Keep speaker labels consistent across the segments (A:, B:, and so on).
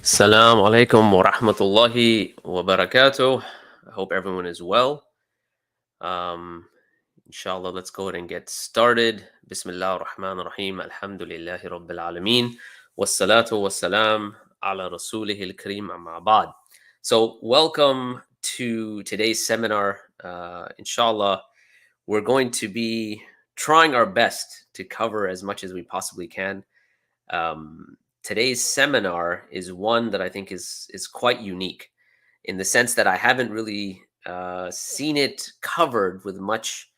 A: Assalamu alaikum wa rahmatullahi wa barakatuh. I hope everyone is well. Um, inshallah, let's go ahead and get started. Bismillah ar-Rahman ar-Rahim. Alhamdulillahi Rabbil Alameen. Wassalatu wassalam ala rasulihil kareem amma ba'd. So, welcome to today's seminar. Inshallah, we're going to be trying our best to cover as much as we possibly can. Today's seminar is one that I think is quite unique in the sense that I haven't really seen it covered with much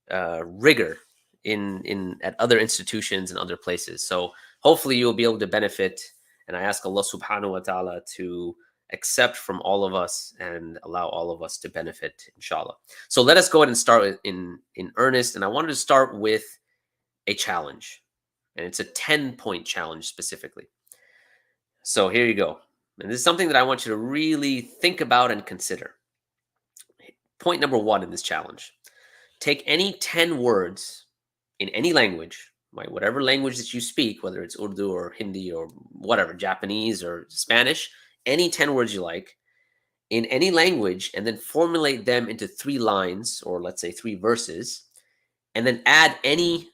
A: rigor in at other institutions and other places. So hopefully you'll be able to benefit, and I ask Allah subhanahu wa ta'ala to accept from all of us and allow all of us to benefit, inshallah. So let us go ahead and start in earnest, and I wanted to start with a challenge, and it's a 10-point challenge specifically. So here you go. And this is something that I want you to really think about and consider. Point number one in this challenge: take any 10 words in any language, right? Whatever language that you speak, whether it's Urdu or Hindi or whatever, Japanese or Spanish, any 10 words you like in any language, and then formulate them into 3 lines, or let's say 3 verses, and then add any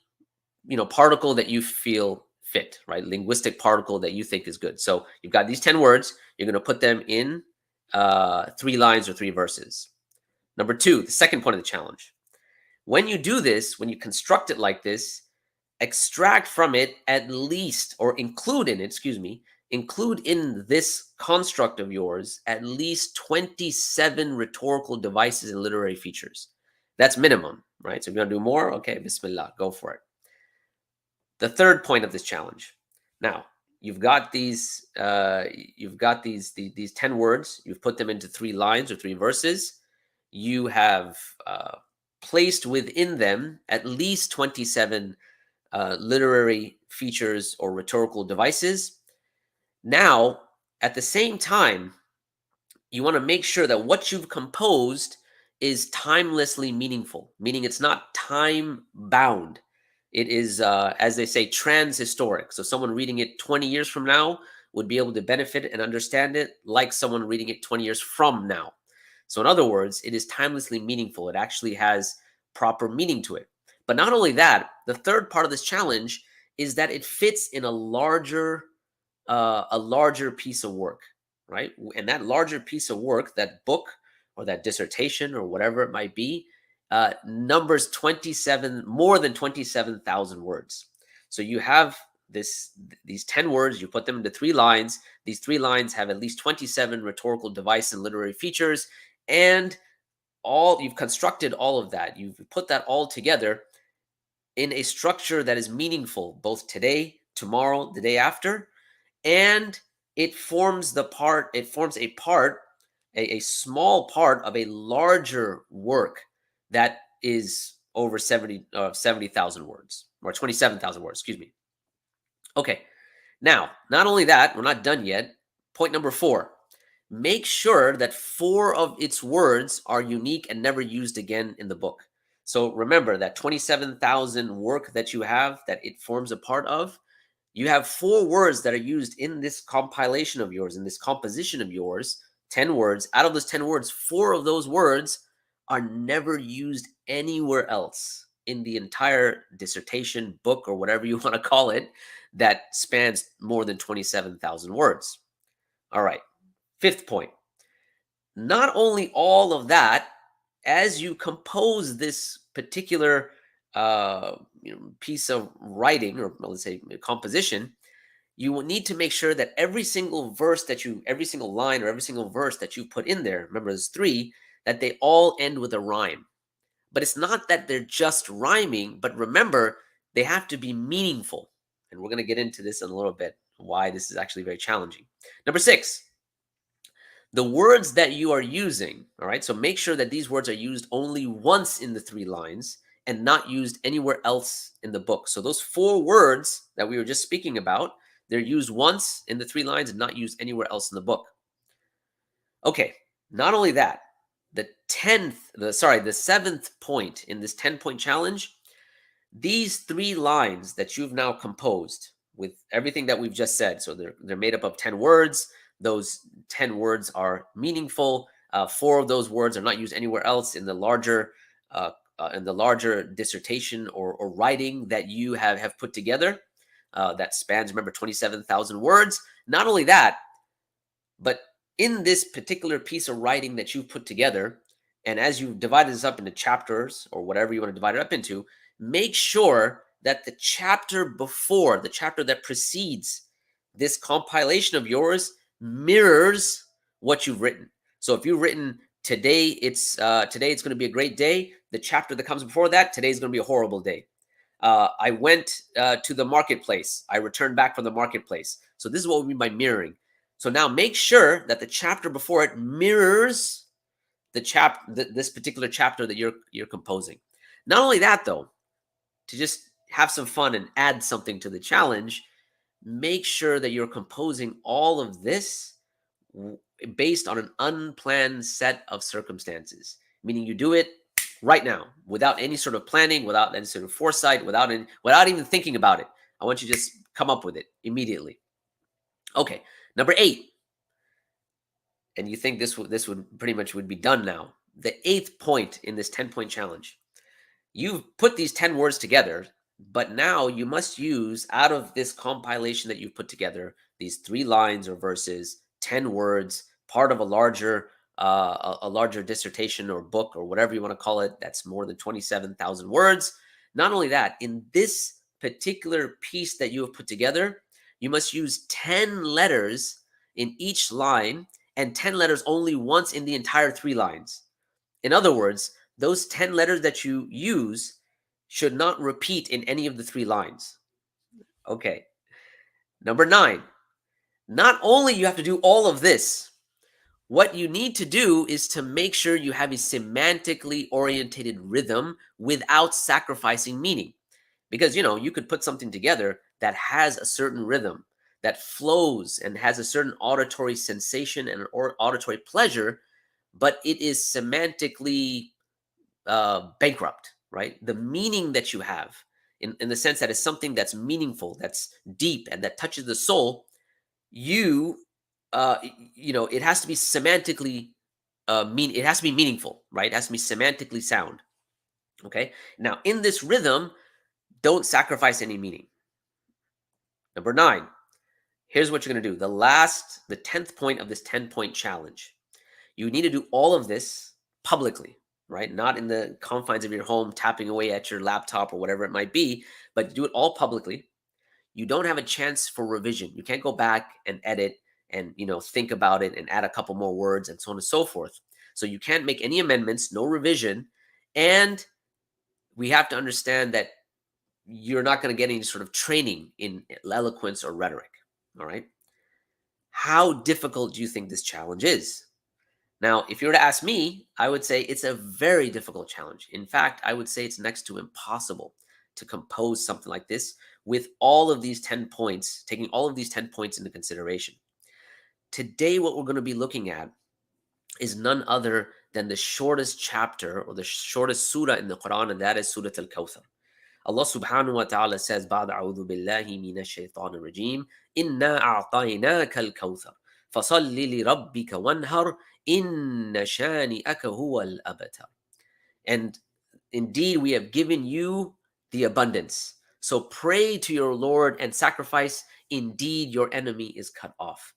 A: particle that you feel fit, right? Linguistic particle that you think is good. So you've got these 10 words, you're going to put them in 3 lines or 3 verses. Number 2, the second point of the challenge: when you do this, when you construct it like this, extract from it at least, or include in this construct of yours at least 27 rhetorical devices and literary features. That's minimum, right? So if you want to do more, okay, bismillah, go for it. The third point of this challenge: now you've got these 10 words, you've put them into 3 lines or 3 verses, you have placed within them at least 27 literary features or rhetorical devices. Now, at the same time, you want to make sure that what you've composed is timelessly meaningful, meaning it's not time bound. It is, as they say, transhistoric. So someone reading it 20 years from now would be able to benefit and understand it like someone reading it 20 years from now. So in other words, it is timelessly meaningful. It actually has proper meaning to it. But not only that, the third part of this challenge is that it fits in a larger piece of work, right? And that larger piece of work, that book or that dissertation or whatever it might be, numbers more than 27,000 words. So you have these 10 words, you put them into 3 lines. These 3 lines have at least 27 rhetorical device and literary features, and you've constructed all of that. You've put that all together in a structure that is meaningful both today, tomorrow, the day after, and it forms a small part of a larger work that is over 70,000 words, or 27,000 words, excuse me. Okay, now, not only that, we're not done yet. Point number 4, make sure that 4 of its words are unique and never used again in the book. So remember that 27,000 work that you have, that it forms a part of, you have 4 words that are used in this compilation of yours, in this composition of yours, 10 words. Out of those 10 words, 4 of those words are never used anywhere else in the entire dissertation, book, or whatever you want to call it, that spans more than 27,000 words. All right, 5th point. Not only all of that, as you compose this particular piece of writing, or let's say composition, you will need to make sure that every single line or every single verse that you put in there, remember there's 3, that they all end with a rhyme. But it's not that they're just rhyming, but remember, they have to be meaningful. And we're going to get into this in a little bit, why this is actually very challenging. Number 6, the words that you are using, all right? So make sure that these words are used only once in the 3 lines and not used anywhere else in the book. So those 4 words that we were just speaking about, they're used once in the 3 lines and not used anywhere else in the book. Okay, not only that, the 7th point in this 10-point challenge, these 3 lines that you've now composed with everything that we've just said, so they're made up of 10 words, those 10 words are meaningful. 4 of those words are not used anywhere else in the larger dissertation or writing that you have put together. That spans, remember, 27,000 words. Not only that, but in this particular piece of writing that you've put together, and as you divide this up into chapters or whatever you want to divide it up into, make sure that the chapter before, the chapter that precedes this compilation of yours, mirrors what you've written. So if you've written today it's going to be a great day, the chapter that comes before that, today is going to be a horrible day. I went to the marketplace. I returned back from the marketplace. So this is what we mean by mirroring. So now make sure that the chapter before it mirrors this particular chapter that you're composing. Not only that, though, to just have some fun and add something to the challenge, make sure that you're composing all of this based on an unplanned set of circumstances, meaning you do it right now without any sort of planning, without any sort of foresight, without even thinking about it. I want you to just come up with it immediately. Okay, number 8. And you think this would pretty much would be done now. The 8th point in this 10-point challenge. You've put these 10 words together, but now you must use, out of this compilation that you've put together, these 3 lines or verses, 10 words, part of a larger dissertation or book or whatever you want to call it, that's more than 27,000 words. Not only that, in this particular piece that you have put together, you must use 10 letters in each line, and 10 letters only once in the entire 3 lines. In other words, those 10 letters that you use should not repeat in any of the 3 lines. Okay. Number 9. Not only you have to do all of this, what you need to do is to make sure you have a semantically orientated rhythm without sacrificing meaning. Because, you could put something together that has a certain rhythm, that flows and has a certain auditory sensation and auditory pleasure, but it is semantically bankrupt, right? The meaning that you have, in the sense that it's something that's meaningful, that's deep, and that touches the soul, it has to be semantically it has to be meaningful, right? It has to be semantically sound. Okay. Now, in this rhythm, don't sacrifice any meaning. Number 9. Here's what you're going to do. The 10th point of this 10-point challenge. You need to do all of this publicly, right? Not in the confines of your home, tapping away at your laptop or whatever it might be, but do it all publicly. You don't have a chance for revision. You can't go back and edit and, think about it and add a couple more words and so on and so forth. So you can't make any amendments, no revision. And we have to understand that you're not going to get any sort of training in eloquence or rhetoric. All right. How difficult do you think this challenge is? Now, if you were to ask me, I would say it's a very difficult challenge. In fact, I would say it's next to impossible to compose something like this with all of these 10 points, taking all of these 10 points into consideration. Today, what we're going to be looking at is none other than the shortest chapter or the shortest surah in the Qur'an, and that is Surah al-Kawthar. Allah subhanahu wa ta'ala says, بَعْدَ أَعُوذُ بِاللَّهِ مِنَ الشَّيْطَانِ الرَّجِيمِ إِنَّا أَعْطَيْنَاكَ الْكَوْثَرَ فَصَلِّ لِرَبِّكَ وَانْهَرْ إِنَّ شَانِئَكَ هُوَ الْأَبْتَرُ. And indeed, we have given you the abundance. So pray to your Lord and sacrifice. Indeed, your enemy is cut off.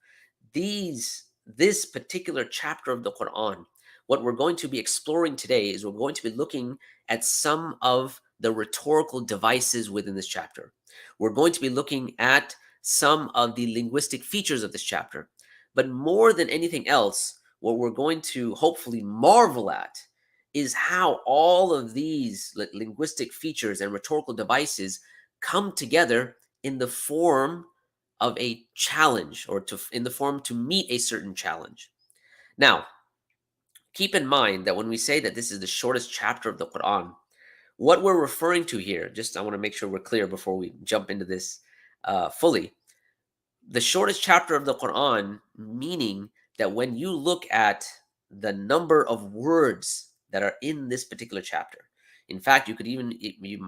A: This particular chapter of the Quran, what we're going to be exploring today is we're going to be looking at some of the rhetorical devices within this chapter. We're going to be looking at some of the linguistic features of this chapter. But more than anything else, what we're going to hopefully marvel at is how all of these linguistic features and rhetorical devices come together in the form of a challenge, or in the form to meet a certain challenge. Now, keep in mind that when we say that this is the shortest chapter of the Quran, what we're referring to here, I want to make sure we're clear before we jump into this fully. The shortest chapter of the Quran, meaning that when you look at the number of words that are in this particular chapter, in fact, you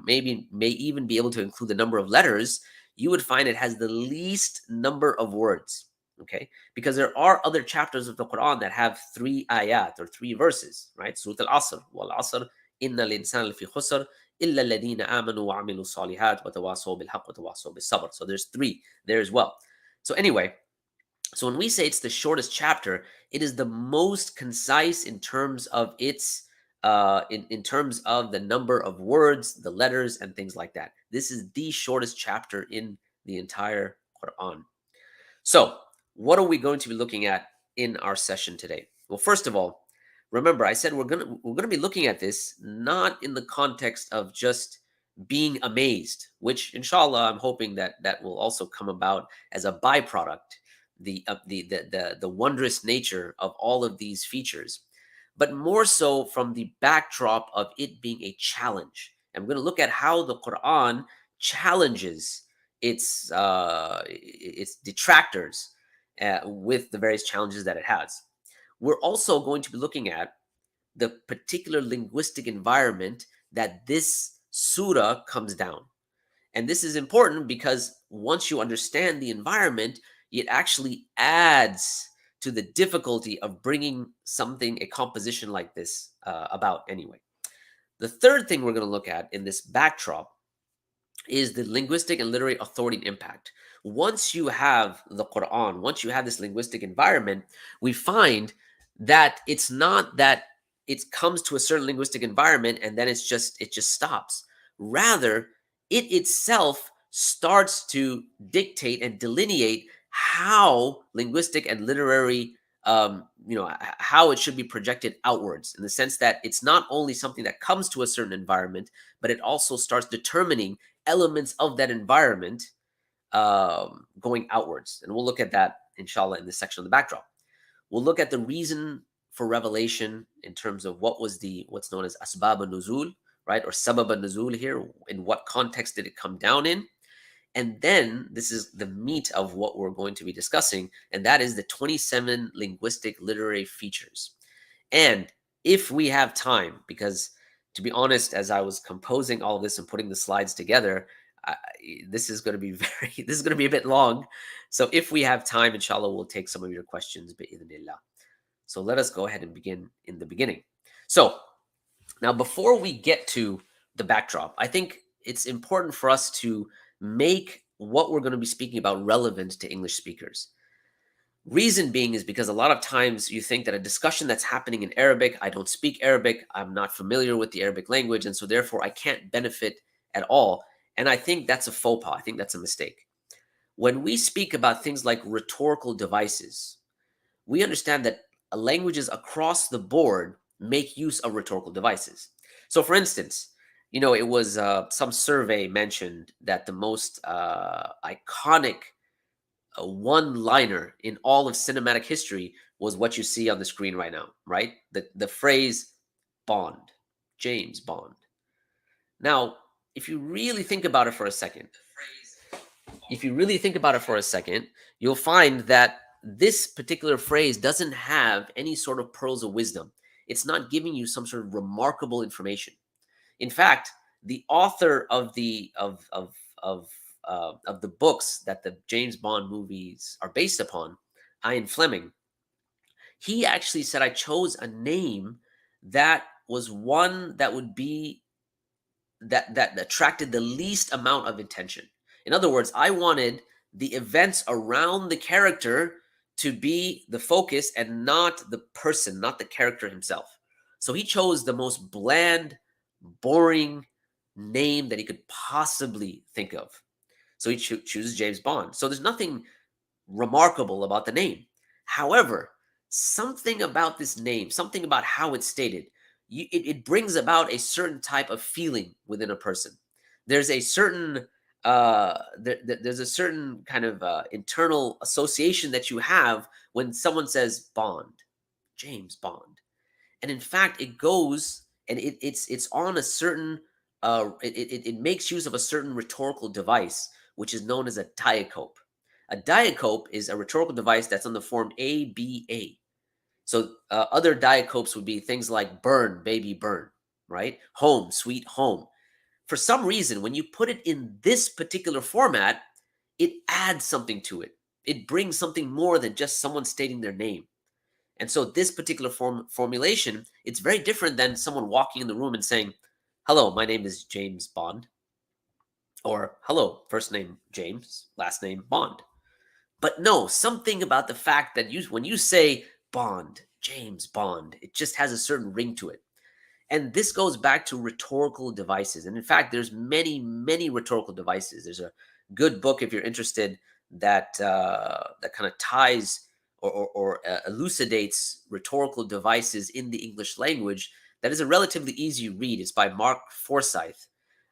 A: may even be able to include the number of letters, you would find it has the least number of words. okay? Because there are other chapters of the Quran that have 3 ayat or 3 verses, right? Surah Al-Asr, wal-Asr, inna al-insana lafi khusr, illa alladhina amanu wa amilu salihat wa tawasaw bil haqq wa tawasaw bis sabr. So there's 3 there as well. So anyway, so when we say it's the shortest chapter, it is the most concise in terms of its in terms of the number of words, the letters, and things like that. This is the shortest chapter in the entire Quran. So, what are we going to be looking at in our session today? Well, first of all, remember I said we're gonna be looking at this not in the context of just being amazed, which inshallah I'm hoping that that will also come about as a byproduct, the wondrous nature of all of these features, but more so from the backdrop of it being a challenge. And we're going to look at how the Quran challenges its detractors with the various challenges that it has. We're also going to be looking at the particular linguistic environment that this surah comes down. And this is important because once you understand the environment, it actually adds to the difficulty of bringing something, a composition like this, about anyway. The third thing we're going to look at in this backdrop is the linguistic and literary authority and impact. Once you have the Quran, once you have this linguistic environment, we find that it's not that it comes to a certain linguistic environment and then it just stops. Rather, it itself starts to dictate and delineate how linguistic and literary how it should be projected outwards, in the sense that it's not only something that comes to a certain environment, but it also starts determining elements of that environment going outwards. And we'll look at that, inshallah, in this section of the backdrop. We'll look at the reason for revelation in terms of what's known as Asbab al-Nuzul, right? Or Sabab al-Nuzul here. In what context did it come down in? And then this is the meat of what we're going to be discussing, and that is the 27 linguistic literary features. And if we have time, because to be honest, as I was composing all of this and putting the slides together, this is going to be this is going to be a bit long. So if we have time, inshallah, we'll take some of your questions, bi'idhnillah. So let us go ahead and begin in the beginning. So now, before we get to the backdrop, I think it's important for us to make what we're going to be speaking about relevant to English speakers. Reason being is because a lot of times you think that a discussion that's happening in Arabic, I don't speak Arabic, I'm not familiar with the Arabic language, and so therefore I can't benefit at all. And I think that's a faux pas. I think that's a mistake. When we speak about things like rhetorical devices, we understand that languages across the board make use of rhetorical devices. So, for instance, it was some survey mentioned that the most iconic one-liner in all of cinematic history was what you see on the screen right now, right? The phrase Bond, James Bond. Now, if you really think about it for a second, you'll find that this particular phrase doesn't have any sort of pearls of wisdom. It's not giving you some sort of remarkable information. In fact, the author of the books that the James Bond movies are based upon, Ian Fleming, he actually said I chose a name that was one that would be that attracted the least amount of attention. In other words, I wanted the events around the character to be the focus and not the person, not the character himself. So he chose the most bland, boring name that he could possibly think of. So he chooses James Bond. So there's nothing remarkable about the name. However, something about this name, something about how it's stated, it brings about a certain type of feeling within a person. There's a certain there's a certain kind of internal association that you have when someone says Bond, James Bond, and in fact, it goes and it's on a certain it makes use of a certain rhetorical device which is known as a diacope. A diacope is a rhetorical device that's on the form ABA. So other diacopes would be things like burn, baby, burn, right? Home, sweet home. For some reason, when you put it in this particular format, it adds something to it. it brings something more than just someone stating their name. And so this particular formulation, it's very different than someone walking in the room and saying, "Hello, my name is James Bond," or "Hello, first name James, last name Bond." But no, something about the fact that when you say Bond, James Bond, it just has a certain ring to it. And this goes back to rhetorical devices. And in fact, there's many rhetorical devices. There's a good book if you're interested that kind of ties or elucidates rhetorical devices in the English language. That is a relatively easy read. It's by Mark Forsyth,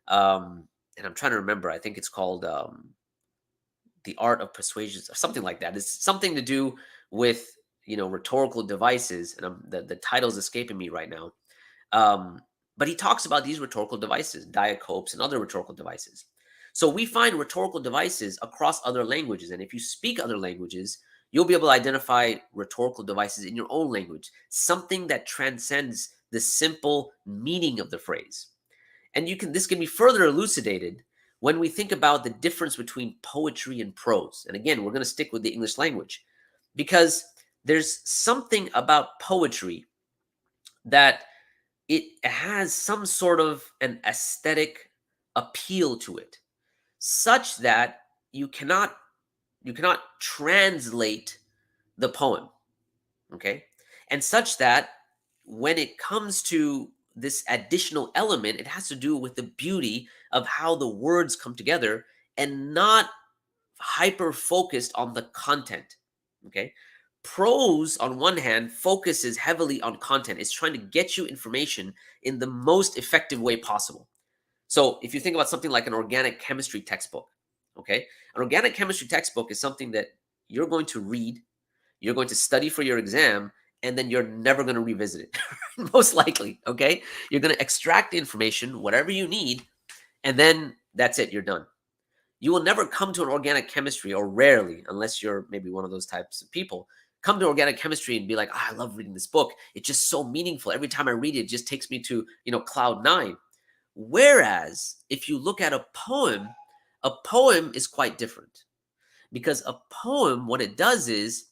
A: and I'm trying to remember. I think it's called The Art of Persuasion or something like that. It's something to do with rhetorical devices, and the title's escaping me right now. But he talks about these rhetorical devices, diacopes, and other rhetorical devices. So we find rhetorical devices across other languages. And if you speak other languages, you'll be able to identify rhetorical devices in your own language, something that transcends the simple meaning of the phrase. And this can be further elucidated when we think about the difference between poetry and prose. And again, we're going to stick with the English language because there's something about poetry that it has some sort of an aesthetic appeal to it, such that you cannot translate the poem, okay? And such that when it comes to this additional element, it has to do with the beauty of how the words come together and not hyper focused on the content, okay? Prose, on one hand, focuses heavily on content. It's trying to get you information in the most effective way possible. So if you think about something like an organic chemistry textbook, okay? An organic chemistry textbook is something that you're going to read, you're going to study for your exam, and then you're never going to revisit it, most likely, okay? You're going to extract the information, whatever you need, and then that's it, you're done. You will never come to an organic chemistry, or rarely, unless you're maybe one of those types of people, come to organic chemistry and be like, I love reading this book. It's just so meaningful. Every time I read it, it just takes me to, cloud nine. Whereas if you look at a poem is quite different, because a poem, what it does is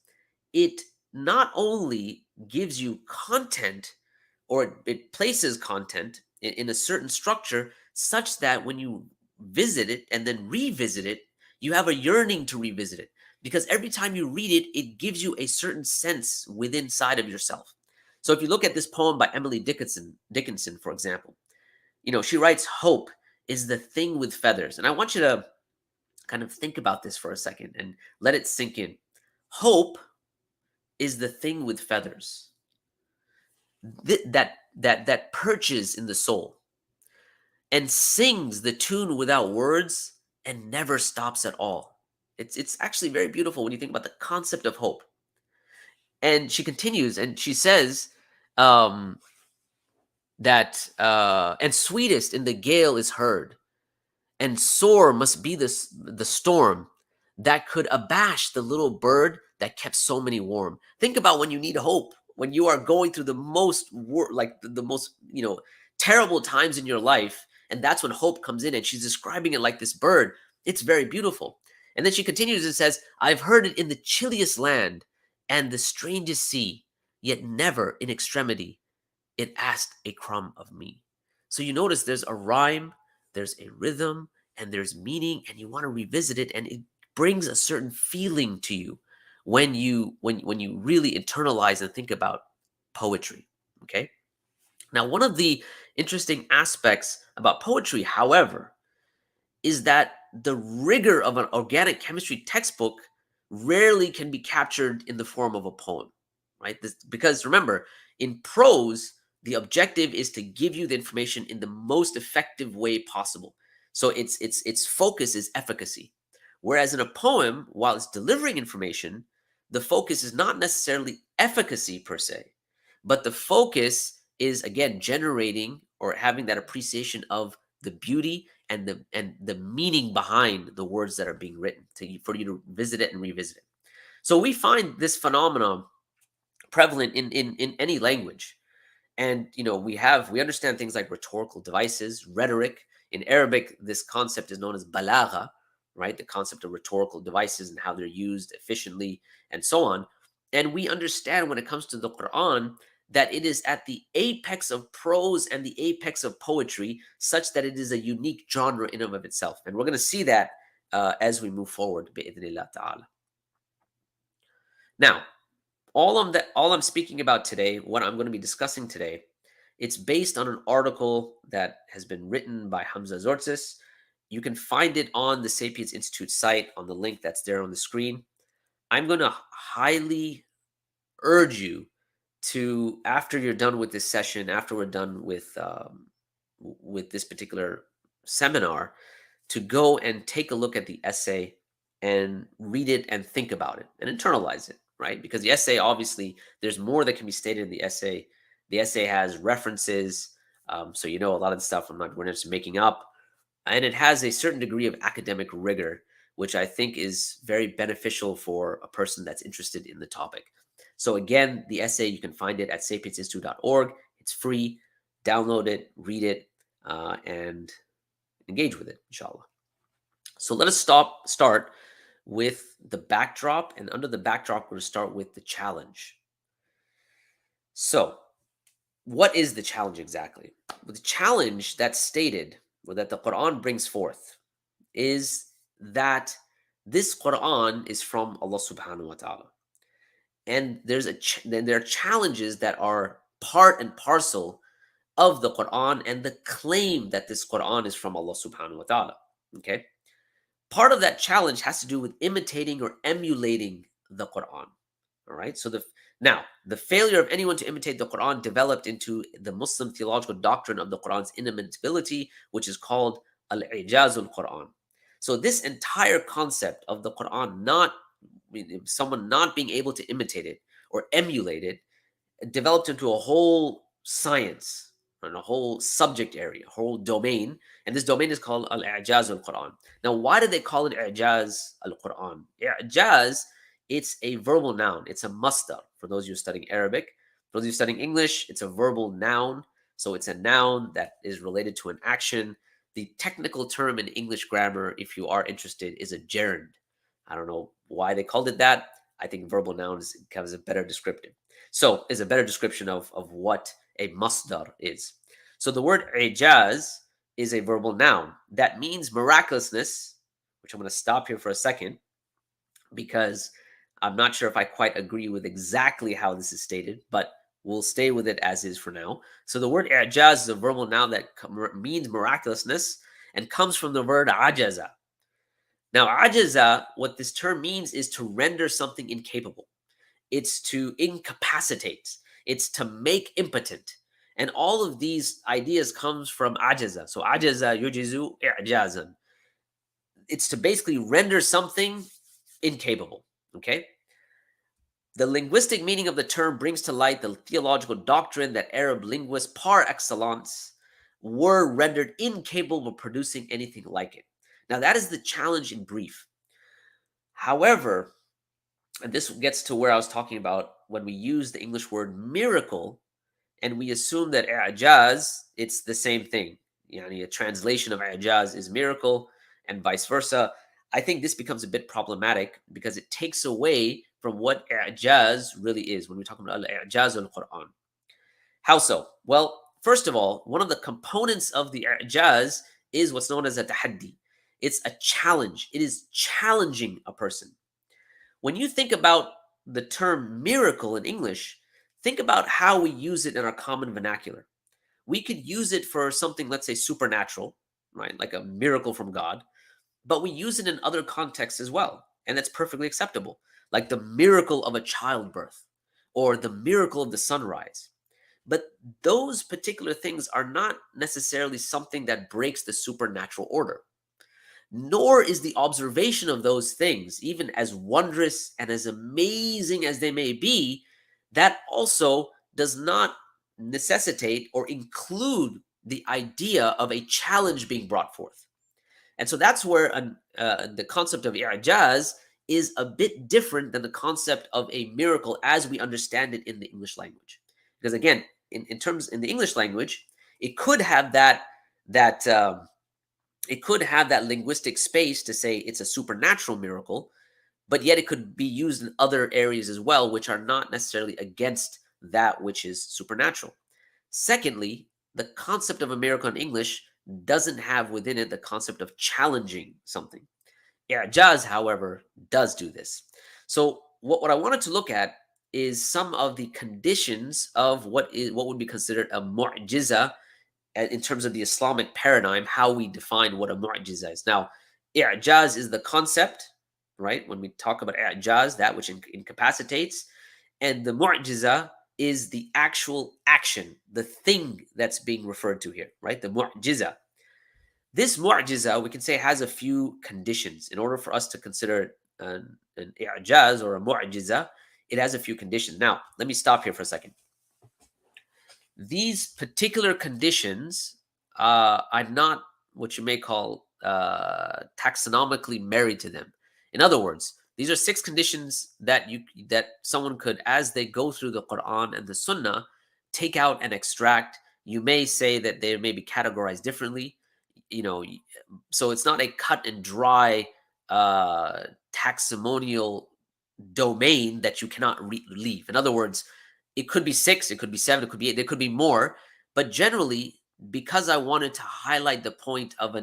A: it not only gives you content, or it places content in a certain structure such that when you visit it and then revisit it, you have a yearning to revisit it, because every time you read it, it gives you a certain sense within inside of yourself. So if you look at this poem by Emily Dickinson, for example, she writes, "Hope is the thing with feathers." And I want you to kind of think about this for a second and let it sink in. Hope is the thing with feathers that perches in the soul and sings the tune without words and never stops at all. It's actually very beautiful when you think about the concept of hope. And she continues and she says that and sweetest in the gale is heard, and sore must be the storm that could abash the little bird that kept so many warm. Think about when you need hope, when you are going through the most the most terrible times in your life, and that's when hope comes in. And she's describing it like this bird. It's very beautiful. And then she continues and says, "I've heard it in the chilliest land and the strangest sea, yet never in extremity it asked a crumb of me." So you notice there's a rhyme, there's a rhythm, and there's meaning, and you want to revisit it, and it brings a certain feeling to you when you really internalize and think about poetry. Okay. Now, one of the interesting aspects about poetry, however, is that the rigor of an organic chemistry textbook rarely can be captured in the form of a poem, right? Because remember, in prose, the objective is to give you the information in the most effective way possible. So its focus is efficacy. Whereas in a poem, while it's delivering information, the focus is not necessarily efficacy per se, but the focus is again generating or having that appreciation of the beauty and the meaning behind the words that are being written for you to visit it and revisit it. So we find this phenomenon prevalent in any language. And we understand things like rhetorical devices, rhetoric. In Arabic, this concept is known as balagha, right? The concept of rhetorical devices and how they're used efficiently and so on. And we understand when it comes to the Quran that it is at the apex of prose and the apex of poetry, such that it is a unique genre in and of itself. And we're going to see that as we move forward, bi'idhnillah ta'ala. Now, all I'm speaking about today, what I'm going to be discussing today, it's based on an article that has been written by Hamza Zortzis. You can find it on the Sapiens Institute site on the link that's there on the screen. I'm going to highly urge you to, after you're done with this session, after we're done with this particular seminar, to go and take a look at the essay and read it and think about it and internalize it, right? Because the essay, obviously, there's more that can be stated in the essay. The essay has references, so you know a lot of the stuff we're not just making up, and it has a certain degree of academic rigor, which I think is very beneficial for a person that's interested in the topic. So again, the essay, you can find it at sapiensinstitute.org. It's free. Download it, read it, and engage with it, inshallah. So let us start with the backdrop, and under the backdrop, we're going to start with the challenge. So what is the challenge exactly? Well, the challenge that's stated, or that the Quran brings forth, is that this Quran is from Allah subhanahu wa ta'ala. And there are challenges that are part and parcel of the Quran and the claim that this Quran is from Allah subhanahu wa ta'ala. Okay? Part of that challenge has to do with imitating or emulating the Quran. All right? So the failure of anyone to imitate the Quran developed into the Muslim theological doctrine of the Quran's inimitability, which is called al-Ijaz al-Quran. So this entire concept of the Quran someone not being able to imitate it or emulate it, developed into a whole science and a whole subject area, a whole domain. And this domain is called al-Ijaz al-Quran. Now, why do they call it Ijaz al-Quran? Ijaz, it's a verbal noun. It's a masdar for those of you studying Arabic. For those of you studying English, it's a verbal noun. So it's a noun that is related to an action. The technical term in English grammar, if you are interested, is a gerund. I don't know why they called it that. I think verbal noun is a better descriptive. So is a better description of what a masdar is. So the word ijaz is a verbal noun that means miraculousness, which I'm going to stop here for a second because I'm not sure if I quite agree with exactly how this is stated, but we'll stay with it as is for now. So the word ijaz is a verbal noun that means miraculousness and comes from the word ajaza. Now, ajaza, what this term means is to render something incapable. It's to incapacitate. It's to make impotent. And all of these ideas comes from ajaza. So ajaza yujizu i'jazan. It's to basically render something incapable. Okay? The linguistic meaning of the term brings to light the theological doctrine that Arab linguists par excellence were rendered incapable of producing anything like it. Now, that is the challenge in brief. However, and this gets to where I was talking about when we use the English word miracle and we assume that i'jaz, it's the same thing. A translation of i'jaz is miracle and vice versa. I think this becomes a bit problematic because it takes away from what i'jaz really is when we're talking about al-i'jaz al-Quran. How so? Well, first of all, one of the components of the i'jaz is what's known as a tahaddi. It's a challenge. It is challenging a person. When you think about the term miracle in English, think about how we use it in our common vernacular. We could use it for something, let's say, supernatural, right? Like a miracle from God, but we use it in other contexts as well. And that's perfectly acceptable. Like the miracle of a childbirth or the miracle of the sunrise. But those particular things are not necessarily something that breaks the supernatural order. Nor is the observation of those things, even as wondrous and as amazing as they may be, that also does not necessitate or include the idea of a challenge being brought forth. And so that's where the concept of i'jaz is a bit different than the concept of a miracle as we understand it in the English language. Because again, in the English language, it could have that it could have that linguistic space to say it's a supernatural miracle, but yet it could be used in other areas as well, which are not necessarily against that which is supernatural. Secondly, the concept of a miracle in English doesn't have within it the concept of challenging something. I'jaz, however, does do this. So what I wanted to look at is some of the conditions of what would be considered a mu'jiza in terms of the Islamic paradigm, how we define what a mu'jiza is. Now, i'jaz is the concept, right? When we talk about i'jaz, that which incapacitates, and the mu'jiza is the actual action, the thing that's being referred to here, right? The mu'jiza. This mu'jiza, we can say, has a few conditions. In order for us to consider an i'jaz or a mu'jiza, it has a few conditions. Now, let me stop here for a second. These particular conditions are not what you may call taxonomically married to them. In other words, these are 6 conditions that someone could, as they go through the Qur'an and the Sunnah, take out and extract. You may say that they may be categorized differently, so it's not a cut and dry taxonomical domain that you cannot leave. In other words, it could be 6, it could be 7, it could be 8, there could be more. But generally, because I wanted to highlight the point of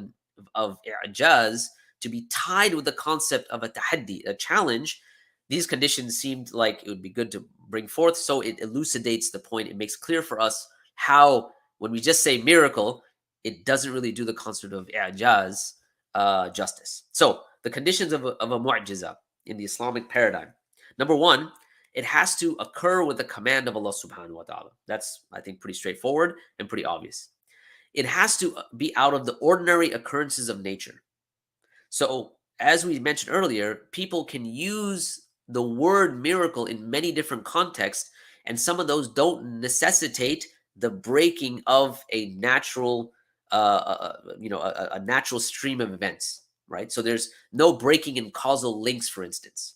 A: i'jaz to be tied with the concept of a tahaddi, a challenge, these conditions seemed like it would be good to bring forth. So it elucidates the point. It makes clear for us how, when we just say miracle, it doesn't really do the concept of i'jaz justice. So the conditions of a mu'jiza in the Islamic paradigm. Number 1, it has to occur with the command of Allah subhanahu wa ta'ala. That's, I think, pretty straightforward and pretty obvious. It has to be out of the ordinary occurrences of nature. So, as we mentioned earlier, people can use the word miracle in many different contexts, and some of those don't necessitate the breaking of a natural, a natural stream of events, right? So there's no breaking in causal links, for instance.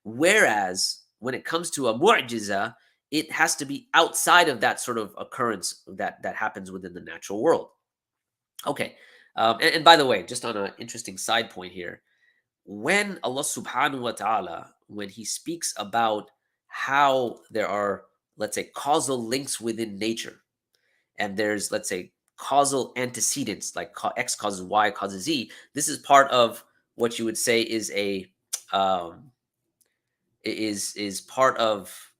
A: Whereas when it comes to a mu'jiza, it has to be outside of that sort of occurrence that happens within the natural world. Okay. And by the way, just on an interesting side point here, when Allah subhanahu wa ta'ala, when he speaks about how there are, let's say, causal links within nature, and there's, let's say, causal antecedents, like X causes Y causes Z, this is part of what you would say is a is part of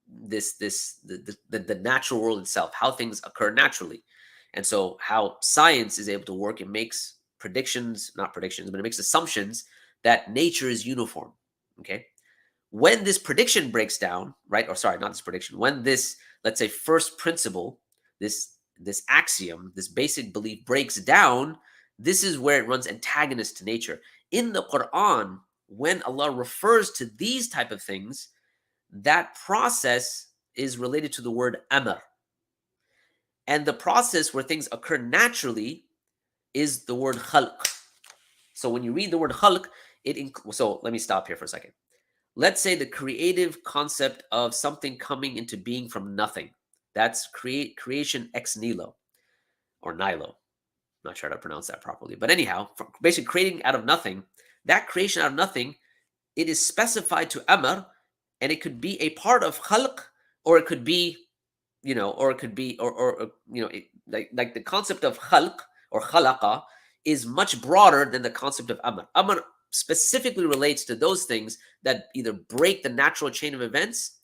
A: the natural world itself, how things occur naturally. And so how science is able to work, it makes predictions, not predictions, but it makes assumptions that nature is uniform. Okay. When this prediction breaks down, right? Or sorry, not this prediction, when this, let's say, first principle, this axiom, this basic belief breaks down, this is where it runs antagonist to nature. In the Qur'an, when Allah refers to these type of things, that process is related to the word amr. And the process where things occur naturally is the word khalq. So when you read the word khalq, so let me stop here for a second. Let's say the creative concept of something coming into being from nothing. That's creation ex nihilo, or nihilo. Not sure how to pronounce that properly. But anyhow, basically creating out of nothing, that creation out of nothing, it is specified to amr, and it could be a part of khalq, or it could be, like the concept of khalq or khalaqa is much broader than the concept of amr. Amr specifically relates to those things that either break the natural chain of events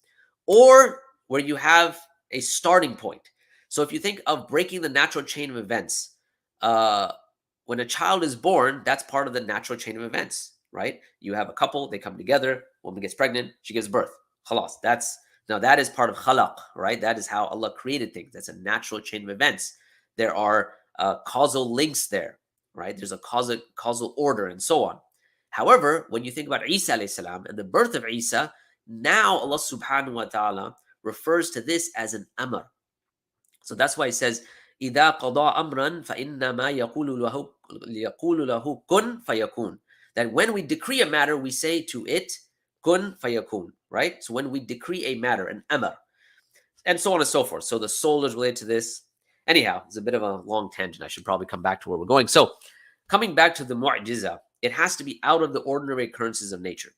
A: or where you have a starting point. So if you think of breaking the natural chain of events, when a child is born, that's part of the natural chain of events, right? You have a couple, they come together, woman gets pregnant, she gives birth. Khalas, that is part of khalaq, right? That is how Allah created things. That's a natural chain of events. There are causal links there, right? There's a causal order and so on. However, when you think about Isa alayhi salam and the birth of Isa, now Allah subhanahu wa ta'ala refers to this as an amr. So that's why he says, إِذَا قَضَى أَمْرًا فَإِنَّمَا يَقُولُ لَهُ كُن فَيَكُونُ. That when we decree a matter, we say to it, kun fayakun, right? So when we decree a matter, an amr, and so on and so forth. So the soul is related to this. Anyhow, it's a bit of a long tangent. I should probably come back to where we're going. So Coming back to the mu'jiza, it has to be out of the ordinary occurrences of nature.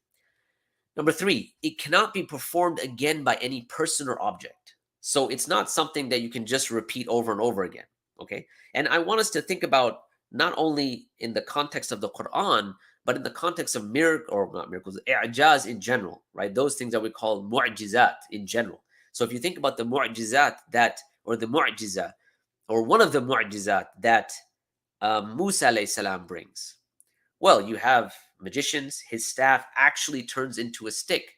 A: Number 3, it cannot be performed again by any person or object. So it's not something that you can just repeat over and over again. Okay. And I want us to think about not only in the context of the Quran, but in the context of miracle or not miracles, i'jaz in general, right? Those things that we call mu'jizat in general. So if you think about the mu'jizat that, or the mu'jiza, or one of the mu'jizat that Musa alayhi salam brings, well, you have magicians, his staff actually turns into a stick.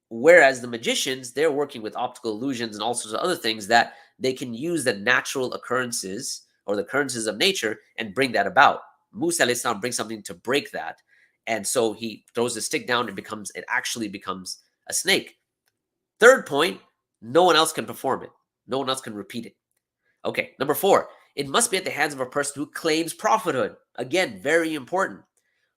A: Whereas the magicians, they're working with optical illusions and all sorts of other things that they can use the natural occurrences or the occurrences of nature and bring that about. Musa alayhi salam brings something to break that. And so he throws the stick down, it actually becomes a snake. Third point, no one else can perform it. No one else can repeat it. Okay, number 4, it must be at the hands of a person who claims prophethood. Again, very important,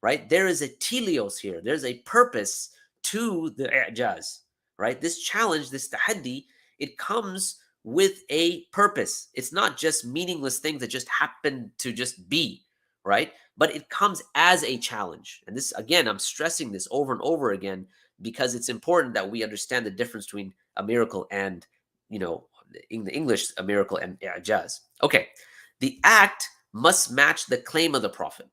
A: right? There is a teleos here. There's a purpose to the i'jaz, right? This challenge, this tahaddi, it comes with a purpose. It's not just meaningless things that just happen to just be, right? But it comes as a challenge. And this, again, I'm stressing this over and over again because it's important that we understand the difference between a miracle and, in the English, a miracle and i'jaz. Okay, the act must match the claim of the prophet.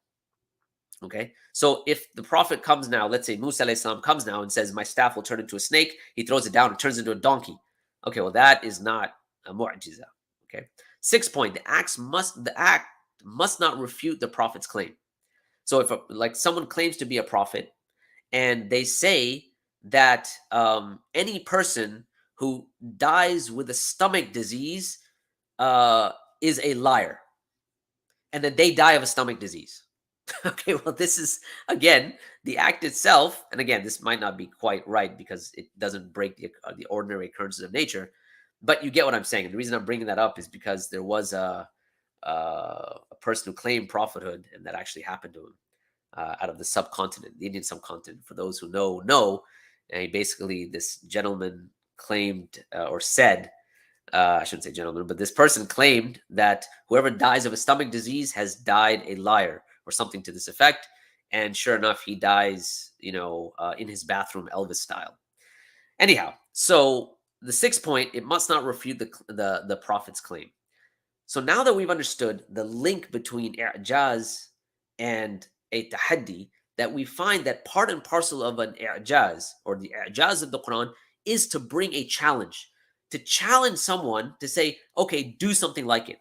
A: Okay, so if the prophet comes now, let's say Musa alayhi salam comes now and says, my staff will turn into a snake, he throws it down, it turns into a donkey. Okay, well, that is not a mu'jiza. Okay, 6th point, the act must not refute the prophet's claim. So if like someone claims to be a prophet and they say that any person who dies with a stomach disease is a liar, and then they die of a stomach disease. Okay, well, this is, again, the act itself, and again, this might not be quite right because it doesn't break the ordinary occurrences of nature, but you get what I'm saying. And the reason I'm bringing that up is because there was a person who claimed prophethood, and that actually happened to him out of the subcontinent, the Indian subcontinent. For those who know, and basically this gentleman claimed or said, I shouldn't say gentleman, but this person claimed that whoever dies of a stomach disease has died a liar, or something to this effect. And sure enough, he dies, in his bathroom, Elvis style. Anyhow, so the 6th point, it must not refute the prophet's claim. So now that we've understood the link between i'jaz and a tahaddi, that we find that part and parcel of an i'jaz, or the i'jaz of the Quran, is to bring a challenge, to challenge someone to say, okay, do something like it.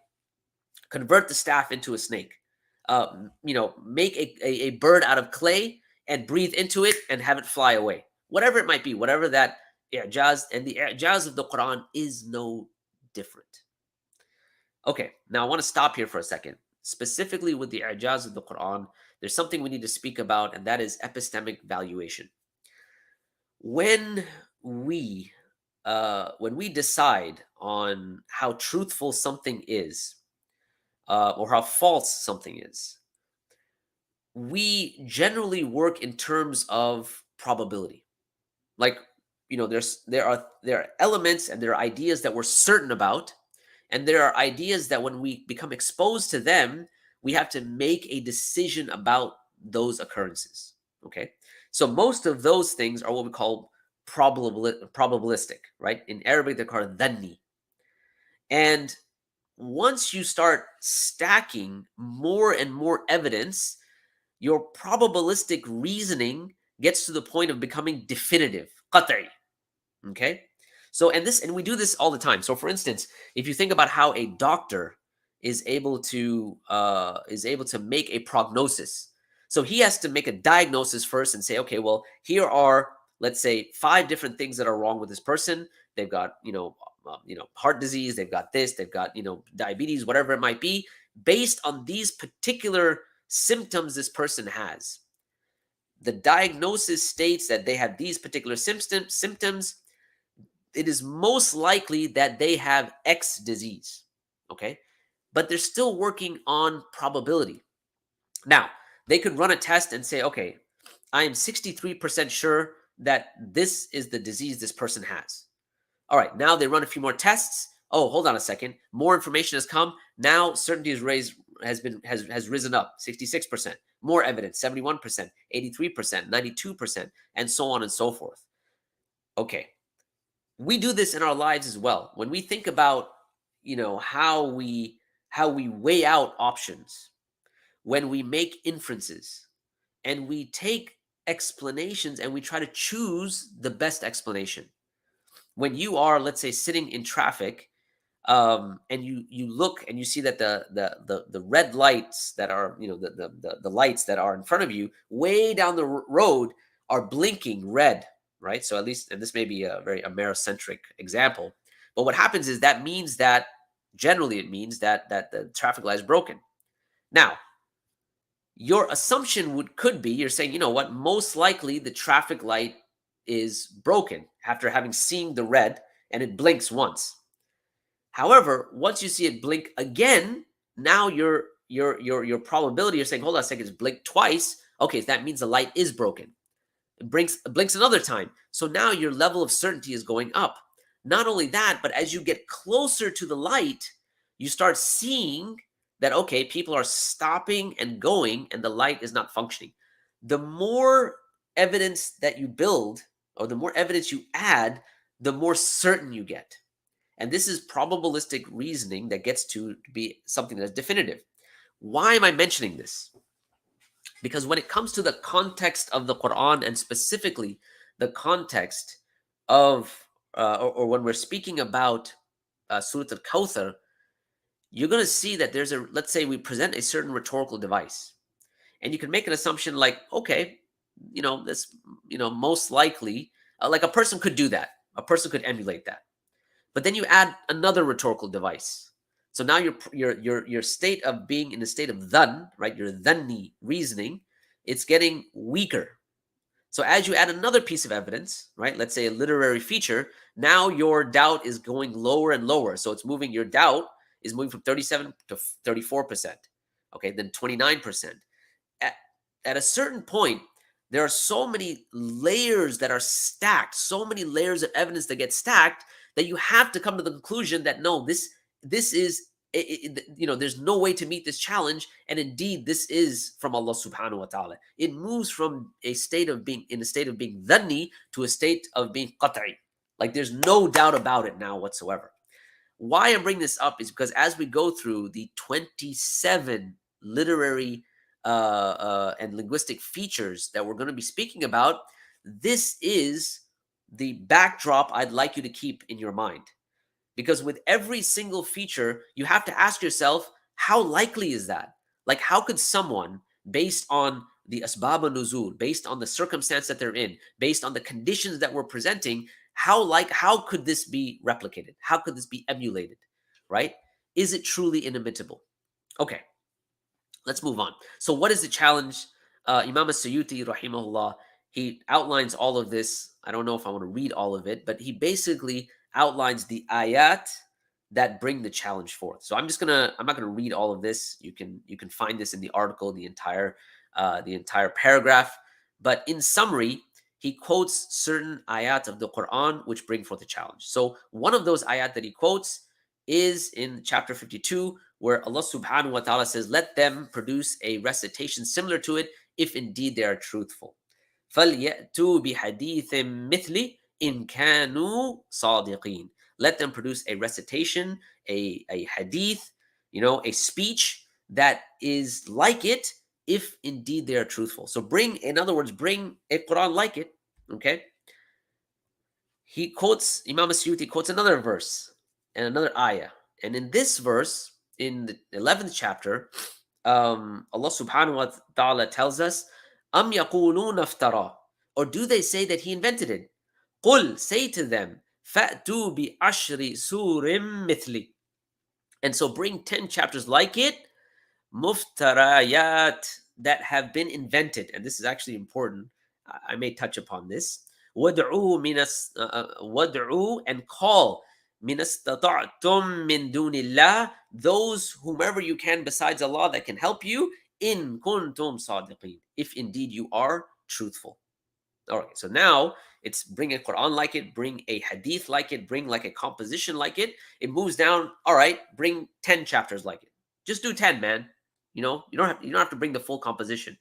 A: Convert the staff into a snake. Make a bird out of clay and breathe into it and have it fly away. Whatever it might be, whatever that i'jaz, and the i'jaz of the Quran is no different. Okay, now I want to stop here for a second. Specifically with the i'jaz of the Quran, there's something we need to speak about, and that is epistemic valuation. When we decide on how truthful something is, or how false something is, we generally work in terms of probability. Like, there are elements and there are ideas that we're certain about, and there are ideas that when we become exposed to them, we have to make a decision about those occurrences. Okay, so most of those things are what we call probabilistic, right? In Arabic, they're called dhanni. And once you start stacking more and more evidence, your probabilistic reasoning gets to the point of becoming definitive, qat'i. Okay, so and we do this all the time. So for instance, if you think about how a doctor is able to make a prognosis, so he has to make a diagnosis first and say, okay, well, here are, let's say, 5 different things that are wrong with this person. They've got heart disease, they've got this, they've got diabetes, whatever it might be. Based on these particular symptoms this person has, the diagnosis states that they have these particular symptoms. It is most likely that they have X disease. Okay, but they're still working on probability. Now, they could run a test and say, okay, I am 63% sure that this is the disease this person has. All right, now they run a few more tests. Oh, hold on a second. More information has come. Now certainty is has risen up 66%, more evidence 71%, 83%, 92%, and so on and so forth. Okay, we do this in our lives as well. When we think about, how we weigh out options, when we make inferences, and we take explanations and we try to choose the best explanation. When you are, let's say, sitting in traffic, and you look and you see that the red lights that are, the lights that are in front of you way down the road are blinking red, right? So at least, and this may be a very Amerocentric example, but what happens is that means that generally it means that the traffic light is broken. Now, your assumption could be, you're saying, you know what, most likely the traffic light is broken after having seen the red and it blinks once. However, once you see it blink again, now your probability, you're saying, hold on a second, it's blinked twice. Okay, that means the light is broken. It blinks another time. So now your level of certainty is going up. Not only that, but as you get closer to the light, you start seeing that, okay, people are stopping and going and the light is not functioning. The more evidence that you build, or the more evidence you add, the more certain you get. And this is probabilistic reasoning that gets to be something that's definitive. Why am I mentioning this? Because when it comes to the context of the Qur'an, and specifically the context of, or when we're speaking about Surah al-Kawthar, you're going to see that there's let's say we present a certain rhetorical device. And you can make an assumption like, okay, this, most likely, like a person could do that. A person could emulate that. But then you add another rhetorical device. So now your state of being in a state of dhan, right? Your dhanni reasoning, it's getting weaker. So as you add another piece of evidence, right? Let's say a literary feature, now your doubt is going lower and lower. So it's moving, your doubt is moving from 37 to 34%. Okay, then 29%. At a certain point, there are so many layers that are stacked, so many layers of evidence that get stacked, that you have to come to the conclusion that no, this is, there's no way to meet this challenge, and indeed this is from Allah subhanahu wa ta'ala. It moves from a state of being dhanni to a state of being qat'i. Like there's no doubt about it now whatsoever. Why I'm bringing this up is because as we go through the 27 literary and linguistic features that we're going to be speaking about, this is the backdrop I'd like you to keep in your mind. Because with every single feature, you have to ask yourself, how likely is that? Like, how could someone, based on the Asbab al-Nuzul, based on the circumstance that they're in, based on the conditions that we're presenting, how could this be replicated? How could this be emulated, right? Is it truly inimitable? Okay, let's move on. So what is the challenge? Imam as-Suyuti, rahimahullah, he outlines all of this. I don't know if I want to read all of it, but he basically outlines the ayat that bring the challenge forth. So I'm not gonna read all of this. You can find this in the article, the entire paragraph. But in summary, he quotes certain ayat of the Qur'an which bring forth a challenge. So one of those ayat that he quotes is in chapter 52, where Allah subhanahu wa ta'ala says, let them produce a recitation similar to it if indeed they are truthful. فَلْيَأْتُوا بِحَدِيثٍ مِثْلِ إِنْ كَانُوا صَادِقِينَ. Let them produce a recitation, a hadith, a speech that is like it if indeed they are truthful. So in other words, bring a Quran like it, okay? Imam as-Suyuti quotes another verse and another ayah. And in this verse, in the 11th chapter, Allah subhanahu wa ta'ala tells us, Am yaquluna iftara, or do they say that he invented it? Qul, say to them, Fa'tu bi ashri surim mithli. And so bring 10 chapters like it, muftarayat, that have been invented. And this is actually important. I may touch upon this. Wad'u and call minastata'tum min dunillah, those whomever you can besides Allah that can help you, in kuntum sadiqin, if indeed you are truthful. All right, so now it's bring a Quran like it, bring a hadith like it, bring like a composition like it. It moves down. All right, bring 10 chapters like it. Just do 10, man. You don't have to bring the full composition.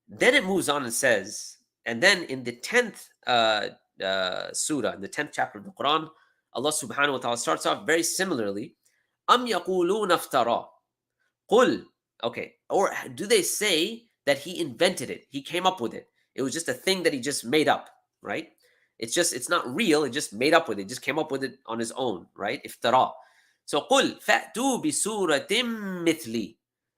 A: Then it moves on and says, and then in the 10th surah, in the 10th chapter of the Quran, Allah subhanahu wa ta'ala starts off very similarly. Am yaquluna iftara. Qul. Okay. Or do they say that he invented it? He came up with it. It was just a thing that he just made up, right? It's not real. It just made up with it. Just came up with it on his own, right? Iftara. So qul fa'tu bi suratim mithli.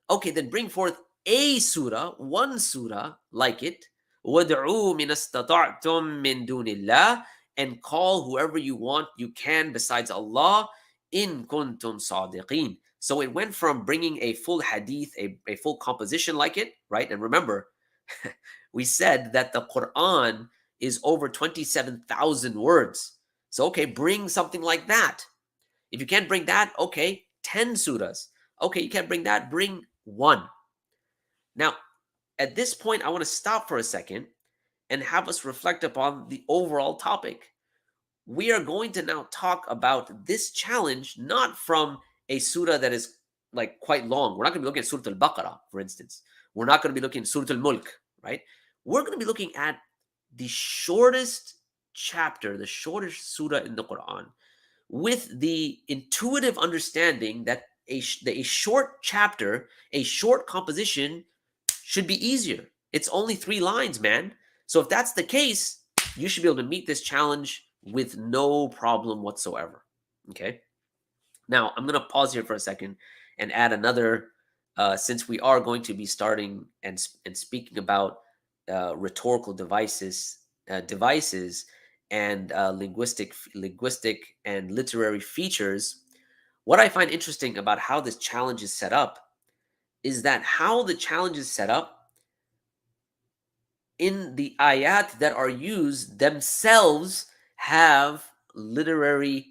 A: Okay, then bring forth a surah, one surah like it. وَادْعُوا مِنَ اسْتَطَعْتُم مِّن دُونِ اللَّهِ, and call whoever you want, you can besides Allah, in kuntum sadiqeen. So it went from bringing a full hadith, a full composition like it, right? And remember, we said that the Qur'an is over 27,000 words. So, okay, bring something like that. If you can't bring that, okay, 10 surahs. Okay, you can't bring that, bring one. Now, at this point, I want to stop for a second and have us reflect upon the overall topic. We are going to now talk about this challenge not from a surah that is like quite long. We're not going to be looking at Surah Al-Baqarah, for instance. We're not going to be looking at Surah Al-Mulk, right? We're going to be looking at the shortest chapter, the shortest surah in the Quran, with the intuitive understanding that a short chapter, a short composition should be easier. It's only 3 lines, man. So if that's the case, you should be able to meet this challenge with no problem whatsoever. Okay. Now I'm going to pause here for a second and add another, since we are going to be starting and speaking about rhetorical devices and linguistic and literary features. What I find interesting about how this challenge is set up is that how the challenge is set up in the ayat that are used themselves have literary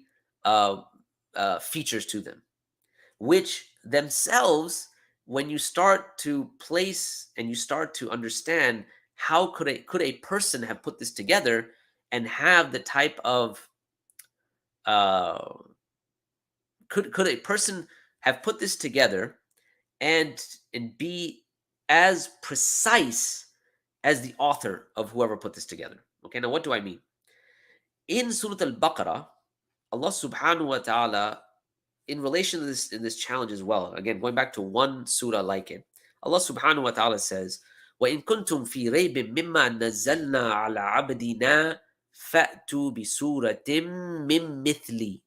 A: features to them, which themselves, when you start to place and you start to understand how could a person have put this together and have the type of could a person have put this together and be as precise as the author of whoever put this together. Okay, now what do I mean? In Surah Al-Baqarah, Allah subhanahu wa ta'ala, in relation to this challenge as well, again, going back to one surah like it, Allah subhanahu wa ta'ala says, وَإِن كُنْتُمْ فِي رَيْبٍ مِّمَّا نَزَّلْنَا عَلَىٰ عَبْدِنَا فَأْتُوا بِسُورَةٍ مِّن مِّثْلِ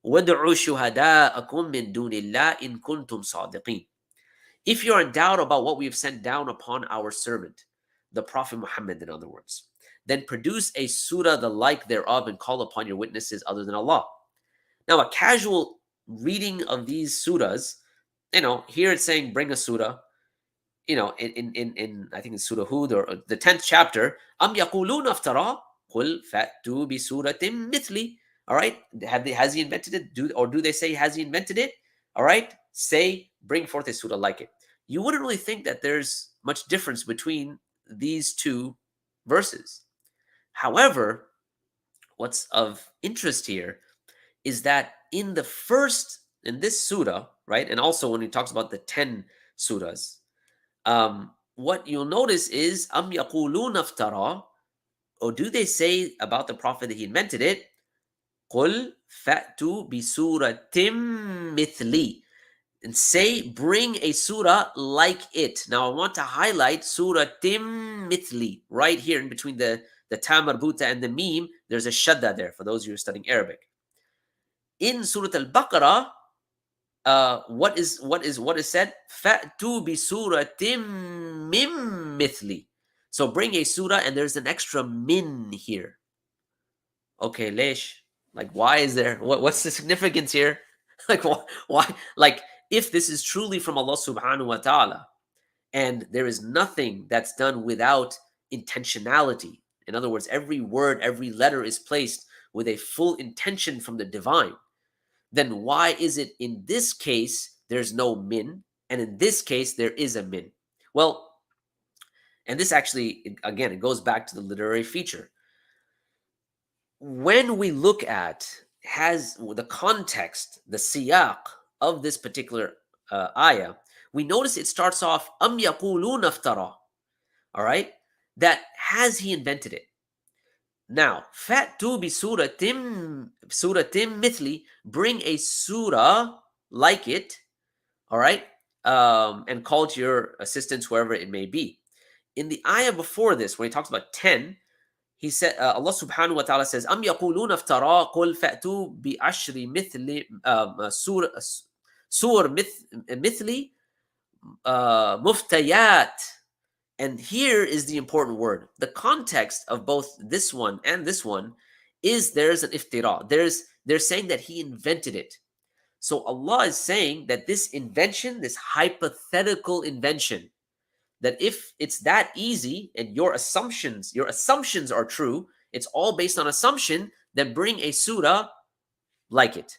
A: وَادْعُوا شُهَدَاءَكُم مِّن دُونِ اللَّهِ إِن كُنْتُمْ صَادِقِينَ. If you're in doubt about what we have sent down upon our servant, the Prophet Muhammad, in other words, then produce a surah the like thereof and call upon your witnesses other than Allah. Now, a casual reading of these surahs, here it's saying bring a surah, in I think it's Surah Hud or the 10th chapter, Am yaquluna iftara qul fa'tu bi suratin mithli. All right, has he invented it? Do they say has he invented it? All right, say bring forth a surah like it. You wouldn't really think that there's much difference between these two verses. However, what's of interest here is that in this surah, right, and also when he talks about the 10 surahs, what you'll notice is Am yaquluna iftara, or do they say about the Prophet that he invented it? Qul fa'tu bi suratim mithli, and say bring a surah like it. Now I want to highlight suratim mithli right here in between the ta marbuta and the meme. There's a shadda there for those of you who are studying Arabic. In Surah Al-Baqarah, what is said? Fa'tu bi suratim mim mithli. So bring a surah, and there's an extra min here. Okay, lesh. Like, why is there? What's the significance here? Like, why? Like, if this is truly from Allah subhanahu wa ta'ala, and there is nothing that's done without intentionality. In other words, every word, every letter is placed with a full intention from the divine. Then why is it in this case there's no min, and in this case there is a min? Well, and this actually, again, it goes back to the literary feature. When we look at the context, the siyaq of this particular ayah, we notice it starts off am yaqulun aftara. All right, that has he invented it. Now, fa'tu bi suratim mithli, bring a surah like it, all right, and call to your assistance wherever it may be. In the ayah before this, when he talks about 10, he said, Allah subhanahu wa ta'ala says, Am yaqulun aftara qul fa'tu bi ashri mithli sur mithli muftayat. And here is the important word. The context of both this one and this one is there's an iftira. They're saying that he invented it. So Allah is saying that this invention, this hypothetical invention, that if it's that easy and your assumptions are true, it's all based on assumption, then bring a surah like it.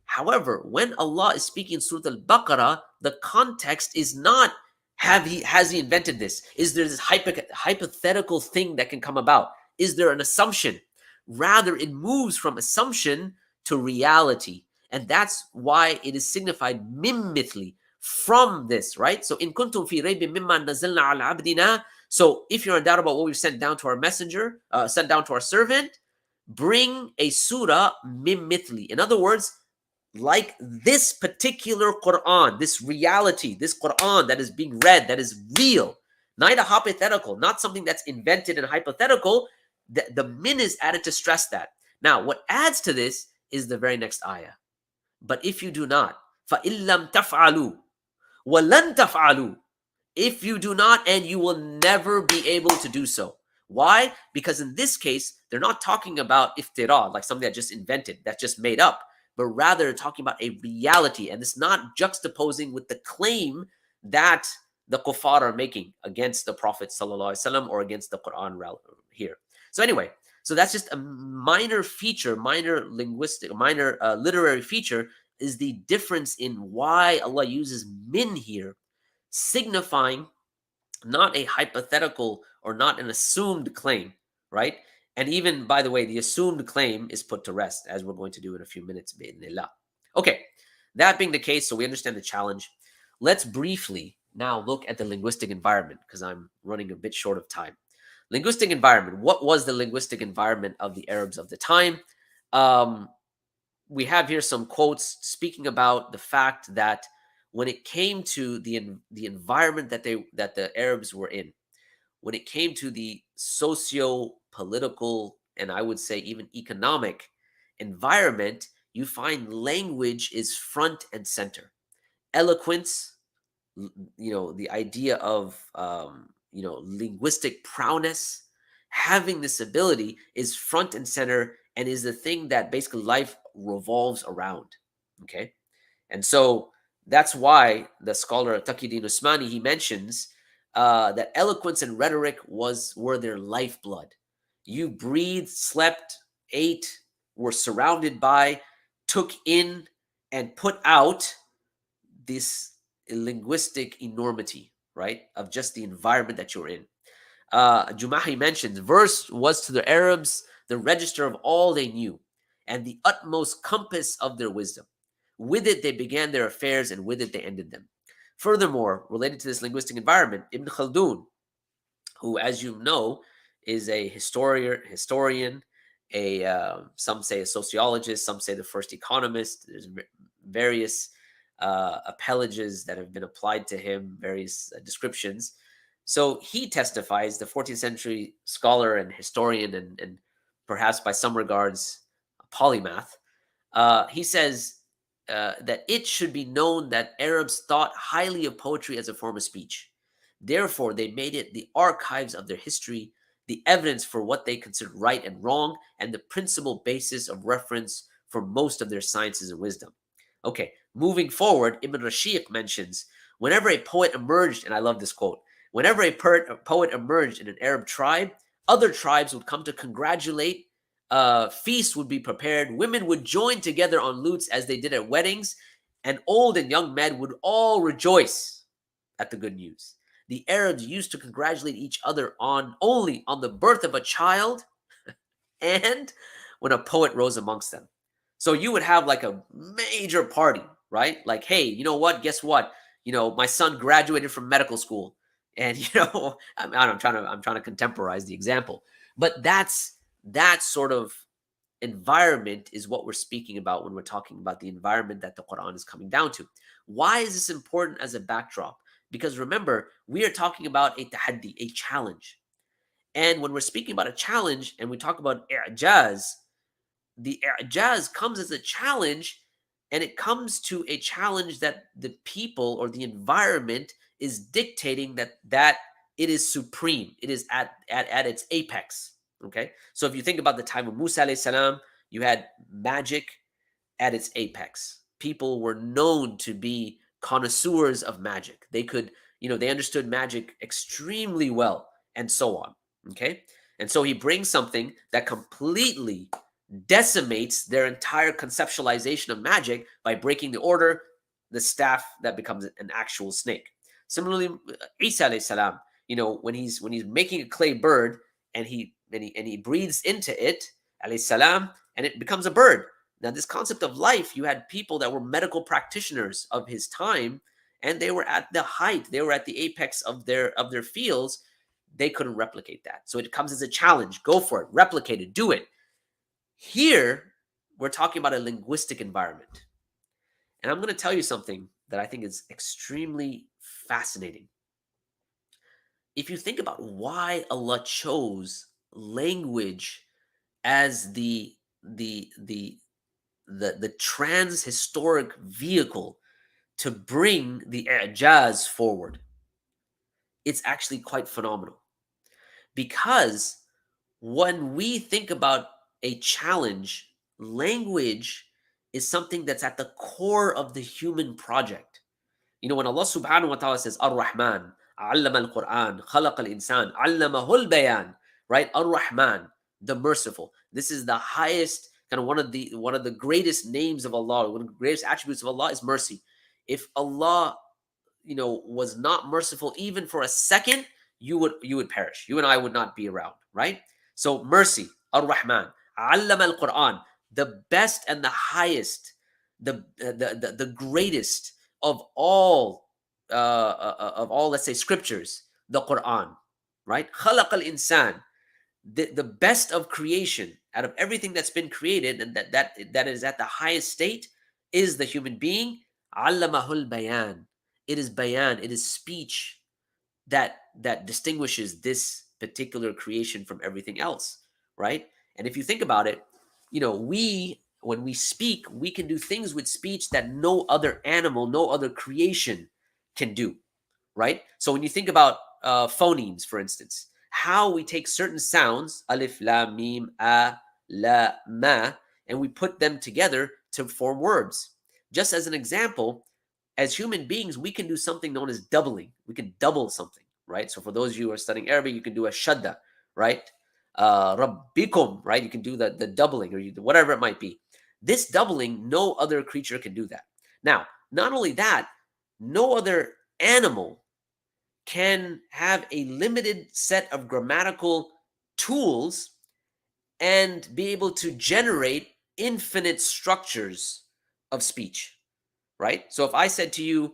A: However, when Allah is speaking Surah Al-Baqarah, the context is not has he invented this? Is there this hypothetical thing that can come about? Is there an assumption? Rather, it moves from assumption to reality. And that's why it is signified mimithli, from this, right? So in kuntum fi raybin mimma nazalna ala abdina. So if you're in doubt about what we've sent down to our messenger, sent down to our servant, bring a surah mimithli. In other words, like this particular Qur'an, this reality, this Qur'an that is being read, that is real, not a hypothetical, not something that's invented and hypothetical. The min is added to stress that. Now, what adds to this is the very next ayah. But if you do not, فَإِلَّمْ تَفْعَلُوا وَلَنْ تَفْعَلُوا, if you do not, and you will never be able to do so. Why? Because in this case, they're not talking about iftira, like something that just invented, that's just made up, but rather talking about a reality. And it's not juxtaposing with the claim that the kuffar are making against the Prophet ﷺ or against the Qur'an here. So anyway, so that's just a minor feature, minor linguistic, minor literary feature, is the difference in why Allah uses min here, signifying not a hypothetical or not an assumed claim, right? And even, by the way, the assumed claim is put to rest, as we're going to do in a few minutes, bi'idhnillah. Okay, that being the case, so we understand the challenge. Let's briefly now look at the linguistic environment, because I'm running a bit short of time. Linguistic environment. What was the linguistic environment of the Arabs of the time? We have here some quotes speaking about the fact that when it came to the environment that the Arabs were in, when it came to the socio-political and I would say even economic environment, you find language is front and center. Eloquence, the idea of linguistic prowess, having this ability is front and center and is the thing that basically life revolves around. Okay, and so that's why the scholar Taqiyuddin Usmani, he mentions that eloquence and rhetoric were their lifeblood. You breathed, slept, ate, were surrounded by, took in, and put out this linguistic enormity, right, of just the environment that you're in. Jumahi mentions, verse was to the Arabs the register of all they knew and the utmost compass of their wisdom. With it they began their affairs, and with it they ended them. Furthermore, related to this linguistic environment, Ibn Khaldun, who, as you know, is a historian, some say a sociologist, some say the first economist. There's various appellages that have been applied to him, various descriptions. So he testifies, the 14th century scholar and historian, and perhaps by some regards a polymath. He says that it should be known that Arabs thought highly of poetry as a form of speech. Therefore, they made it the archives of their history, the evidence for what they considered right and wrong, and the principal basis of reference for most of their sciences and wisdom. Okay, moving forward, Ibn Rashid mentions, whenever a poet emerged, and I love this quote, whenever a poet emerged in an Arab tribe, other tribes would come to congratulate, feasts would be prepared, women would join together on lutes as they did at weddings, and old and young men would all rejoice at the good news. The Arabs used to congratulate each other only on the birth of a child and when a poet rose amongst them. So you would have like a major party, right? Like, hey, you know what? Guess what? My son graduated from medical school, and I'm trying to contemporize the example, but that sort of environment is what we're speaking about when we're talking about the environment that the Quran is coming down to. Why is this important as a backdrop? Because remember, we are talking about a tahaddi, a challenge. And when we're speaking about a challenge and we talk about i'jaz, the i'jaz comes as a challenge, and it comes to a challenge that the people or the environment is dictating that it is supreme. It is at its apex. Okay, so if you think about the time of Musa alayhi salam, you had magic at its apex. People were known to be connoisseurs of magic. They could, they understood magic extremely well, and so on. Okay, and so he brings something that completely decimates their entire conceptualization of magic by breaking the order, the staff that becomes an actual snake. Similarly, Isa alayhi salam, when he's making a clay bird, and he breathes into it, alayhi salam, and it becomes a bird. Now, this concept of life, you had people that were medical practitioners of his time, and they were at the height, they were at the apex of their fields. They couldn't replicate that. So it comes as a challenge. Go for it, replicate it, do it. Here, we're talking about a linguistic environment. And I'm going to tell you something that I think is extremely fascinating. If you think about why Allah chose language as the trans-historic vehicle to bring the i'jaz forward, it's actually quite phenomenal. Because when we think about a challenge, language is something that's at the core of the human project. When Allah subhanahu wa ta'ala says, Ar-Rahman, allama al-Qur'an, khalaqa al-insan, allamahu al-bayan, right? Ar-Rahman, the merciful. This is the highest, kind of one of the greatest names of Allah, one of the greatest attributes of Allah is mercy. If Allah, was not merciful even for a second, you would perish. You and I would not be around, right? So mercy, Ar-Rahman, allama al-Qur'an, the best and the highest, the greatest of all, let's say, scriptures, the Qur'an, right? Khalaq al-insan, the best of creation out of everything that's been created, and that is at the highest state, is the human being. Allamahul bayan. It is bayan, it is speech that distinguishes this particular creation from everything else, right? And if you think about it, when we speak, we can do things with speech that no other animal, no other creation can do, right? So when you think about phonemes, for instance, how we take certain sounds, alif, lam, mim, a, la, ma, and we put them together to form words. Just as an example, as human beings, we can do something known as doubling. We can double something, right? So for those of you who are studying Arabic, you can do a shadda, right? Rabbikum, right? You can do the doubling, or whatever it might be. This doubling, no other creature can do that. Now, not only that, no other animal can have a limited set of grammatical tools and be able to generate infinite structures of speech, right? So if I said to you,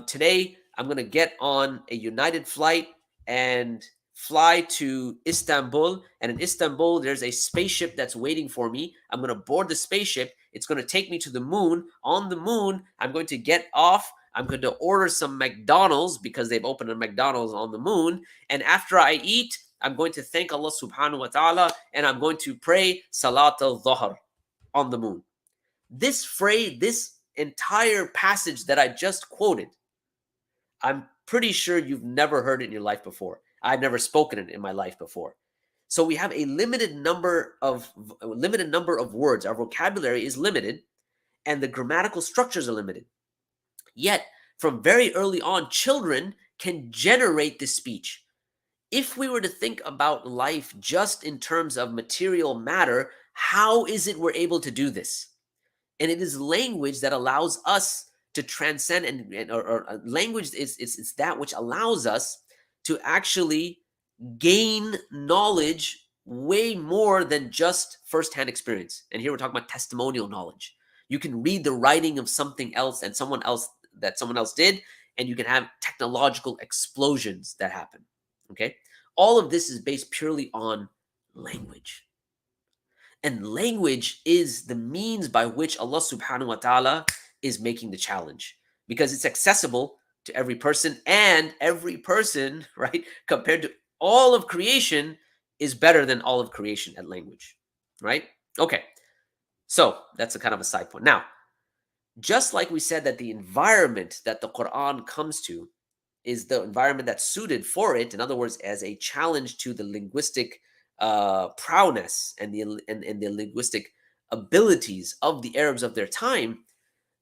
A: today I'm going to get on a United flight and fly to Istanbul, and in Istanbul there's a spaceship that's waiting for me. I'm going to board the spaceship. It's going to take me to the moon. On the moon, I'm going to get off. I'm going to order some McDonald's because they've opened a McDonald's on the moon. And after I eat, I'm going to thank Allah subhanahu wa ta'ala, and I'm going to pray Salat al-Dhuhr on the moon. This phrase, this entire passage that I just quoted, I'm pretty sure you've never heard it in your life before. I've never spoken it in my life before. So we have a limited number of words. Our vocabulary is limited, and the grammatical structures are limited. Yet, from very early on, children can generate this speech. If we were to think about life just in terms of material matter, how is it we're able to do this? And it is language that allows us to transcend, or language is that which allows us to actually gain knowledge way more than just firsthand experience. And here we're talking about testimonial knowledge. You can read the writing of something else and someone else did, and you can have technological explosions that happen. Okay? All of this is based purely on language. And language is the means by which Allah subhanahu wa ta'ala is making the challenge, because it's accessible to every person, and every person, right, compared to all of creation, is better than all of creation at language, right? Okay, so that's a kind of a side point. Now, just like we said that the environment that the Quran comes to is the environment that's suited for it, in other words, as a challenge to the linguistic prowess and the linguistic abilities of the Arabs of their time,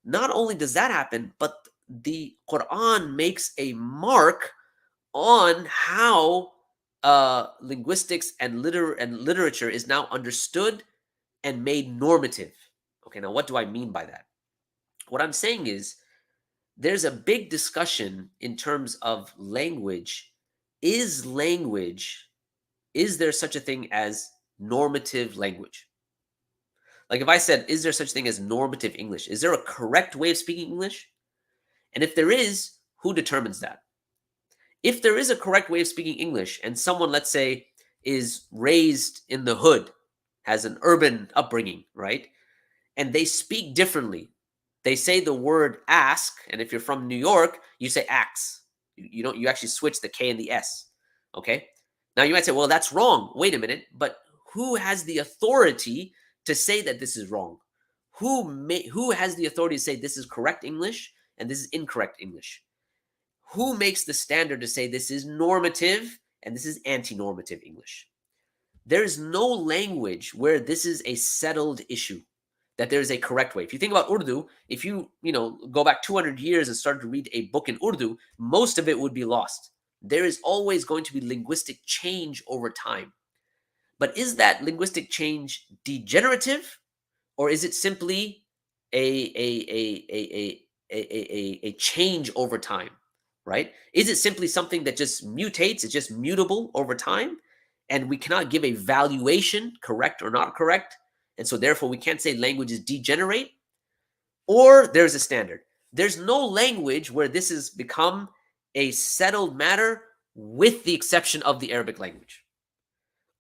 A: not only does that happen, but the Quran makes a mark on how linguistics and literature is now understood and made normative. Okay, now what do I mean by that? What I'm saying is there's a big discussion in terms of language. Is there such a thing as normative language? Like if I said, is there such a thing as normative English? Is there a correct way of speaking English? And if there is, who determines that? If there is a correct way of speaking English and someone, let's say, is raised in the hood, has an urban upbringing, right? And they speak differently. They say the word ask, and if you're from New York, you say ax. You actually switch the K and the S. Okay? Now you might say, well, that's wrong. Wait a minute, but who has the authority to say that this is wrong? Who has the authority to say this is correct English and this is incorrect English? Who makes the standard to say this is normative and this is anti-normative English? There is no language where this is a settled issue, that there is a correct way. If you think about Urdu, if you go back 200 years and start to read a book in Urdu, most of it would be lost. There is always going to be linguistic change over time. But is that linguistic change degenerative, or is it simply a change over time, right? Is it simply something that just mutates, it's just mutable over time, and we cannot give a valuation, correct or not correct, and so therefore we can't say languages degenerate? Or there's a standard. There's no language where this has become a settled matter, with the exception of the Arabic language.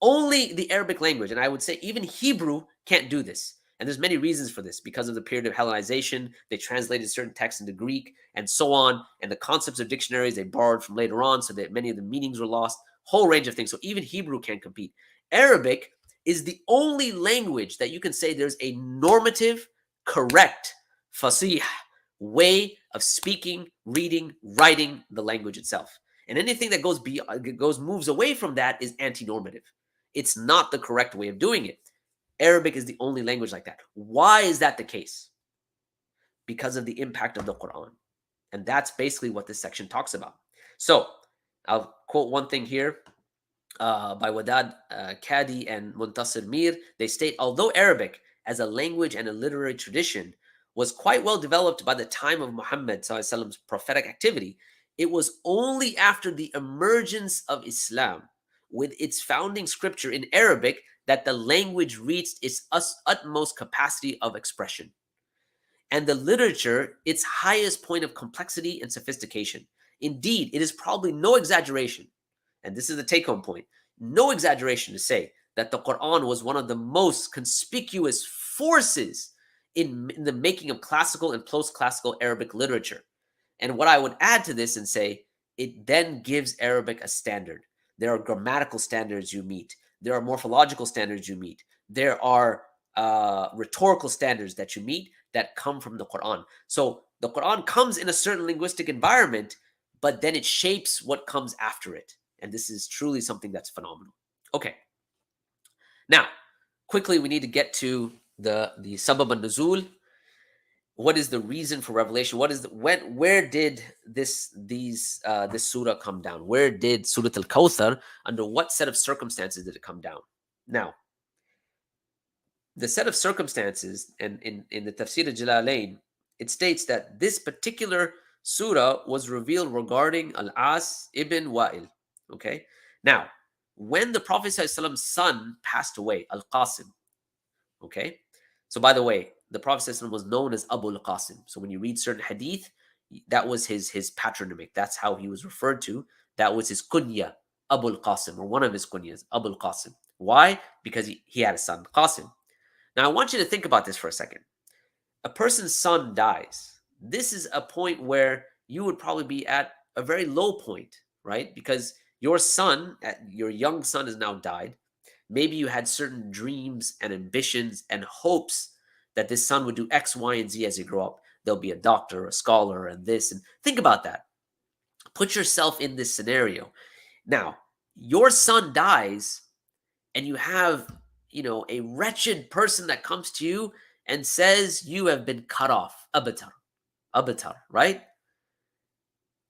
A: Only the Arabic language, and I would say even Hebrew, can't do this. And there's many reasons for this. Because of the period of Hellenization, they translated certain texts into Greek and so on. And the concepts of dictionaries they borrowed from later on, so that many of the meanings were lost. Whole range of things. So even Hebrew can't compete. Arabic is the only language that you can say there's a normative, correct, fasih way of speaking, reading, writing the language itself. And anything that moves away from that is anti-normative. It's not the correct way of doing it. Arabic is the only language like that. Why is that the case? Because of the impact of the Qur'an. And that's basically what this section talks about. So I'll quote one thing here by Wadad Kadi and Muntasir Mir. They state, although Arabic as a language and a literary tradition was quite well developed by the time of Muhammad's prophetic activity, it was only after the emergence of Islam, with its founding scripture in Arabic, that the language reached its utmost capacity of expression, and the literature its highest point of complexity and sophistication. Indeed, it is probably no exaggeration, and this is the take-home point, no exaggeration to say that the Qur'an was one of the most conspicuous forces in the making of classical and post-classical Arabic literature. And what I would add to this and say, it then gives Arabic a standard. There are grammatical standards you meet. There are morphological standards you meet. There are rhetorical standards that you meet that come from the Quran. So the Quran comes in a certain linguistic environment, but then it shapes what comes after it. And this is truly something that's phenomenal. Okay. Now, quickly, we need to get to the Sabab al-Nuzul. What is the reason for revelation? Where did this surah come down? Where did Surah al-Kawthar, under what set of circumstances did it come down? Now, the set of circumstances, and in the Tafsir al-Jalalain, it states that this particular surah was revealed regarding Al-As ibn Wa'il. Okay? Now, when the Prophet ﷺ's son passed away, Al-Qasim, okay? So by the way, the Prophet ﷺ was known as Abu al-Qasim. So when you read certain hadith, that was his patronymic. That's how he was referred to. That was his kunya, Abu al-Qasim, or one of his kunyas, Abu al-Qasim. Why? Because he had a son, Qasim. Now I want you to think about this for a second. A person's son dies. This is a point where you would probably be at a very low point, right? Because your son, your young son has now died. Maybe you had certain dreams and ambitions and hopes that this son would do X, Y, and Z as he grow up. They'll be a doctor, a scholar, and this. And think about that. Put yourself in this scenario. Now, your son dies, and you have, a wretched person that comes to you and says you have been cut off. Abatar, right?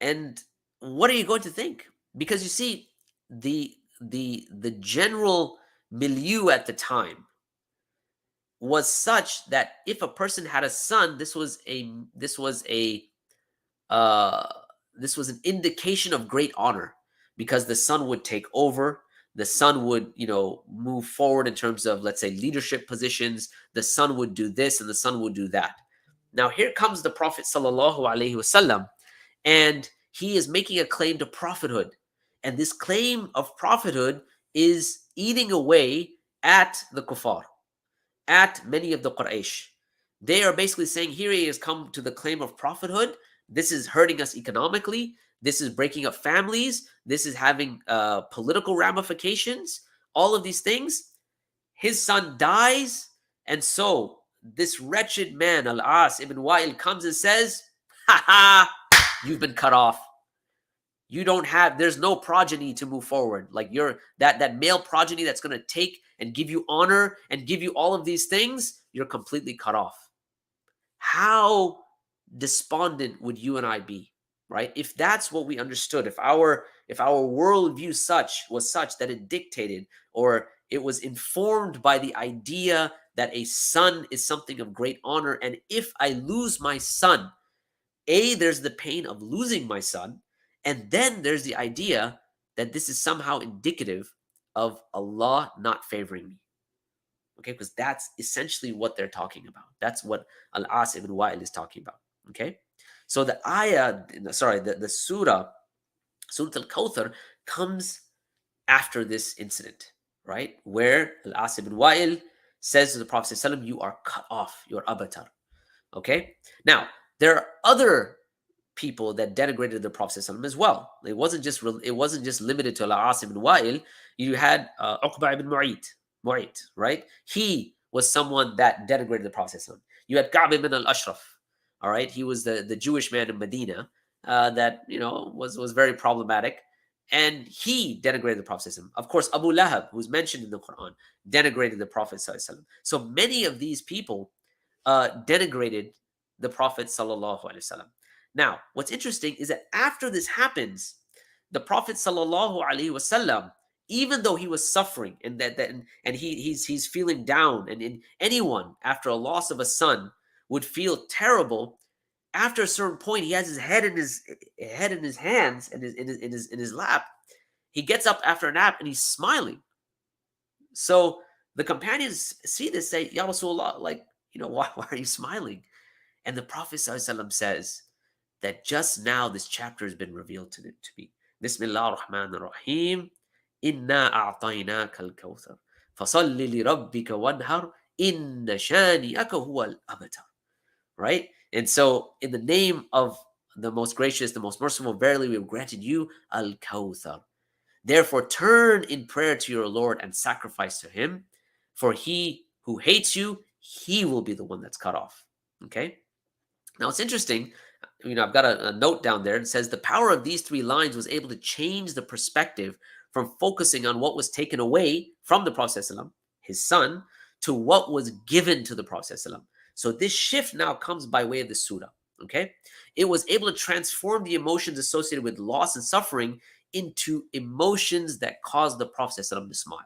A: And what are you going to think? Because you see, the general milieu at the time was such that if a person had a son, this was an indication of great honor, because the son would take over. The son would, move forward in terms of, let's say, leadership positions. The son would do this and the son would do that. Now here comes the Prophet sallallahu alaihi wasallam, and he is making a claim to prophethood. And this claim of prophethood is eating away at the kuffar, at many of the Quraysh. They are basically saying, here he has come to the claim of prophethood. This is hurting us economically. This is breaking up families. This is having political ramifications. All of these things. His son dies. And so this wretched man, Al-As ibn Wa'il, comes and says, ha ha, you've been cut off. There's no progeny to move forward. Like that male progeny that's going to take and give you honor and give you all of these things, you're completely cut off. How despondent would you and I be, right? If that's what we understood, if our worldview was such that it dictated, or it was informed by the idea that a son is something of great honor, and if I lose my son, there's the pain of losing my son, and then there's the idea that this is somehow indicative of Allah not favoring me. Okay, because that's essentially what they're talking about. That's what Al-As ibn Wa'il is talking about. Okay, so the surah al-Kawthar comes after this incident, right? Where Al-As ibn Wa'il says to the Prophet ﷺ, you are cut off, you're abatar. Okay, now there are other people that denigrated the Prophet ﷺ as well. It wasn't just limited to Al-As ibn Wa'il. You had Uqba ibn Mu'ayt, right? He was someone that denigrated the Prophet ﷺ. You had Ka'b ibn al-Ashraf, all right? He was the Jewish man in Medina that was very problematic, and he denigrated the Prophet ﷺ. Of course, Abu Lahab, who's mentioned in the Qur'an, denigrated the Prophet ﷺ. So many of these people denigrated the Prophet ﷺ. Now, what's interesting is that after this happens, the Prophet ﷺ, even though he was suffering and he's feeling down, and anyone after a loss of a son would feel terrible, after a certain point, he has his head in his hands and in his lap. He gets up after a nap and he's smiling. So the companions see this, say, Ya Rasulullah, why are you smiling? And the Prophet ﷺ says that just now this chapter has been revealed to me. Bismillah ar-Rahman ar-Rahim. Inna a'tainaka al-Kawthar. Fasalli li rabbika wanhar. Inna shani'aka huwa al-abtar. Right? And so, in the name of the most gracious, the most merciful, verily we have granted you al-Kawthar. Therefore, turn in prayer to your Lord and sacrifice to him. For he who hates you, he will be the one that's cut off. Okay? Now, it's interesting. I've got a note down there. It says the power of these three lines was able to change the perspective from focusing on what was taken away from the Prophet ﷺ, his son, to what was given to the Prophet ﷺ. So this shift now comes by way of the surah. Okay, it was able to transform the emotions associated with loss and suffering into emotions that caused the Prophet ﷺ to smile.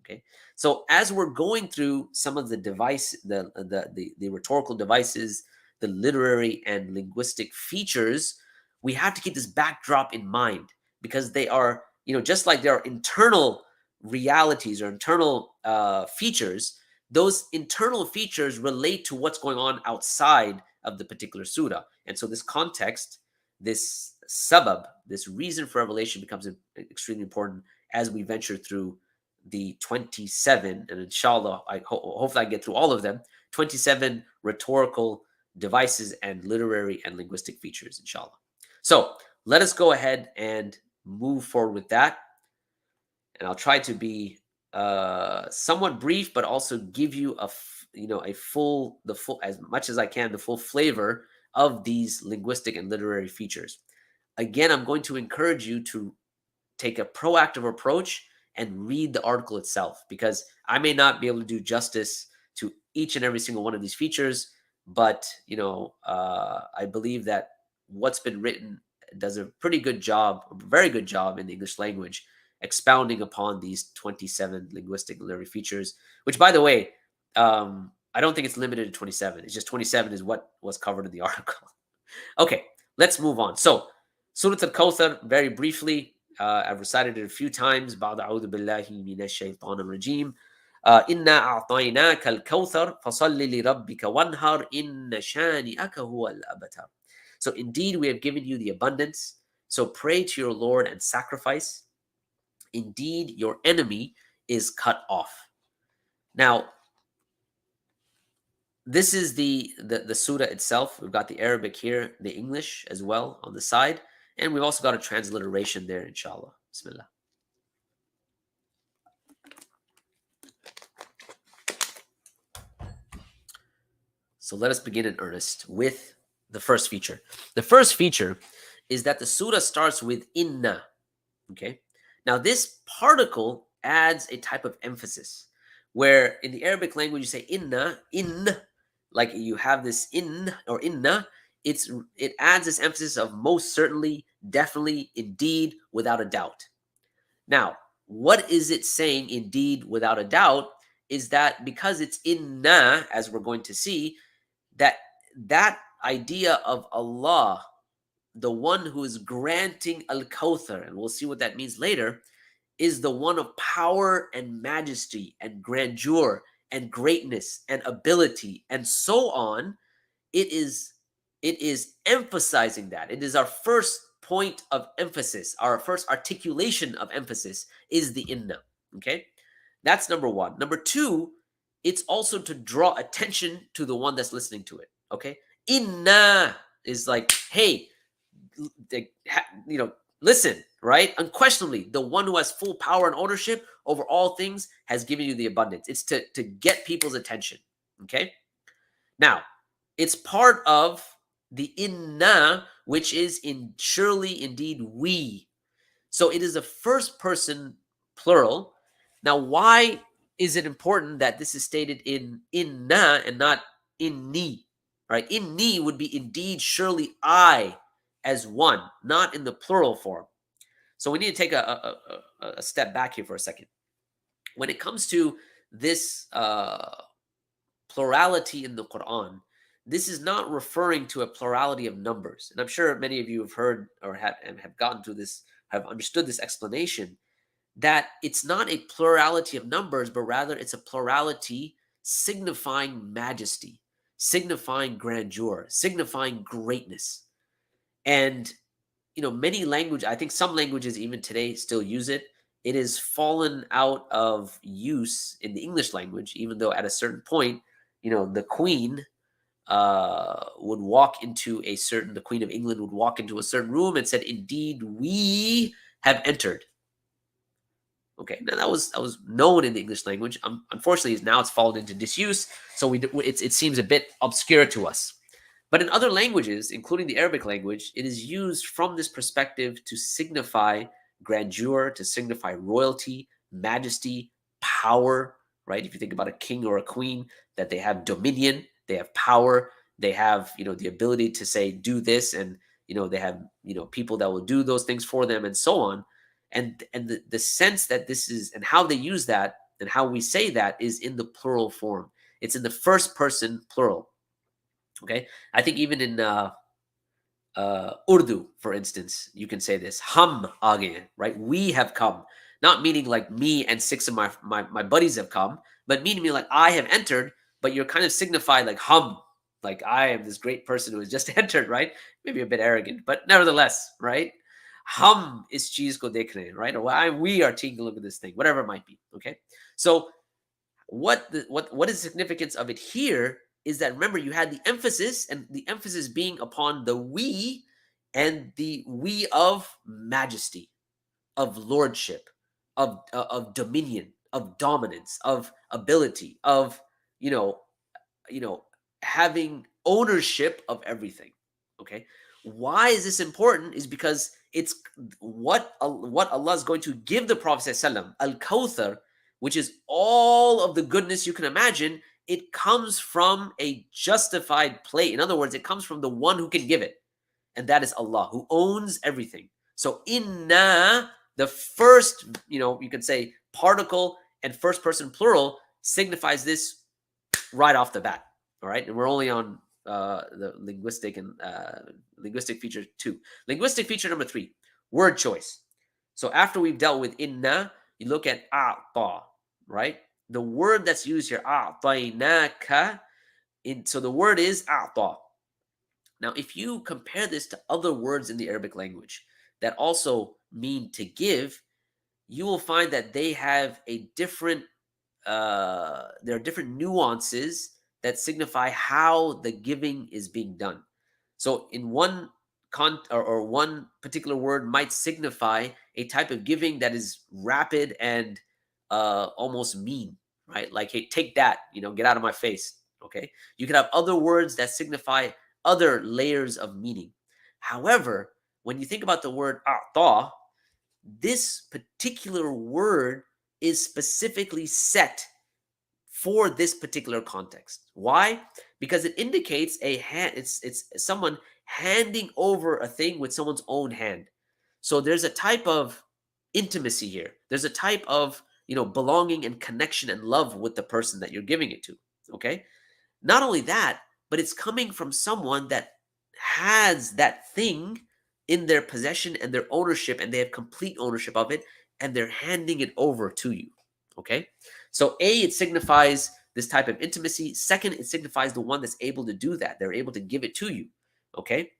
A: Okay, so as we're going through some of the the rhetorical devices, the literary and linguistic features, we have to keep this backdrop in mind, because they are, just like there are internal realities or internal features, those internal features relate to what's going on outside of the particular surah. And so this context, this sabab, this reason for revelation becomes extremely important as we venture through the 27, and inshallah, hopefully I get through all of them, 27 rhetorical devices and literary and linguistic features, inshallah. So let us go ahead and move forward with that. And I'll try to be somewhat brief, but also give you the full, as much as I can, the full flavor of these linguistic and literary features. Again, I'm going to encourage you to take a proactive approach and read the article itself, because I may not be able to do justice to each and every single one of these features, but I believe that what's been written does a pretty good job, a very good job in the English language, expounding upon these 27 linguistic and literary features, which, by the way, I don't think it's limited to 27. It's just 27 is what was covered in the article. Okay, let's move on. So, Surah al-Kawthar, very briefly, I've recited it a few times. بعد أعوذ بالله من الشيطان الرجيم. إنا أعطيناك الكوثر فصل لربك وانهر إن شانئك هو الأبتر. So indeed we have given you the abundance. So pray to your Lord and sacrifice. Indeed your enemy is cut off. Now, this is the surah itself. We've got the Arabic here, the English as well on the side. And we've also got a transliteration there, inshallah. Bismillah. So let us begin in earnest with the first feature. The first feature is that the surah starts with inna. Okay. Now this particle adds a type of emphasis, where in the Arabic language you say inna, like you have this in or inna. It adds this emphasis of most certainly, definitely, indeed, without a doubt. Now, what is it saying indeed, without a doubt, is that because it's inna, as we're going to see, that idea of Allah, the one who is granting al-Kawthar, and we'll see what that means later, is the one of power and majesty and grandeur and greatness and ability and so on. It is emphasizing that. It is our first point of emphasis, our first articulation of emphasis is the inna. Okay, that's number one. Number two, it's also to draw attention to the one that's listening to it. Okay, inna is like, hey, listen, right? Unquestionably, the one who has full power and ownership over all things has given you the abundance. It's to get people's attention. Okay, now it's part of the inna, which is in surely, indeed, we. So it is a first person plural. Now, why is it important that this is stated in inna and not inni? Right? Inni would be indeed, surely, I as one, not in the plural form. So we need to take a step back here for a second. When it comes to this plurality in the Qur'an, this is not referring to a plurality of numbers. And I'm sure many of you have heard or have gotten to this, have understood this explanation, that it's not a plurality of numbers, but rather it's a plurality signifying majesty, signifying grandeur, signifying greatness. And, many languages, I think some languages even today still use it. It has fallen out of use in the English language, even though at a certain point, the Queen would walk into the Queen of England would walk into a certain room and said, "Indeed, we have entered." Okay, now that was known in the English language. Unfortunately, now it's fallen into disuse, so it seems a bit obscure to us. But in other languages, including the Arabic language, it is used from this perspective to signify grandeur, to signify royalty, majesty, power. Right? If you think about a king or a queen, that they have dominion. They have power. They have, the ability to say, do this. And, they have, people that will do those things for them and so on. And the sense that this is, and how they use that and how we say that is in the plural form. It's in the first person plural. Okay. I think even in Urdu, for instance, you can say this, hum aage, right? We have come. Not meaning like me and six of my buddies have come, but meaning like I have entered, but you're kind of signified like hum, like I am this great person who has just entered, right? Maybe a bit arrogant, but nevertheless, right? Hum is cheese ko dekh rahe hain, right? Or we are taking a look at this thing, whatever it might be. Okay, so what is the significance of it here is that remember you had the emphasis, and the emphasis being upon the we, and the we of majesty, of lordship, of dominion, of dominance, of ability, of you know you know having ownership of everything. Okay, why is this important? Is because it's what Allah is going to give the Prophet ﷺ, al-Kawthar, which is all of the goodness you can imagine. It comes from a justified plate. In other words, it comes from the one who can give it, and that is Allah, who owns everything. So inna, the first, you could say particle and first person plural signifies this right off the bat. All right, and we're only on the linguistic and linguistic feature 2. Linguistic feature number 3, word choice. So after we've dealt with inna, you look at a'ta, right? The word that's used here, a'tainaka, so the word is a'ta. Now, if you compare this to other words in the Arabic language that also mean to give, you will find that they have a different, there are different nuances that signify how the giving is being done. So in one or one particular word might signify a type of giving that is rapid and almost mean, right? Like, hey, take that, get out of my face. Okay. You can have other words that signify other layers of meaning. However, when you think about the word a'ta, this particular word is specifically set for this particular context. Why? Because it indicates a hand. It's someone handing over a thing with someone's own hand. So there's a type of intimacy here. There's a type of belonging and connection and love with the person that you're giving it to. Okay. Not only that, but it's coming from someone that has that thing in their possession and their ownership, and they have complete ownership of it, and they're handing it over to you. Okay. So A, it signifies this type of intimacy. Second, it signifies the one that's able to do that. They're able to give it to you. Okay.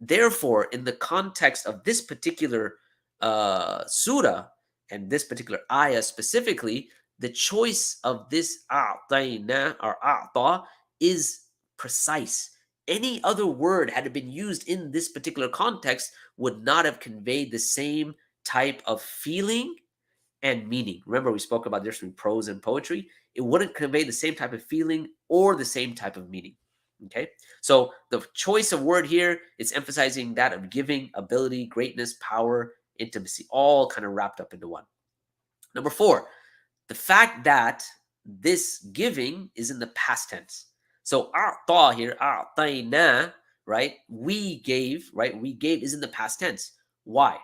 A: Therefore, in the context of this particular surah and this particular ayah specifically, the choice of this a'tayna or a'ta is precise. Any other word, had it been used in this particular context, would not have conveyed the same type of feeling and meaning. Remember, we spoke about this between prose and poetry. It wouldn't convey the same type of feeling or the same type of meaning. Okay, so the choice of word here is emphasizing that of giving, ability, greatness, power, intimacy, all kind of wrapped up into one. Number 4, the fact that this giving is in the past tense. So a'ta here, a'tayna, right? We gave, right? We gave is in the past tense. Why?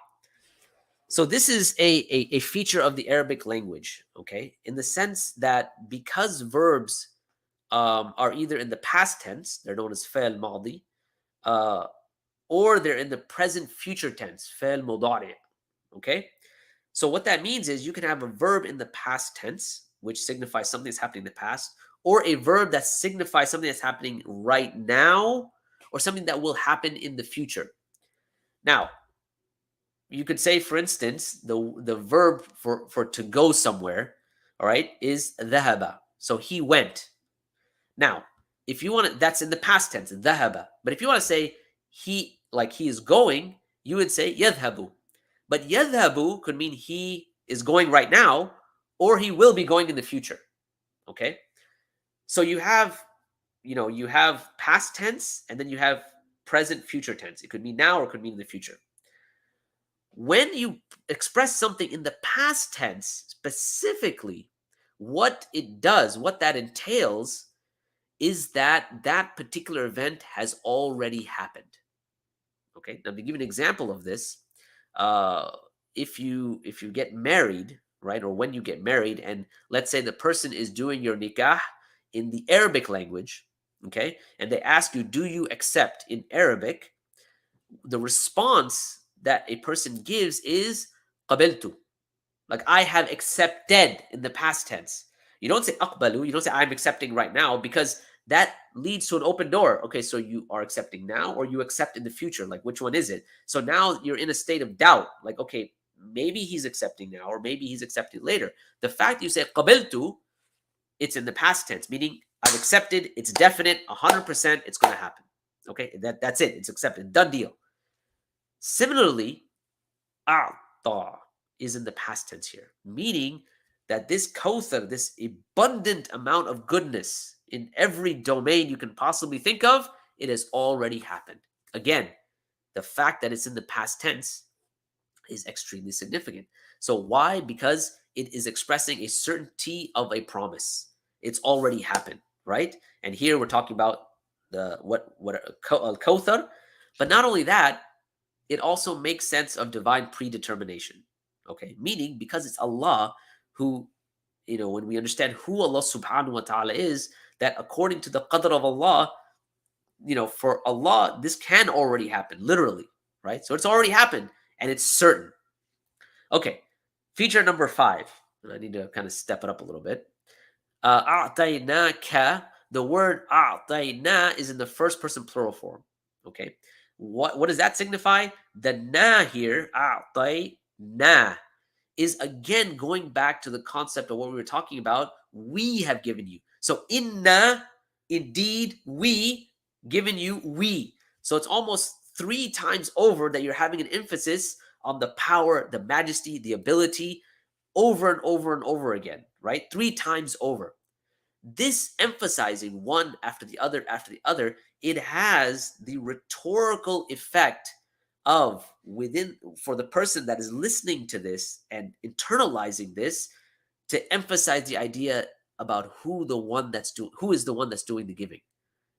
A: So this is a feature of the Arabic language, okay? In the sense that because verbs are either in the past tense, they're known as fa'al madi, or they're in the present future tense, fa'al mudari, okay? So what that means is you can have a verb in the past tense, which signifies something that's happening in the past, or a verb that signifies something that's happening right now, or something that will happen in the future. Now, you could say, for instance, the verb for to go somewhere, all right, is dhahaba. So he went. Now, if you want to, that's in the past tense, dhahaba. But if you want to say he is going, you would say yadhabu. But yadhabu could mean he is going right now, or he will be going in the future. Okay? So you have past tense, and then you have present future tense. It could mean now, or it could mean in the future. When you express something in the past tense, specifically, what it does, what that entails, is that that particular event has already happened. Okay, now to give an example of this, if you get married, right, or when you get married, and let's say the person is doing your nikah in the Arabic language, okay, and they ask you, do you accept in Arabic? The response that a person gives is qabiltu, like I have accepted in the past tense. You don't say aqbalu, you don't say I'm accepting right now, because that leads to an open door. Okay, so you are accepting now or you accept in the future. Like, which one is it? So now you're in a state of doubt. Like, okay, maybe he's accepting now or maybe he's accepting later. The fact you say qabiltu, it's in the past tense, meaning I've accepted, it's definite, 100%, it's going to happen. Okay, that's it. It's accepted. Done deal. Similarly, a'ta is in the past tense here, meaning that this kawthar, this abundant amount of goodness in every domain you can possibly think of, it has already happened. Again, the fact that it's in the past tense is extremely significant. So why? Because it is expressing a certainty of a promise. It's already happened, right? And here we're talking about the what al-Kawthar, but not only that, it also makes sense of divine predetermination. Okay, meaning because it's Allah who, when we understand who Allah subhanahu wa ta'ala is, that according to the qadr of Allah, for Allah, this can already happen, literally, right? So it's already happened and it's certain. Okay, feature number 5, and I need to kind of step it up a little bit. A'tainaka, the word a'taina is in the first person plural form. Okay, what does that signify? The na here, a'taina, is again going back to the concept of what we were talking about. We have given you. So inna, indeed, we, given you, we. So it's almost 3 times over that you're having an emphasis on the power, the majesty, the ability, over and over and over again, right? 3 times over. This emphasizing one after the other, it has the rhetorical effect of for the person that is listening to this and internalizing this, to emphasize the idea about who is the one that's doing the giving.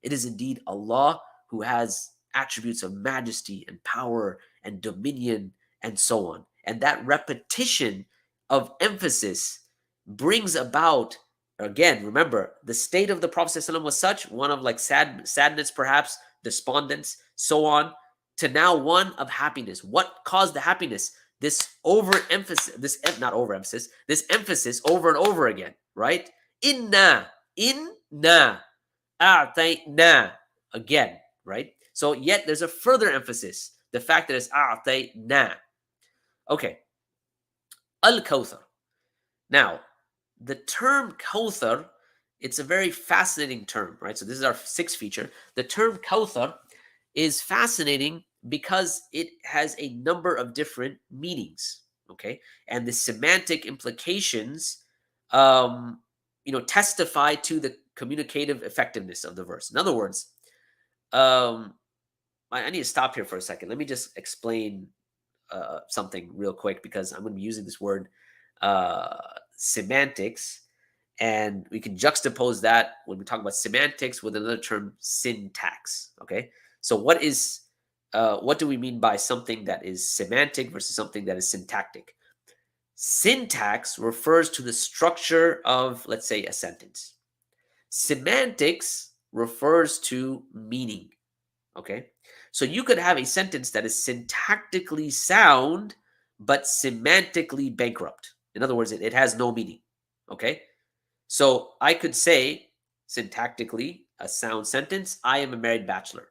A: It is indeed Allah, who has attributes of majesty and power and dominion and so on. And that repetition of emphasis brings about, again, remember, the state of the Prophet ﷺ was such, one of like sadness, perhaps, despondence, so on, to now one of happiness. What caused the happiness? This overemphasis, this emphasis over and over again, right? Inna, a'tayna, again, right? So yet there's a further emphasis, the fact that it's a'tayna. Okay, al-Kawthar. Now, the term Kawthar, it's a very fascinating term, right? So this is our 6th feature. The term Kawthar is fascinating because it has a number of different meanings, okay? And the semantic implications, testify to the communicative effectiveness of the verse. In other words, I need to stop here for a second. Let me just explain something real quick, because I'm going to be using this word semantics, and we can juxtapose that when we talk about semantics with another term, syntax. Okay, so what do we mean by something that is semantic versus something that is syntactic? Syntax refers to the structure of, let's say, a sentence. Semantics refers to meaning. Okay, so you could have a sentence that is syntactically sound but semantically bankrupt. In other words, it has no meaning. Okay, so I could say syntactically a sound sentence, I am a married bachelor.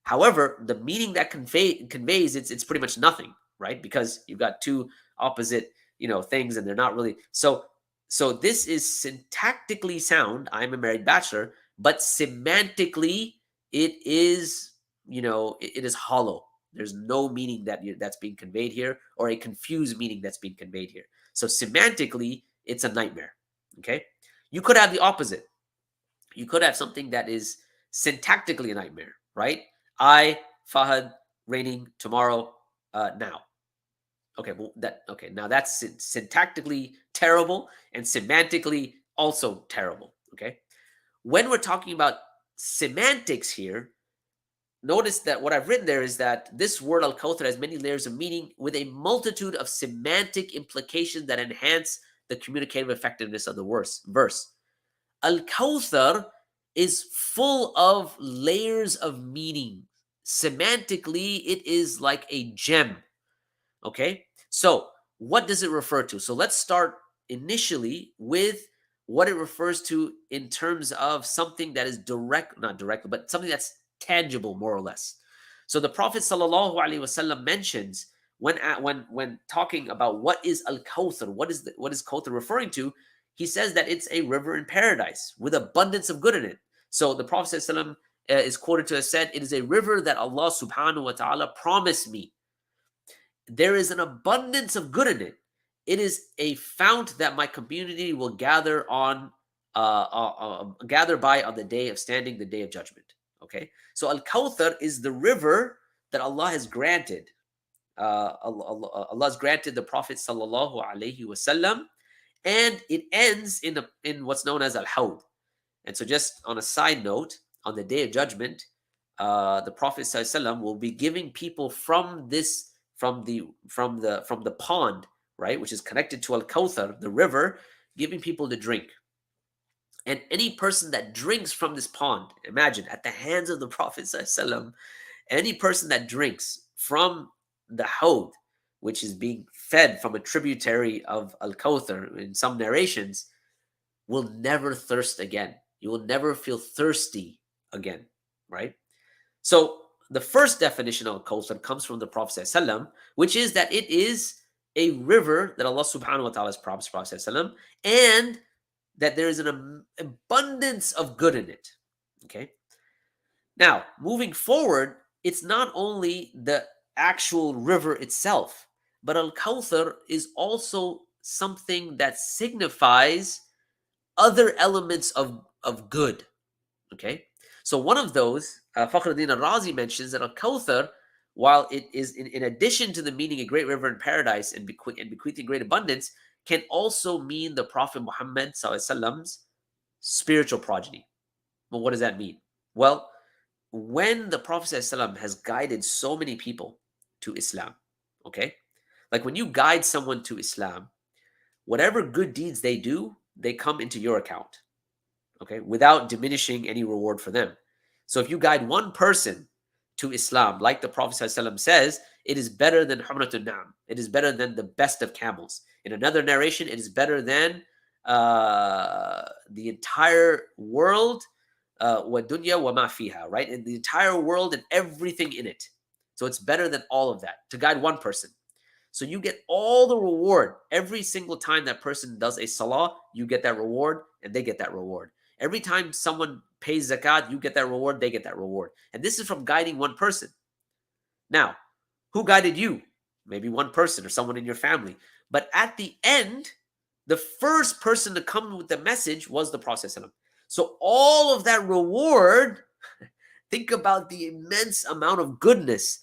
A: However, the meaning that conveys, it's pretty much nothing, right? Because you've got two opposite, things, and they're not really so. So this is syntactically sound, I'm a married bachelor, but semantically it is, it is hollow. There's no meaning that's being conveyed here, or a confused meaning that's being conveyed here. So semantically, it's a nightmare. Okay, you could have the opposite. You could have something that is syntactically a nightmare, right? I, Fahad, raining tomorrow, now. Okay, now that's syntactically terrible and semantically also terrible. Okay, when we're talking about semantics here, notice that what I've written there is that this word al-Kawthar has many layers of meaning with a multitude of semantic implications that enhance the communicative effectiveness of the verse. Al-Kawthar is full of layers of meaning. Semantically, it is like a gem. Okay, so what does it refer to? So let's start initially with what it refers to in terms of something that is direct, not directly, but something that's tangible, more or less. So the Prophet sallallahu alaihi wasallam mentions when talking about what is al-Kawthar, what is Kawthar referring to, he says that it's a river in paradise with abundance of good in it. So the Prophet sallallahu is quoted to have said, "It is a river that Allah subhanahu wa ta'ala promised me. There is an abundance of good in it. It is a fount that my community will gather gather by on the day of standing, the day of judgment." Okay, so al-Kawthar is the river that Allah has granted. Allah has granted the Prophet sallallahu alaihi wasallam, and it ends in what's known as al-Hawd. And so, just on a side note, on the day of judgment, the Prophet ﷺ will be giving people from the pond, right, which is connected to al-Kawthar, the river, giving people to drink. And any person that drinks from this pond, imagine at the hands of the Prophet ﷺ, any person that drinks from the Hawd, which is being fed from a tributary of al-Kawthar in some narrations, will never thirst again. You will never feel thirsty again, right? So the first definition of Kawthar comes from the Prophet ﷺ, which is that it is a river that Allah subhanahu wa ta'ala has promised Prophet ﷺ, and that there is an abundance of good in it. Okay. Now, moving forward, it's not only the actual river itself, but al-Kawthar is also something that signifies other elements of good. Okay, so one of those, Fakhruddin al-Razi mentions that al-Kawthar, while it is in addition to the meaning a great river in paradise and bequeathing great abundance, can also mean the Prophet Muhammad Sallallahu spiritual progeny. Well, what does that mean? Well, when the Prophet Sallallahu has guided so many people to Islam, okay, like when you guide someone to Islam, whatever good deeds they do, they come into your account, okay, without diminishing any reward for them. So if you guide one person to Islam, like the Prophet ﷺ says, it is better than Humratun Na'am. It is better than the best of camels. In another narration, it is better than the entire world, wa dunya wa ma fiha, right? And the entire world and everything in it. So it's better than all of that to guide one person. So you get all the reward every single time that person does a salah, you get that reward and they get that reward. Every time someone pays zakat, you get that reward, they get that reward. And this is from guiding one person. Now, who guided you? Maybe one person or someone in your family. But at the end, the first person to come with the message was the Prophet. So all of that reward, think about the immense amount of goodness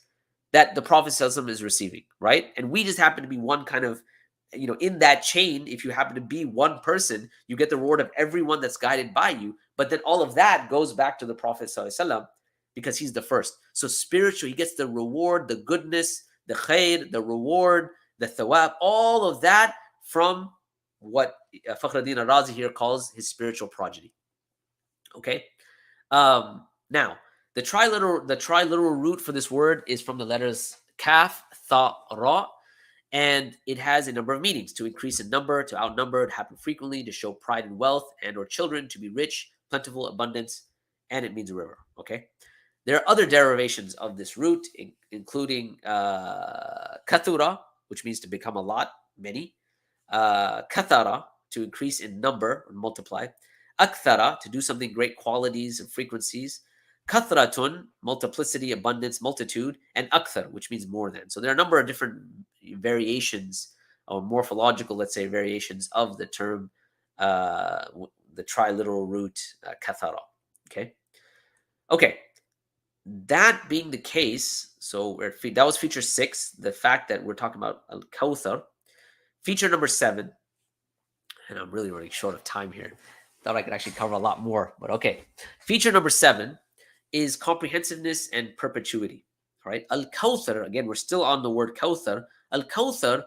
A: that the Prophet is receiving, right? And we just happen to be one kind of, in that chain. If you happen to be one person, you get the reward of everyone that's guided by you. But then all of that goes back to the Prophet because he's the first. So spiritual, he gets the reward, the goodness, the khair, the reward, the thawab, all of that from what Fakhruddin al-Razi here calls his spiritual progeny. Okay. Now, the triliteral root for this word is from the letters kaf, tha, ra, and it has a number of meanings: to increase in number, to outnumber, to happen frequently, to show pride and wealth, and or children, to be rich, plentiful, abundance, and it means a river. Okay. There are other derivations of this root, including kathura, which means to become a lot, many, kathara, to increase in number or multiply, akthara, to do something great qualities and frequencies, kathratun, multiplicity, abundance, multitude, and akthar, which means more than. So there are a number of different variations or morphological, let's say, variations of the term, the triliteral root kathara. Okay. That being the case, so that was feature 6, the fact that we're talking about al-Kawthar. Feature number 7, and I'm really running short of time here. Thought I could actually cover a lot more, but okay. Feature number 7 is comprehensiveness and perpetuity. All right, al-Kawthar, again, we're still on the word Kawthar. Al-Kawthar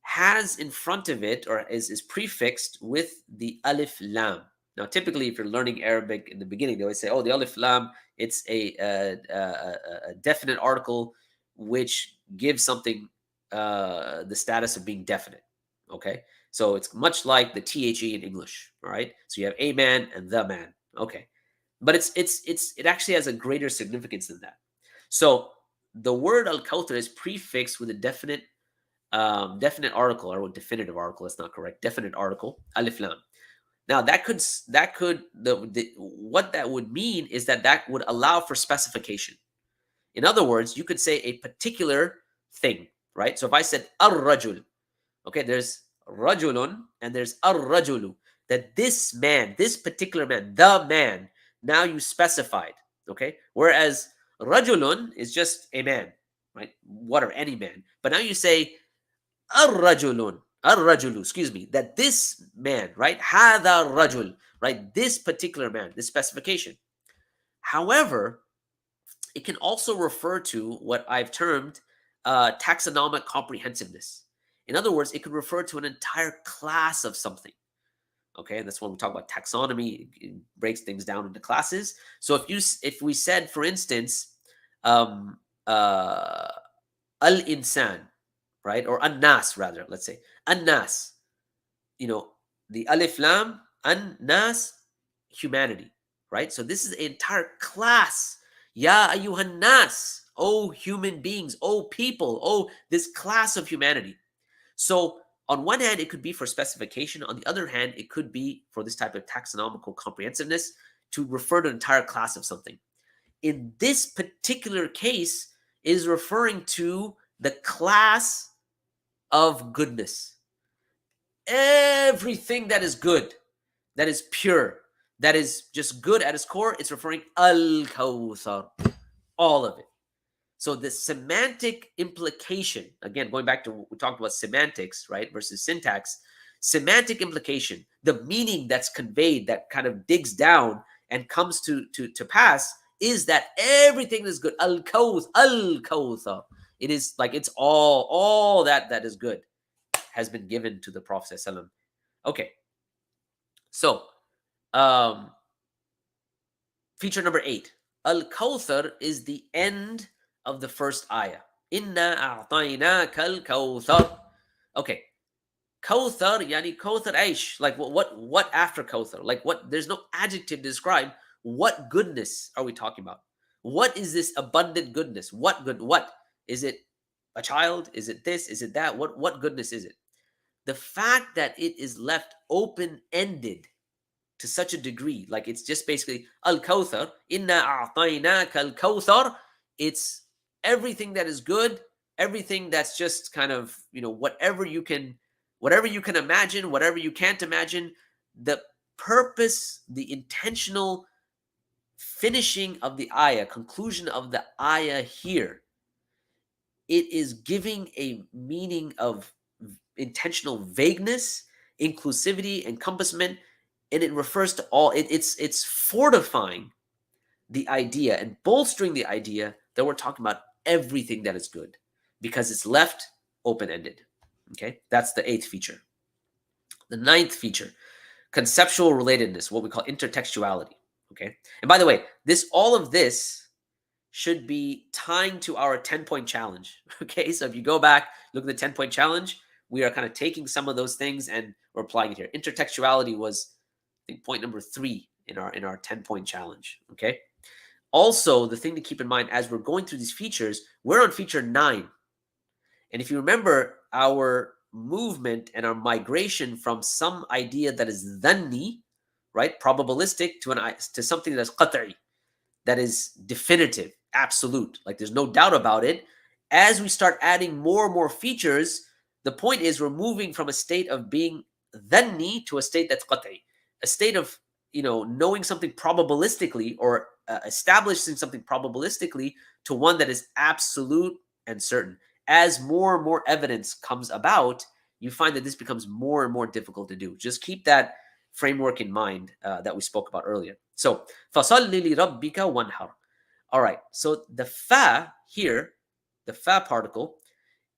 A: has in front of it, or is prefixed with the alif lam. Now, typically, if you're learning Arabic in the beginning, they always say, oh, the alif lam, it's a definite article which gives something the status of being definite. Okay, So it's much like the THE in English, all right? So you have a man and the man, okay. But it actually has a greater significance than that. So the word al-Kawthar is prefixed with a definite article, or definitive article. That's not correct. Definite article, alif lam. Now what that would mean is that would allow for specification. In other words, you could say a particular thing, right? So if I said ar-rajul, okay, there's rajulun and there's ar-rajulu, that this man, this particular man, the man, now you specified, okay? Whereas rajulun is just a man, right? Whatever, any man. But now you say ar-rajulun, ar-rajulu, excuse me, that this man, right? Hadha rajul, right? This particular man, this specification. However, it can also refer to what I've termed taxonomic comprehensiveness. In other words, it could refer to an entire class of something. Okay, and that's when we talk about taxonomy. It breaks things down into classes. So if we said, for instance, al-insan, right, or an-nas rather, let's say an-nas, the alif lam, an-nas, humanity, right? So this is an entire class. Ya ayyuhan nas, oh human beings, oh people, oh this class of humanity. So on one hand, it could be for specification. On the other hand, it could be for this type of taxonomical comprehensiveness to refer to an entire class of something. In this particular case, it is referring to the class of goodness. Everything that is good, that is pure, that is just good at its core, it's referring al-Kawthar, all of it. So the semantic implication, again, going back to we talked about semantics, right, versus syntax, semantic implication, the meaning that's conveyed, that kind of digs down and comes to pass, is that everything is good. Al-Kawthar. It is like it's all that is good has been given to the Prophet ﷺ. Okay. So, feature number 8. Al-Kawthar is the end of the first ayah. Inna a'tainaka al-Kawthar. Okay. Kawthar, yani Kawthar aish. Like what after Kawthar? Like what? There's no adjective to describe what goodness are we talking about? What is this abundant goodness? What good? What is it? A child? Is it this? Is it that? What goodness is it? The fact that it is left open-ended to such a degree, like it's just basically al-Kawthar, inna a'tainaka al-Kawthar. It's everything that is good, everything that's just kind of, whatever you can imagine, whatever you can't imagine. The purpose, the intentional finishing of the ayah, conclusion of the ayah here, it is giving a meaning of intentional vagueness, inclusivity, encompassment, and it refers to all. It's fortifying the idea and bolstering the idea that we're talking about everything that is good, because it's left open-ended. Okay, that's the 8th feature. The 9th feature, conceptual relatedness, what we call intertextuality. Okay, and by the way, all of this should be tying to our 10-point challenge. Okay, so if you go back, look at the 10-point challenge, we are kind of taking some of those things and we're applying it here. Intertextuality was, I think, point number 3 in our 10-point challenge. Okay. Also, the thing to keep in mind as we're going through these features, we're on feature 9. And if you remember our movement and our migration from some idea that is dhanni, right, probabilistic, to something that's qat'i, that is definitive, absolute, like there's no doubt about it. As we start adding more and more features, the point is we're moving from a state of being dhanni to a state that's qat'i, a state of knowing something probabilistically, or establishing something probabilistically, to one that is absolute and certain. As more and more evidence comes about, you find that this becomes more and more difficult to do. Just keep that framework in mind that we spoke about earlier. So, فَصَلِّ لِرَبِّكَ وَانْحَرْ. All right, so the fa here, the fa particle,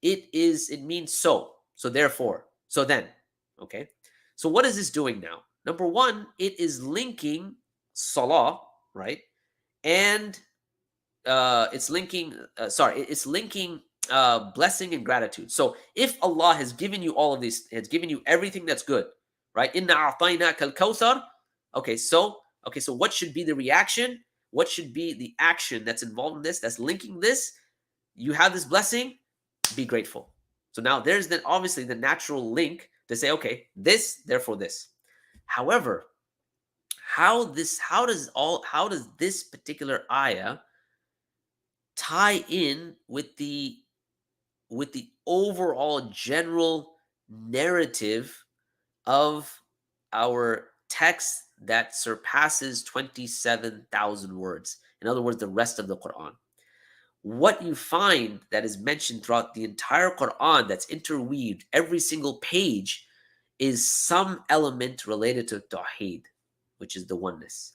A: it means so, therefore, so then. Okay, so what is this doing now? Number 1, it is linking salah, right? And it's linking blessing and gratitude. So if Allah has given you all of these, has given you everything that's good, right? Inna a'tainaka al-Kawthar. Okay, so what should be the reaction? What should be the action that's involved in this? That's linking this. You have this blessing, be grateful. So now there's then obviously the natural link to say, okay, this, therefore this. However, how does this particular ayah tie in with the overall general narrative of our text that surpasses 27,000 words? In other words, the rest of the Quran. What you find that is mentioned throughout the entire Quran that's interweaved, every single page, is some element related to Tawheed, which is the oneness.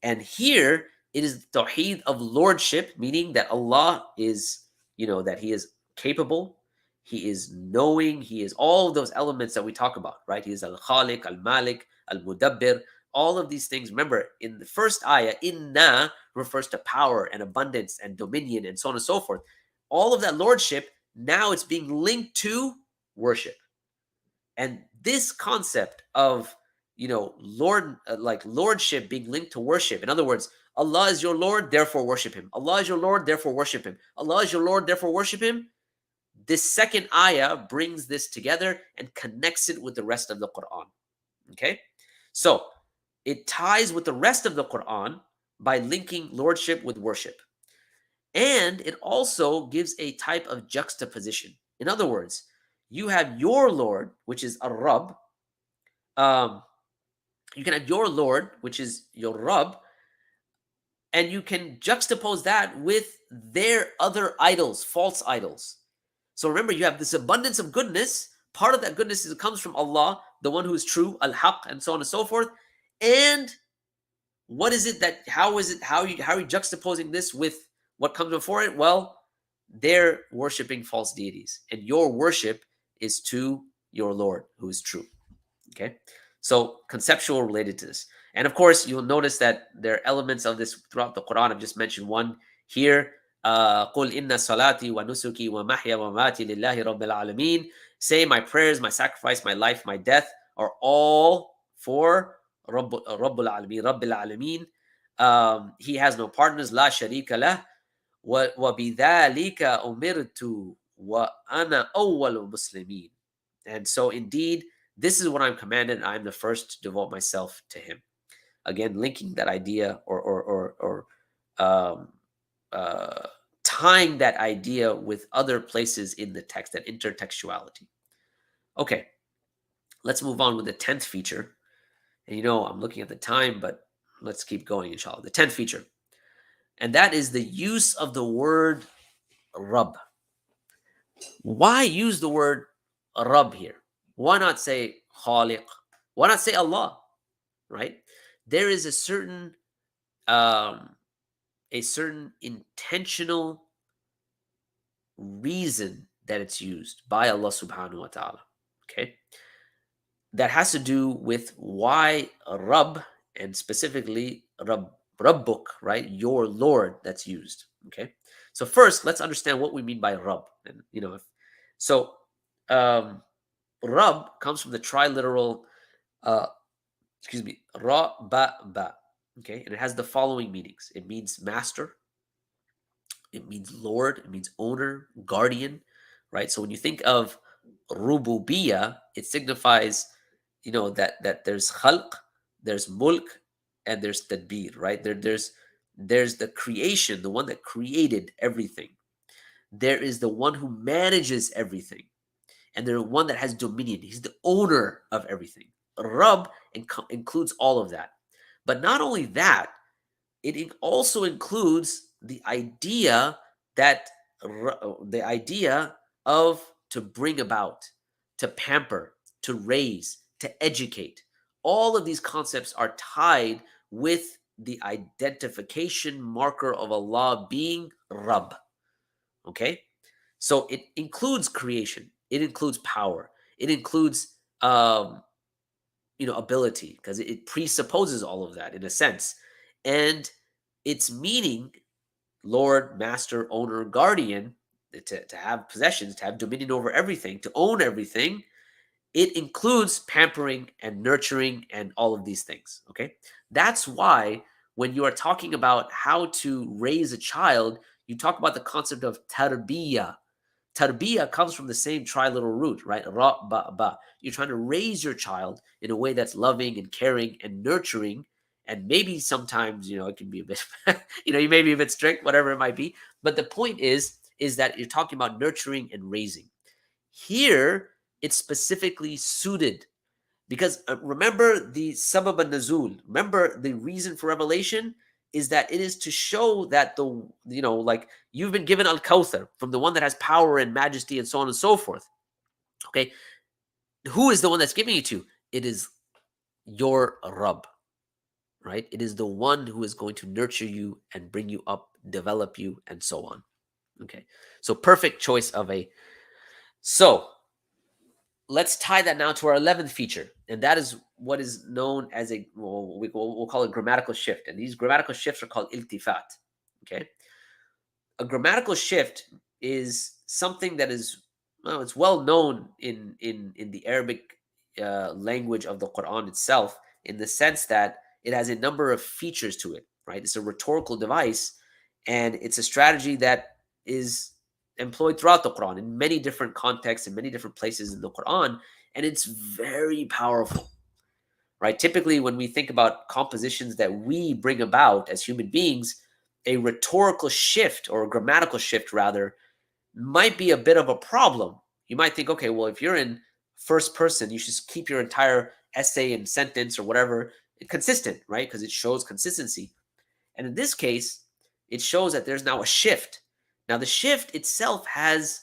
A: And here it is Tawheed of lordship, meaning that Allah is, that He is capable, He is knowing, He is all of those elements that we talk about, right? He is al-Khaliq, al-Malik, al-Mudabbir, all of these things. Remember, in the first ayah, inna refers to power and abundance and dominion and so on and so forth. All of that lordship, now it's being linked to worship. And this concept of, lordship being linked to worship. In other words, Allah is your Lord, therefore worship Him. Allah is your Lord, therefore worship Him. Allah is your Lord, therefore worship Him. This second ayah brings this together and connects it with the rest of the Quran. Okay? So, it ties with the rest of the Quran by linking lordship with worship. And it also gives a type of juxtaposition. In other words, you have your Lord, which is Ar-Rabb. You can have your Lord, which is your Rabb, and you can juxtapose that with their other idols, false idols. So remember, you have this abundance of goodness. Part of that goodness comes from Allah, the one who is true, al-Haq, and so on and so forth. And what is it that, how are you juxtaposing this with what comes before it? Well, they're worshiping false deities, and your worship is to your Lord, who is true. Okay, so conceptual related to this. And of course, you'll notice that there are elements of this throughout the Quran. I've just mentioned one here. قُلْ إِنَّ صَلَاتِي وَنُسُكِي وَمَحْيَا وَمَمَاتِي لِلَّهِ رَبِّ الْعَالَمِينَ. Say, my prayers, my sacrifice, my life, my death are all for Rabbul Alameen, Rabbil Alameen. He has no partners. La sharika lah. وَبِذَلِكَ أُمِرْتُ وَأَنَا أَوَّلُ الْمُسْلِمِينَ. And so indeed, this is what I'm commanded, and I'm the first to devote myself to Him. Again, linking that idea or tying that idea with other places in the text, that intertextuality. Okay, let's move on with the 10th feature. And I'm looking at the time, but let's keep going, inshallah. The 10th feature. And that is the use of the word Rabb. Why use the word Rabb here? Why not say Khaliq? Why not say Allah? Right? There is a certain intentional reason that it's used by Allah subhanahu wa ta'ala. Okay? That has to do with why Rabb, and specifically Rabbuk, right? Your Lord, that's used. Okay? So first, let's understand what we mean by Rabb. And Rabb comes from the triliteral Ra, Ba, Ba. Okay, and it has the following meanings. It means master, it means Lord, it means owner, guardian, right? So when you think of Rububiyyah, it signifies, that there's Khalq, there's Mulk, and there's Tadbir, right? There's the creation, the one that created everything. There is the one who manages everything, and there's one that has dominion. He's the owner of everything. Rabb includes all of that. But not only that, it also includes the idea of to bring about, to pamper, to raise, to educate. All of these concepts are tied with the identification marker of Allah being Rabb. Okay? So it includes creation. It includes power. It includes ability, because it presupposes all of that in a sense. And its meaning, Lord, Master, Owner, Guardian, to have possessions, to have dominion over everything, to own everything, it includes pampering and nurturing and all of these things. Okay. That's why when you are talking about how to raise a child, you talk about the concept of tarbiyah. Tarbiyah comes from the same triliteral root, right? Ra, ba, ba. You're trying to raise your child in a way that's loving and caring and nurturing. And maybe sometimes, it can be a bit, you may be a bit strict, whatever it might be. But the point is that you're talking about nurturing and raising. Here, it's specifically suited because remember the sabab al-Nuzul. Remember the reason for revelation is that it is to show that like you've been given al-Kawthar from the one that has power and majesty and so on and so forth. Okay, who is the one that's giving it to? It is your Rabb, right? It is the one who is going to nurture you and bring you up, develop you, and so on. Okay, so perfect choice of a. So let's tie that now to our 11th feature, and that is what is known as we'll call it grammatical shift. And these grammatical shifts are called iltifat. Okay, a grammatical shift is something that is it's well known in the Arabic language of the Qur'an itself, in the sense that it has a number of features to it. Right, it's a rhetorical device, and it's a strategy that is employed throughout the Quran in many different contexts, in many different places in the Quran, and it's very powerful, right? Typically, when we think about compositions that we bring about as human beings, a rhetorical shift, or a grammatical shift rather, might be a bit of a problem. You might think, okay, well, if you're in first person, you should keep your entire essay and sentence or whatever consistent, right? Because it shows consistency. And in this case, it shows that there's now a shift. Now, the shift itself has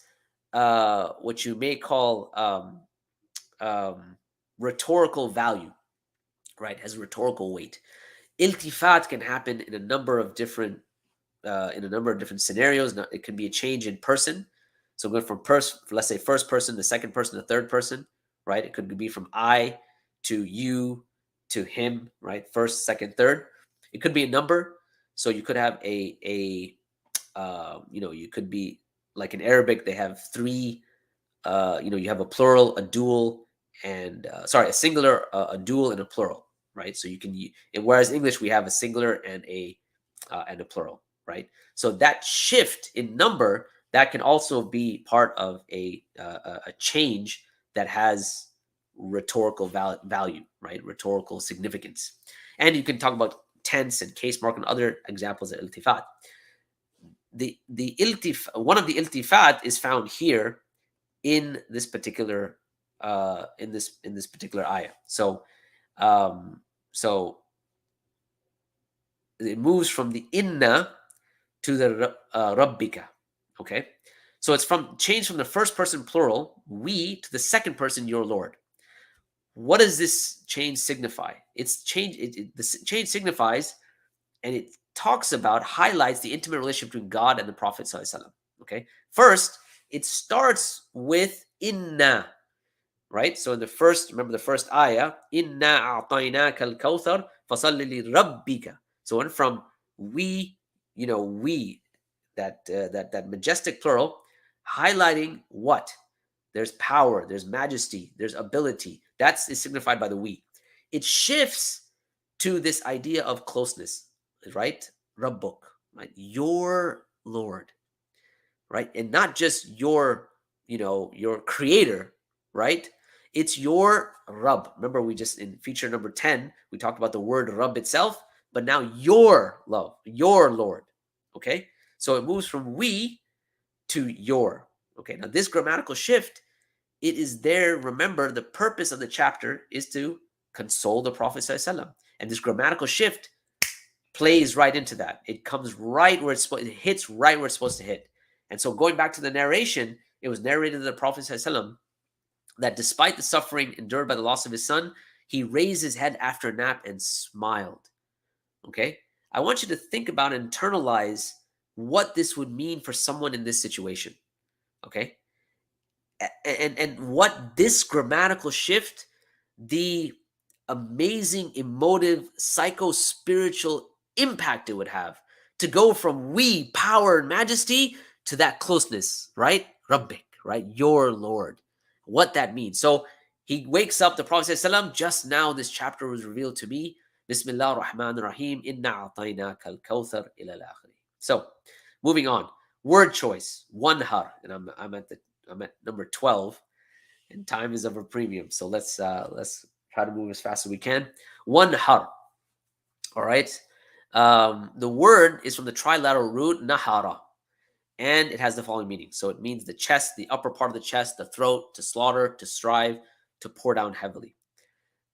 A: what you may call rhetorical value, right? Has rhetorical weight. Iltifat can happen in a number of different scenarios. Now, it can be a change in person. So going from let's say first person to second person to third person, right? It could be from I to you to him, right? First, second, third. It could be a number. So you could have you could be like in Arabic, they have three, you have a plural, a dual, and a singular, a dual, and a plural, right? So you can, whereas in English, we have a singular and a plural, right? So that shift in number, that can also be part of a change that has rhetorical value, right? Rhetorical significance. And you can talk about tense and case mark and other examples of iltifat. One of the iltifat is found here in this particular in this particular ayah. So it moves from the inna to the rabbika. Okay, so it's changed from the first person plural we to the second person your Lord. What does this change signify? It's change. The change signifies, and it highlights the intimate relationship between God and the Prophet ﷺ. Okay, first it starts with inna, right? So remember the first ayah, inna a'tainaka al-Kawthar fasalli li rabbika. So it went from we, that majestic plural, highlighting what? There's power, there's majesty, there's ability. That's is signified by the we. It shifts to this idea of closeness, right? Rabbuk, right? Your Lord, right? And not just your creator, right? It's your Rabb. Remember, we just in feature number 10, we talked about the word Rabb itself, but now your love, your Lord. Okay? So it moves from we to your. Okay, now this grammatical shift, it is there. Remember, the purpose of the chapter is to console the Prophet ﷺ. And this grammatical shift plays right into that. It comes right where it hits right where it's supposed to hit. And so going back to the narration, it was narrated to the Prophet ﷺ that despite the suffering endured by the loss of his son, he raised his head after a nap and smiled. Okay? I want you to think about and internalize what this would mean for someone in this situation. Okay? And what this grammatical shift, the amazing emotive psycho-spiritual impact it would have to go from we, power and majesty, to that closeness, right? Rabbik, right? Your Lord. What that means. So he wakes up, the Prophet ﷺ, just now this chapter was revealed to me. Bismillah ar-Rahman ar-Rahim. Inna a'tainaka al-Kawthar ila al-akhiri. So moving on. Word choice. One har. And I'm at number 12. And time is of a premium. So let's try to move as fast as we can. One har. All right. The word is from the trilateral root nahara, and it has the following meaning. So it means the chest, the upper part of the chest, the throat, to slaughter, to strive, to pour down heavily.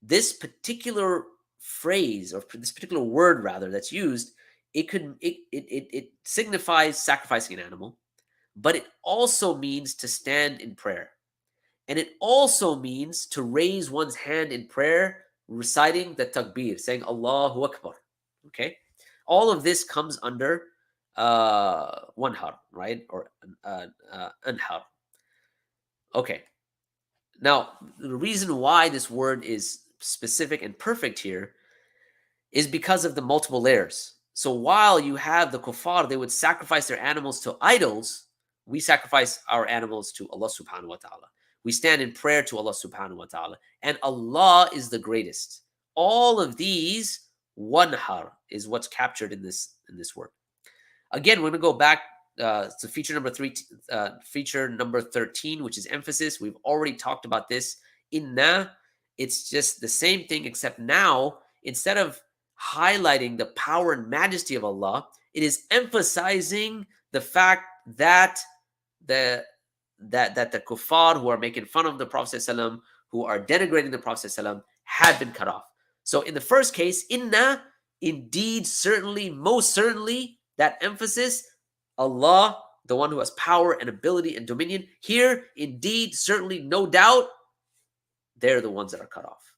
A: This particular phrase, or this particular word rather, that's used, it signifies sacrificing an animal, but it also means to stand in prayer. And it also means to raise one's hand in prayer, reciting the takbir, saying Allahu Akbar. Okay? All of this comes under wanhar, right? Or anhar. Okay. Now, the reason why this word is specific and perfect here is because of the multiple layers. So while you have the kuffar, they would sacrifice their animals to idols, we sacrifice our animals to Allah subhanahu wa ta'ala. We stand in prayer to Allah subhanahu wa ta'ala. And Allah is the greatest. All of these, wanhar, is what's captured in this word. Again, we're going to go back to feature number 13, which is emphasis. We've already talked about this. Inna, it's just the same thing, except now, instead of highlighting the power and majesty of Allah, it is emphasizing the fact that the kuffar who are making fun of the Prophet ﷺ, who are denigrating the Prophet ﷺ, had been cut off. So in the first case, inna, indeed, certainly, most certainly, that emphasis, Allah, the one who has power and ability and dominion. Here, indeed, certainly, no doubt, they're the ones that are cut off.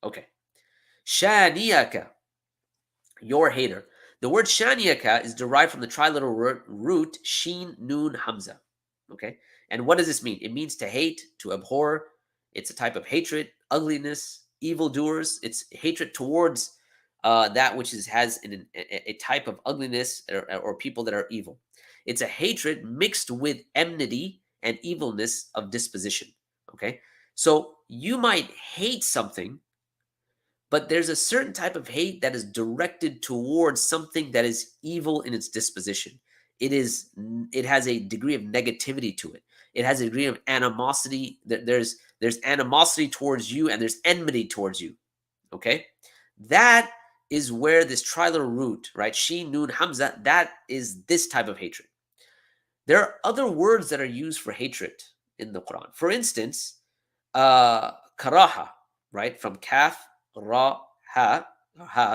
A: Okay. Shaniyaka, your hater. The word shaniyaka is derived from the trilateral root sheen, nun, hamza. Okay. And what does this mean? It means to hate, to abhor. It's a type of hatred, ugliness, evildoers. It's hatred towards that which has a type of ugliness or people that are evil. It's a hatred mixed with enmity and evilness of disposition. Okay. So you might hate something, but there's a certain type of hate that is directed towards something that is evil in its disposition. It has a degree of negativity to it. It has a degree of animosity. There's animosity towards you, and there's enmity towards you. Okay, that is where this trilateral root, right? Sheen, nun, hamza. That is this type of hatred. There are other words that are used for hatred in the Quran. For instance, karaha, right? From kaf, ra, ha,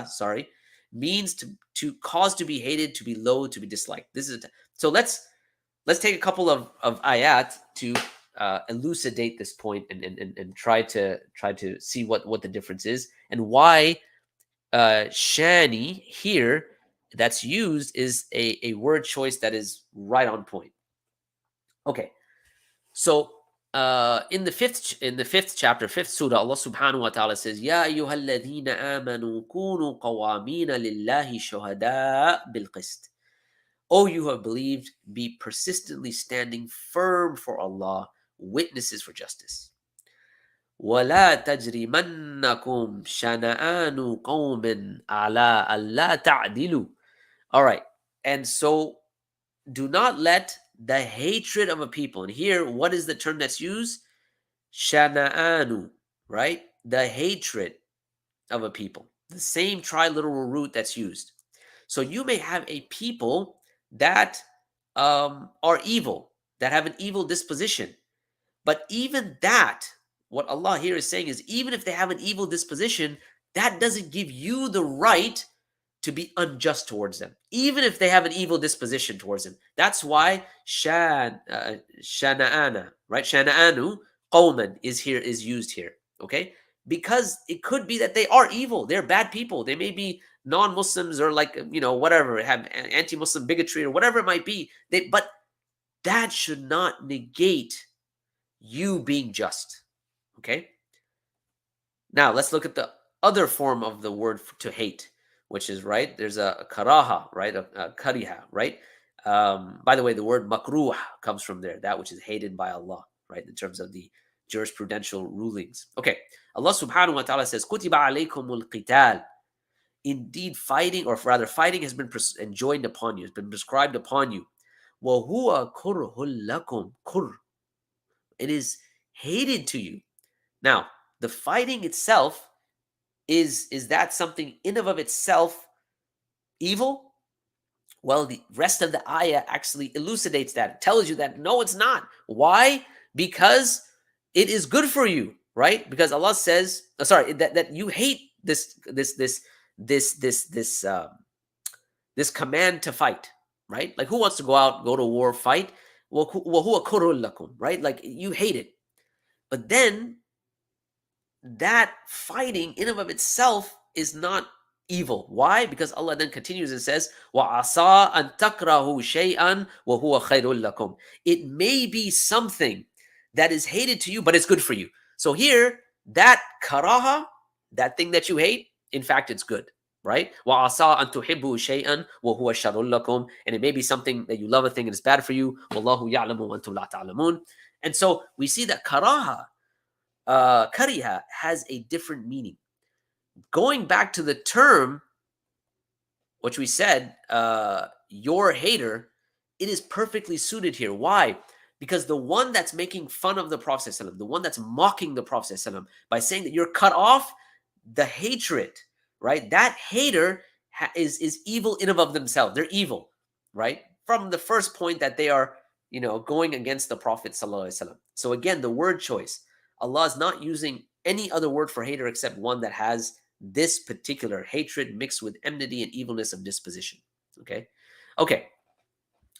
A: sorry, means to cause to be hated, to be loathed, to be disliked. This is so. Let's take a couple of ayat to elucidate this point and try to see what the difference is and why shani here that's used is a word choice that is right on point. Okay, so in the fifth chapter, fifth surah, Allah subhanahu wa ta'ala says, Ya ayyuhalladhina amanu kunu qawamina lillahi shuhada bil qist. O you who have believed, be persistently standing firm for Allah, witnesses for justice. وَلَا تَجْرِمَنَّكُمْ شَنَآنُ قَوْمٍ عَلَىٰ أَلَّا تَعْدِلُوا. All right, and so do not let the hatred of a people, and here, what is the term that's used? Shana'anu, right? The hatred of a people. The same triliteral root that's used. So you may have a people that are evil, that have an evil disposition. But even that, what Allah here is saying is, even if they have an evil disposition, that doesn't give you the right to be unjust towards them, even if they have an evil disposition towards them. That's why shana'ana, right? Shana'anu qawman is used here, okay? Because it could be that they are evil, they're bad people, they may be non-Muslims or whatever, have anti-Muslim bigotry or whatever it might be. But that should not negate you being just, okay? Now let's look at the other form of the word to hate, which is, right, there's a karaha, right, a kariha, right? By the way, the word makruh comes from there, that which is hated by Allah, right? In terms of the jurisprudential rulings. Okay, Allah subhanahu wa ta'ala says, Kutiba alaykumul qital. Indeed, fighting, or rather, fighting has been enjoined upon you, has been prescribed upon you. وَهُوَ كُرْهٌ لَكُمْ كُرْ. It is hated to you. Now, the fighting itself, is that something in and of itself evil? Well, the rest of the ayah actually elucidates that. It tells you that no, it's not. Why? Because it is good for you, right? Because Allah says, that you hate this command to fight, right? Like, who wants to go out, go to war, fight? وَهُوَ كُرْهٌ لَكُمْ, right? Like, you hate it. But then that fighting in and of itself is not evil. Why? Because Allah then continues and says, وَعَصَىٰ أَن تَكْرَهُ شَيْئًا وَهُوَ خَيْرٌ لَكُمْ. It may be something that is hated to you, but it's good for you. So here, that karaha, that thing that you hate, in fact, it's good, right? وَعَصَىٰ أَن تُحِبُّوا شَيْئًا وَهُوَ شَرٌ لَكُمْ. And it may be something that you love a thing and it's bad for you. وَاللَّهُ يَعْلَمُ وَأَنْتُمْ لَا تَعْلَمُونَ. And so we see that karaha, kariha, has a different meaning. Going back to the term, which we said, your hater, it is perfectly suited here. Why? Because the one that's making fun of the Prophet ﷺ, the one that's mocking the Prophet ﷺ by saying that you're cut off, the hatred, right? That hater is evil in and of themselves. They're evil, right? From the first point that they are, going against the Prophet ﷺ. So again, the word choice, Allah is not using any other word for hater except one that has this particular hatred mixed with enmity and evilness of disposition. Okay,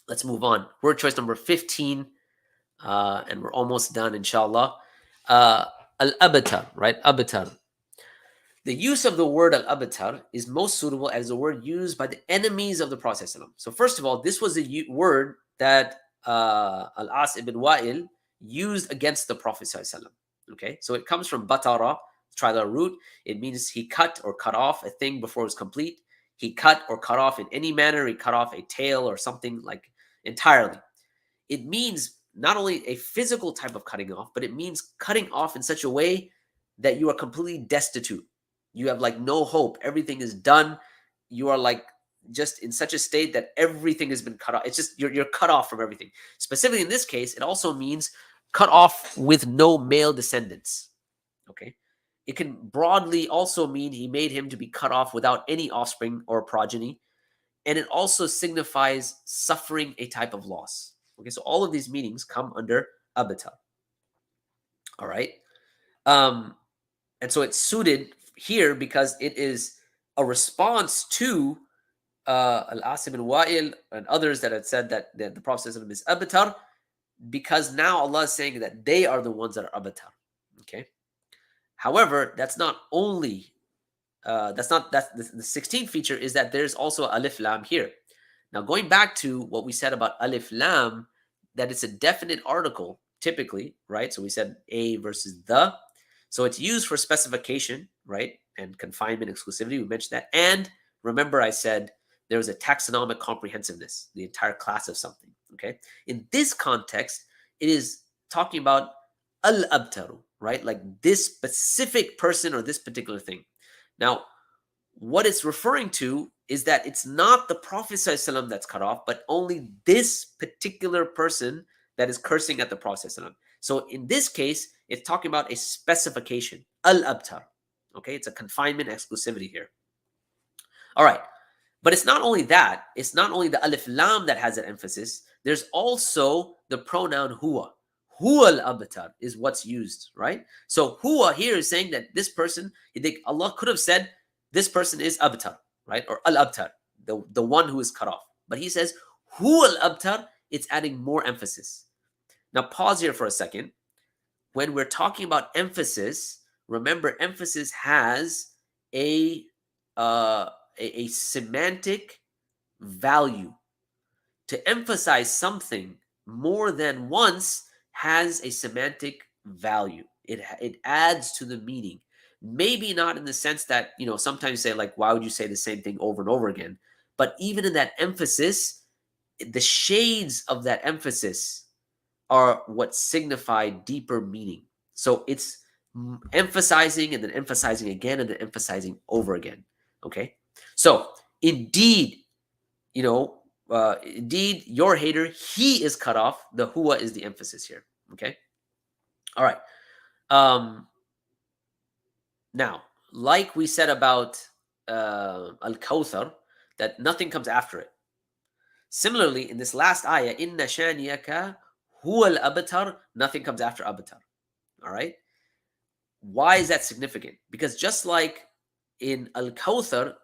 A: let's move on. Word choice number 15, and we're almost done, inshallah. Al-Abtar, right? Abtar. The use of the word al-Abtar is most suitable as a word used by the enemies of the Prophet. So first of all, this was a word that Al-As ibn Wa'il used against the Prophet. Okay, so it comes from batara, try the root. It means he cut or cut off a thing before it was complete. He cut or cut off in any manner. He cut off a tail or something, like entirely. It means not only a physical type of cutting off, but it means cutting off in such a way that you are completely destitute. You have like no hope. Everything is done. You are like just in such a state that everything has been cut off. It's just you're cut off from everything. Specifically in this case, it also means cut off with no male descendants. Okay. It can broadly also mean he made him to be cut off without any offspring or progeny. And it also signifies suffering a type of loss. Okay, so all of these meanings come under abata. All right. And so it's suited here because it is a response to Al-As ibn Wa'il and others that had said that the Prophet is abatar, because now Allah is saying that they are the ones that are abatar. Okay. However, that's not only that's the 16th feature is that there's also alif lam here. Now, going back to what we said about alif lam, that it's a definite article typically, right? So we said a versus the. So it's used for specification, right? And confinement, exclusivity. We mentioned that. And remember, I said there was a taxonomic comprehensiveness, the entire class of something. Okay. In this context, it is talking about al-abtaru, right? Like this specific person or this particular thing. Now, what it's referring to is that it's not the Prophet ﷺ that's cut off, but only this particular person that is cursing at the Prophet ﷺ. So in this case, it's talking about a specification, al-abtar. Okay, it's a confinement exclusivity here. All right, but it's not only that. It's not only the alif lam that has that emphasis. There's also the pronoun huwa. Huwa al-abtar is what's used, right? So huwa here is saying that this person, Allah could have said, this person is abtar, right? Or al-abtar, the one who is cut off. But he says, huwa al-abtar, it's adding more emphasis. Now pause here for a second. When we're talking about emphasis, remember emphasis has a semantic value. To emphasize something more than once has a semantic value. It adds to the meaning. Maybe not in the sense that, sometimes you say like, why would you say the same thing over and over again? But even in that emphasis, the shades of that emphasis are what signify deeper meaning. So it's emphasizing and then emphasizing again and then emphasizing over again. Okay. So indeed, indeed, your hater, he is cut off. The huwa is the emphasis here. Okay. All right. Now, like we said about al-Kawthar, that nothing comes after it. Similarly, in this last ayah, inna shaniyaka huwa al-abtar, nothing comes after abtar. All right. Why is that significant? Because just like in al-Kawthar,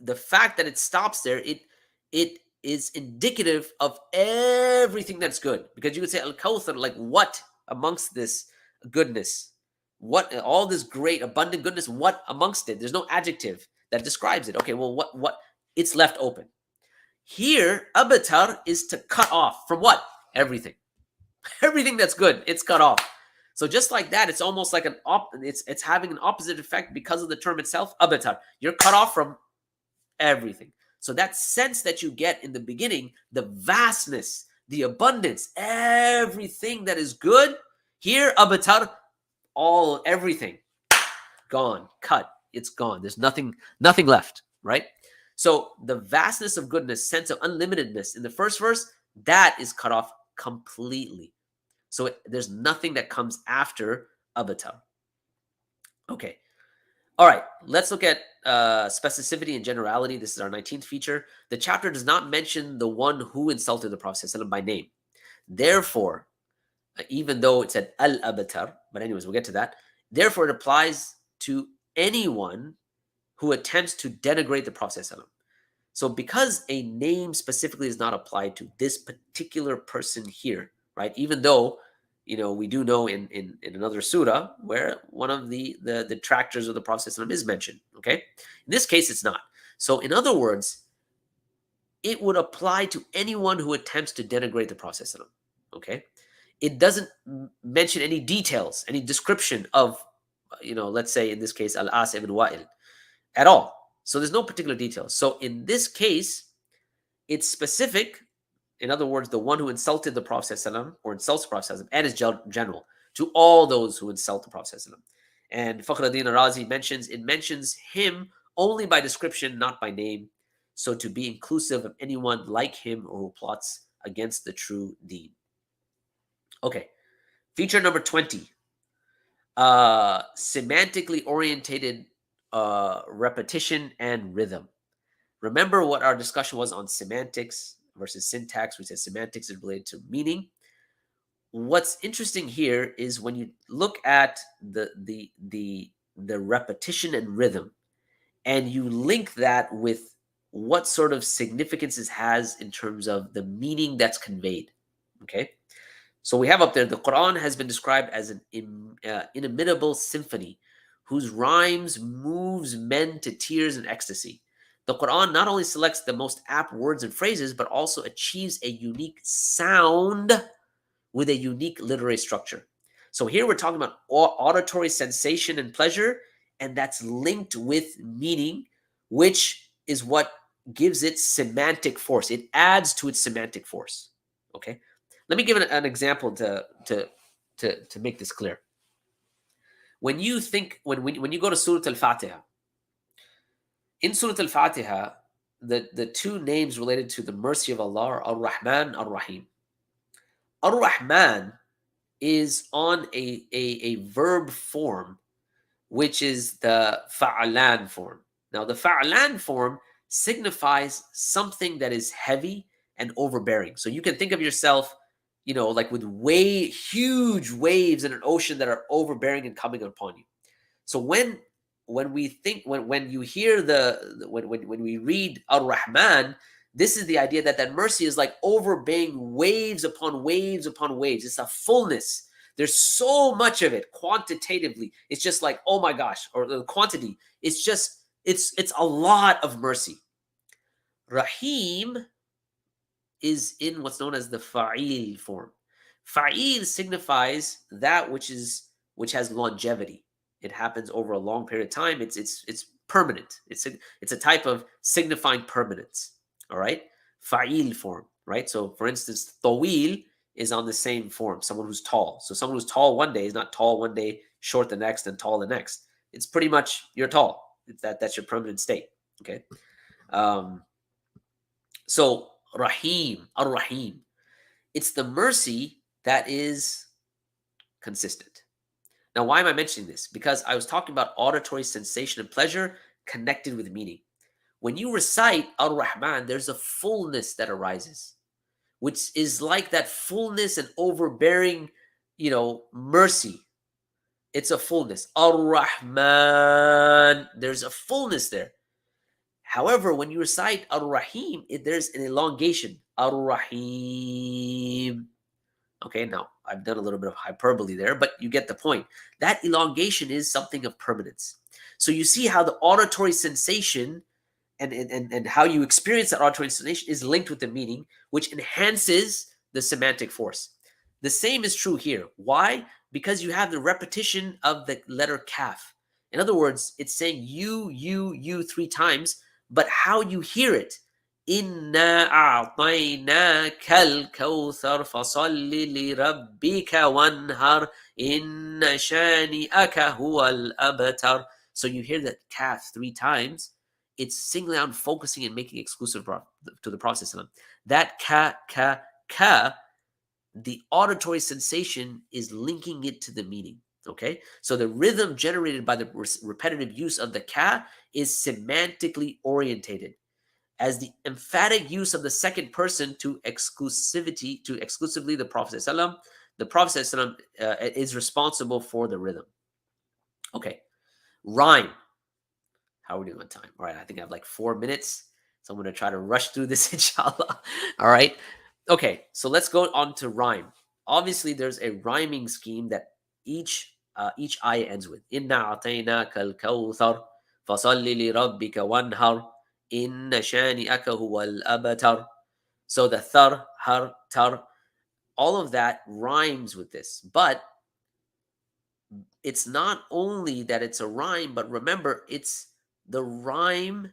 A: the fact that it stops there, it is indicative of everything that's good. Because you could say al-Kawthar, like what amongst this goodness? What all this great abundant goodness, what amongst it? There's no adjective that describes it. Okay, well, what it's left open. Here, abatar is to cut off from what? Everything. Everything that's good, it's cut off. So just like that, it's almost like it's having an opposite effect because of the term itself, abatar. You're cut off from everything. So that sense that you get in the beginning, the vastness, the abundance, everything that is good, here, abatar, everything gone, cut, it's gone. There's nothing left, right? So the vastness of goodness, sense of unlimitedness in the first verse, that is cut off completely. So there's nothing that comes after abatar. Okay. All right. Let's look at specificity and generality. This is our 19th feature. The chapter does not mention the one who insulted the Prophet by name. Therefore, even though it said al-abatar, but anyways, we'll get to that. Therefore, it applies to anyone who attempts to denigrate the Prophet. So because a name specifically is not applied to this particular person here, right? Even though, we do know in another surah where one of the detractors of the Prophet is mentioned, okay? In this case, it's not. So in other words, it would apply to anyone who attempts to denigrate the Prophet, okay? It doesn't mention any details, any description of, let's say in this case, Al-As ibn Wa'il at all. So there's no particular details. So in this case, it's specific. In other words, the one who insulted the Prophet or insults the Prophet and is general to all those who insult the Prophet. And Fakhruddin Razi mentions him only by description, not by name. So to be inclusive of anyone like him or who plots against the true deen. Okay. Feature number 20. Semantically orientated repetition and rhythm. Remember what our discussion was on semantics versus syntax. We said semantics is related to meaning. What's interesting here is when you look at the repetition and rhythm, and you link that with what sort of significance it has in terms of the meaning that's conveyed. Okay, so we have up there, the Qur'an has been described as an inimitable symphony whose rhymes moves men to tears and ecstasy. The Qur'an not only selects the most apt words and phrases, but also achieves a unique sound with a unique literary structure. So here we're talking about auditory sensation and pleasure, and that's linked with meaning, which is what gives it semantic force. It adds to its semantic force. Okay, let me give an example to make this clear. When you think when you go to Surah Al-Fatiha, in Surah Al-Fatiha, the two names related to the mercy of Allah are Ar-Rahman, Ar-Rahim. Ar-Rahman is on a verb form, which is the fa'alan form. Now, the fa'alan form signifies something that is heavy and overbearing. So you can think of yourself, like with huge waves in an ocean that are overbearing and coming upon you. So when you hear when we read Ar-Rahman, this is the idea that mercy is like overbearing waves upon waves upon waves. It's a fullness. There's so much of it quantitatively. It's just like, oh my gosh, or the quantity. It's a lot of mercy. Rahim is in what's known as the fa'il form. Fa'il signifies that which has longevity. It happens over a long period of time. It's permanent. It's a type of signifying permanence. All right, fa'il form. right? So for instance, tawil is on the same form, someone who's tall. So someone who's tall one day is not tall one day, short the next, and tall the next. It's pretty much you're tall. That's your permanent state. Okay. So Rahim, Ar-Rahim, it's the mercy that is consistent. Now, why am I mentioning this? Because I was talking about auditory sensation and pleasure connected with meaning. When you recite Ar-Rahman, there's a fullness that arises, which is like that fullness and overbearing, mercy. It's a fullness. Ar-Rahman, there's a fullness there. However, when you recite Ar-Rahim, there's an elongation. Ar-Rahim. Okay, now I've done a little bit of hyperbole there, but you get the point. That elongation is something of permanence. So you see how the auditory sensation and how you experience that auditory sensation is linked with the meaning, which enhances the semantic force. The same is true here. Why? Because you have the repetition of the letter kaf. In other words, it's saying you 3 times, but how you hear it. Inna a'tainaka al-Kawthar fasalli li rabbika wanhar inna shani'aka huwa al-abtar. So you hear that kaf 3 times. It's singling out and focusing and making exclusive to the Prophet. That ka, the auditory sensation is linking it to the meaning. Okay, so the rhythm generated by the repetitive use of the ka is semantically orientated, as the emphatic use of the second person to exclusively the Prophet. The Prophet is responsible for the rhythm. Okay, rhyme. How are we doing on time? All right, I think I have like 4 minutes. So I'm going to try to rush through this, inshallah. All right. Okay, so let's go on to rhyme. Obviously, there's a rhyming scheme that each ayah ends with. Inna a'tainaka al-Kawthar fasalli li rabbika wanhar inna shani'aka huwa al-abtar. So the thar, har, tar, all of that rhymes with this. But it's not only that it's a rhyme, but remember, it's the rhyme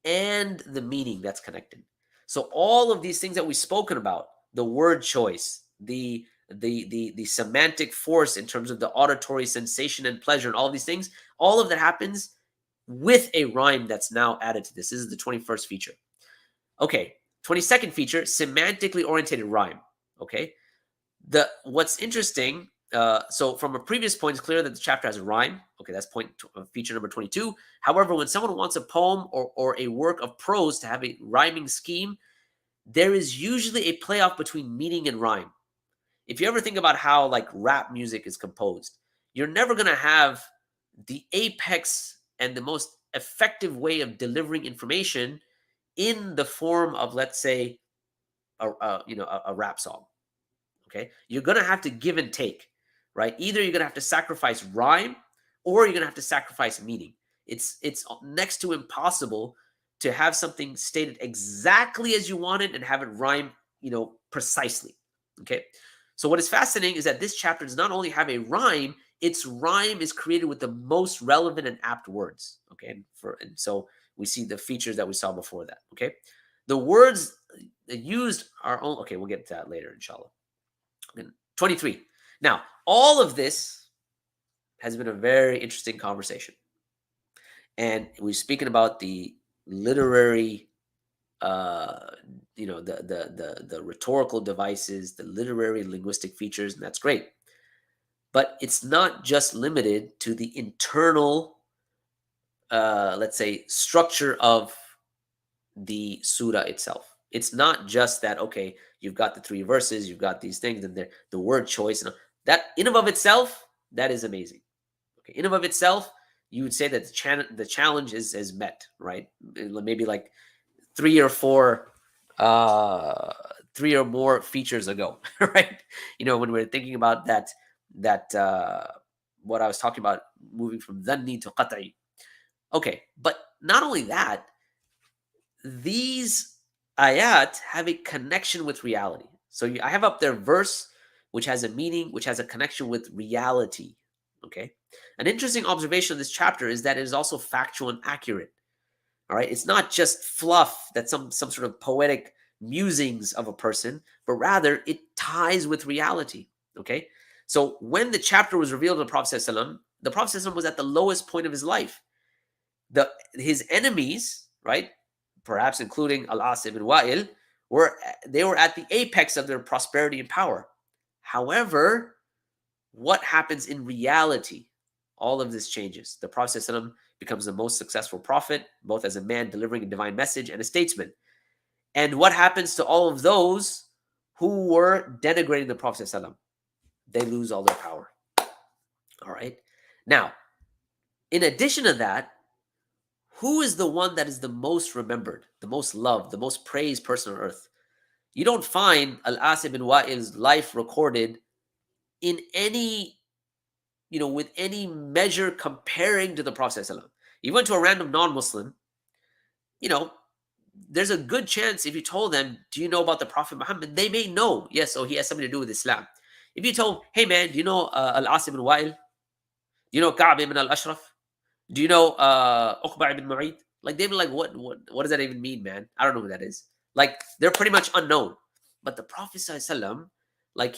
A: and the meaning that's connected. So all of these things that we've spoken about, the word choice, the semantic force in terms of the auditory sensation and pleasure and all these things, all of that happens with a rhyme that's now added to this. This is the 21st feature. Okay, 22nd feature, semantically orientated rhyme. Okay, what's interesting, so from a previous point, it's clear that the chapter has a rhyme. Okay, that's feature number 22. However, when someone wants a poem or a work of prose to have a rhyming scheme, there is usually a playoff between meaning and rhyme. If you ever think about how like rap music is composed, you're never going to have the apex and the most effective way of delivering information in the form of, let's say, a rap song. Okay, you're going to have to give and take, right? Either you're going to have to sacrifice rhyme or you're going to have to sacrifice meaning. It's next to impossible to have something stated exactly as you want it and have it rhyme, precisely. Okay, so what is fascinating is that this chapter does not only have a rhyme, its rhyme is created with the most relevant and apt words. Okay, and so we see the features that we saw before that. Okay, the words used are only, okay, we'll get to that later, inshallah. 23. Now, all of this has been a very interesting conversation. And we're speaking about the literary, the rhetorical devices, the literary linguistic features, and that's great. But it's not just limited to the internal, let's say, structure of the surah itself. It's not just that, okay, you've got the 3 verses, you've got these things, and the word choice, and that in and of itself, that is amazing. Okay, in and of itself, you would say that the challenge is met, right? Maybe like 3 or 4, 3 or more features ago, right? When we're thinking about that what I was talking about, moving from dhanni to qat'i. Okay, but not only that, these ayat have a connection with reality. So I have up there verse, which has a meaning, which has a connection with reality. Okay. An interesting observation of this chapter is that it is also factual and accurate. All right. It's not just fluff, that's some sort of poetic musings of a person, but rather it ties with reality. Okay, so when the chapter was revealed to the Prophet ﷺ, the Prophet ﷺ was at the lowest point of his life. His enemies, right, perhaps including Al-As ibn Wa'il, were at the apex of their prosperity and power. However, what happens in reality? All of this changes. The Prophet ﷺ becomes the most successful prophet, both as a man delivering a divine message and a statesman. And what happens to all of those who were denigrating the Prophet ﷺ? They lose all their power. All right. Now, in addition to that, who is the one that is the most remembered, the most loved, the most praised person on earth? You don't find Al-As ibn Wa'il's life recorded in any, with any measure comparing to the Prophet ﷺ. You went to a random non-Muslim, there's a good chance if you told them, do you know about the Prophet Muhammad? They may know, yes, so he has something to do with Islam. If you told, hey man, do you know Al-As ibn Wa'il? Do you know Ka'b ibn al-Ashraf? Do you know Uqba ibn Mu'ayt? Like, they'd be like, what does that even mean, man? I don't know who that is. Like, they're pretty much unknown. But the Prophet ﷺ, like,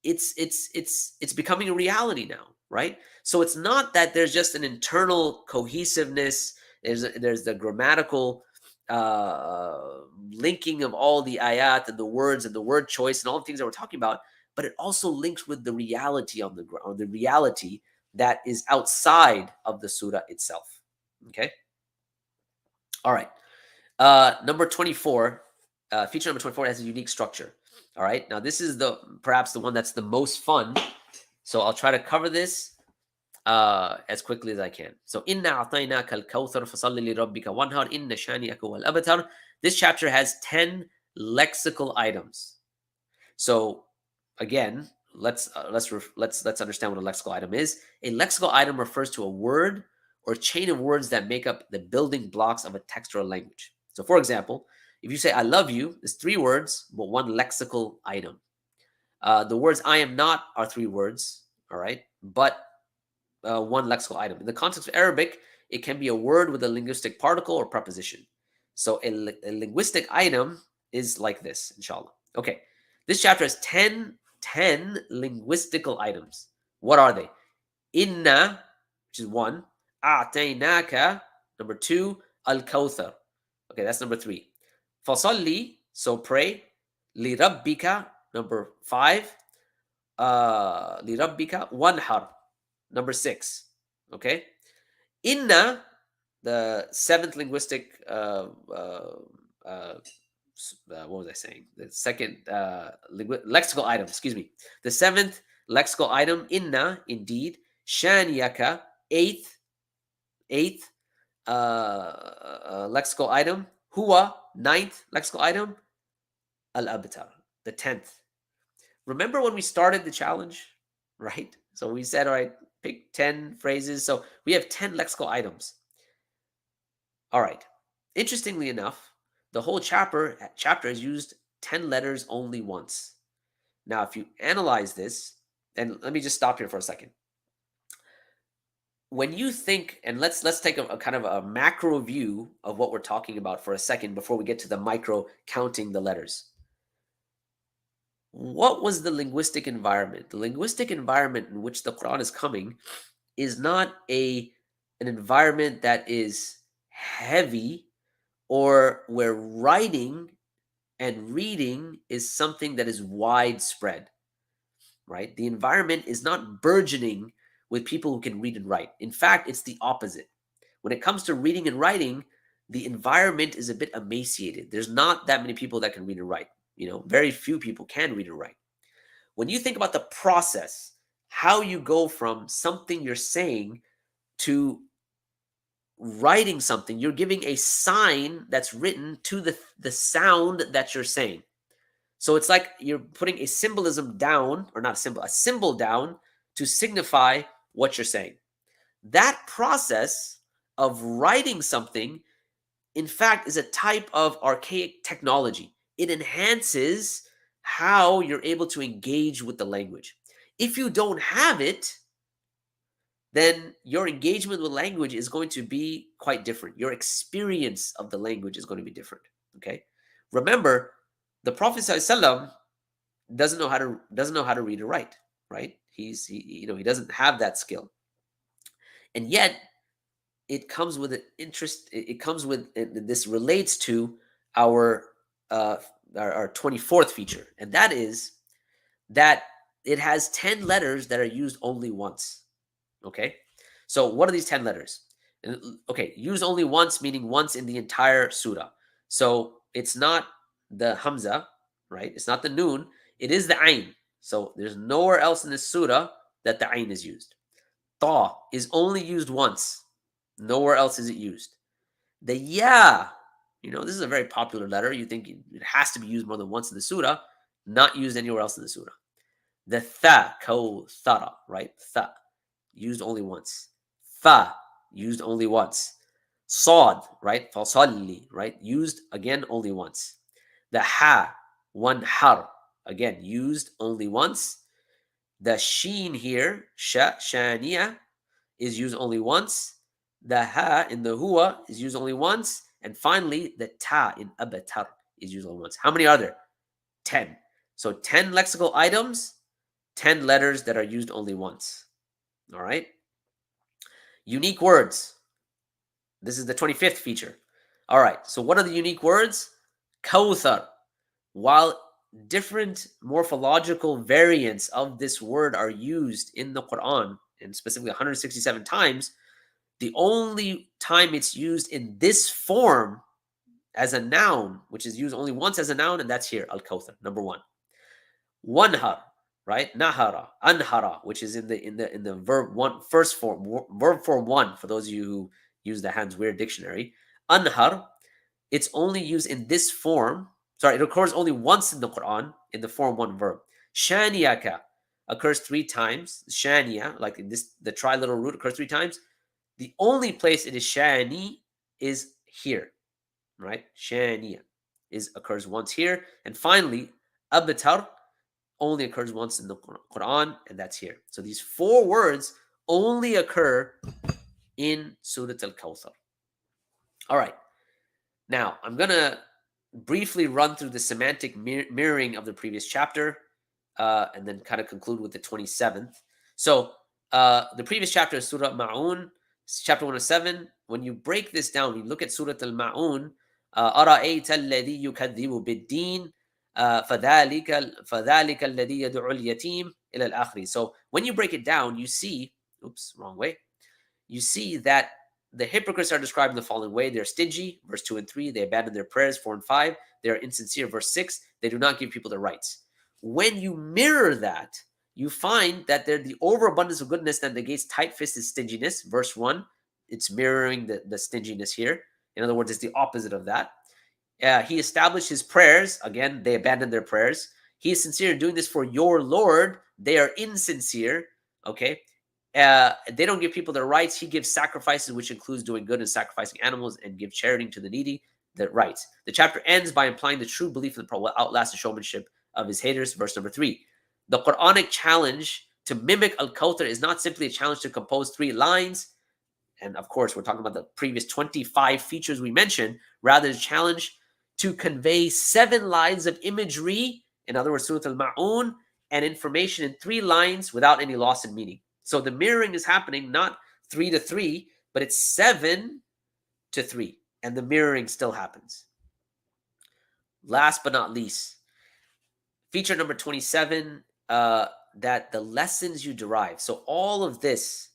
A: it's becoming a reality now, right? So it's not that there's just an internal cohesiveness. There's the grammatical linking of all the ayat and the words and the word choice and all the things that we're talking about, but it also links with the reality on the reality that is outside of the surah itself. Okay. All right. Number 24, feature number 24 has a unique structure. All right. Now this is perhaps the one that's the most fun. So I'll try to cover this as quickly as I can. So inna a'tainaka al-Kawthar fasalli li rabbika wanhar inna shani'aka wal abtar. This chapter has 10 lexical items. So again, let's understand what a lexical item is. A lexical item refers to a word or chain of words that make up the building blocks of a text or a language. So for example, if you say I love you, it's 3 words, but 1 lexical item. The words I am not are 3 words, all right, but 1 lexical item. In the context of Arabic, it can be a word with a linguistic particle or preposition. So a linguistic item is like this, inshallah. Okay, this chapter has 10 linguistical items. What are they? Inna, which is 1. A'tainaka, number 2. Al-Kawthar. Okay, that's number 3. Fasalli, so pray. Li rabbika, number 5. Li rabbika wanhar, number 6. Okay. Inna, the 7th linguistic what was I saying? The second lexical item, excuse me. The 7th lexical item, inna, indeed. Shaniaka, 8th lexical item. Huwa, 9th lexical item. Al-Abtar, the 10th. Remember when we started the challenge, right? So we said, all right, pick 10 phrases. So we have 10 lexical items. All right. Interestingly enough, the whole chapter has used 10 letters only once. Now, if you analyze this, and let me just stop here for a second. When you think, and let's take a kind of a macro view of what we're talking about for a second before we get to the micro counting the letters. What was the linguistic environment? The linguistic environment in which the Qur'an is coming is not an environment that is heavy or where writing and reading is something that is widespread, right? The environment is not burgeoning with people who can read and write. In fact, it's the opposite. When it comes to reading and writing, the environment is a bit emaciated. There's not that many people that can read and write. Very few people can read and write. When you think about the process, how you go from something you're saying to writing something, you're giving a sign that's written to the sound that you're saying. So it's like you're putting a symbolism down, or not a symbol down to signify what you're saying. That process of writing something, in fact, is a type of archaic technology. It enhances how you're able to engage with the language. If you don't have it, then your engagement with language is going to be quite different. Your experience of the language is going to be different. Okay. Remember, The Prophet ﷺ doesn't know how to read or write, right? He doesn't have that skill, and yet it comes with an interest. It comes with this relates to our uh, our 24th feature, and that is that it has 10 letters that are used only once. Okay, so what are these 10 letters? Okay, used only once, meaning once in the entire surah. So it's not the hamza, right? It's not the noon. It is the ain. So there's nowhere else in this surah that the ain is used. Ta is only used once. Nowhere else is it used. The ya, this is a very popular letter. You think it has to be used more than once in the surah, not used anywhere else in the surah. The tha, Kawthara, right? Tha, used only once. Fa, used only once. Sad, right? Fasalli, right? Used again only once. The ha, one har, again used only once. The sheen here, shaniya, is used only once. The ha in the huwa is used only once. And finally, the ta in abatar is used only once. How many are there? 10. So 10 lexical items, 10 letters that are used only once. All right. Unique words. This is the 25th feature. All right. So what are the unique words? Kawthar. While different morphological variants of this word are used in the Qur'an, and specifically 167 times, the only time it's used in this form as a noun, which is used only once as a noun, and that's here, al-Kawthar, number one. Wanhar, right? Nahara, anhara, which is in the verb one first form, verb form one, for those of you who use the Hand's Weird Dictionary. Anhar, it's only used in this form. Sorry, it occurs only once in the Quran in the form one verb. Shaniyaka occurs 3 times. Shaniya, like in this, the triliteral root occurs 3 times. The only place it is shani is here, right? Shaniya occurs once here. And finally, abtar only occurs once in the Quran, and that's here. So these 4 words only occur in Surah al-Kawthar. All right. Now, I'm going to briefly run through the semantic mirroring of the previous chapter and then kind of conclude with the 27th. So the previous chapter is Surah Ma'un, chapter 107. When you break this down, you look at Surah Al-Ma'un, أَرَأَيْتَ الَّذِي يُكَذِّبُ بِالدِّينِ فَذَلِكَ الَّذِي يَدْعُ الْيَتِيمِ إِلَى الْآخِرِ. So when you break it down, you see, wrong way. You see that the hypocrites are described in the following way. They're stingy, verse 2 and 3. They abandon their prayers, 4 and 5. They are insincere, verse 6. They do not give people their rights. When you mirror that, you find that they're the overabundance of goodness that negates tight-fisted stinginess, verse 1. It's mirroring the stinginess here. In other words, it's the opposite of that. He established his prayers. Again, they abandoned their prayers. He is sincere in doing this for your Lord. They are insincere. Okay. They don't give people their rights. He gives sacrifices, which includes doing good and sacrificing animals, and give charity to the needy, the rights. The chapter ends by implying the true belief in the Prophet will outlast the showmanship of his haters. Verse number 3. The Quranic challenge to mimic al-Kawthar is not simply a challenge to compose 3 lines. And of course, we're talking about the previous 25 features we mentioned. Rather, a challenge to convey 7 lines of imagery, in other words, Surah Al-Ma'un, and information in 3 lines without any loss in meaning. So the mirroring is happening not 3 to 3, but it's 7 to 3. And the mirroring still happens. Last but not least, feature number 27, that the lessons you derive. So all of this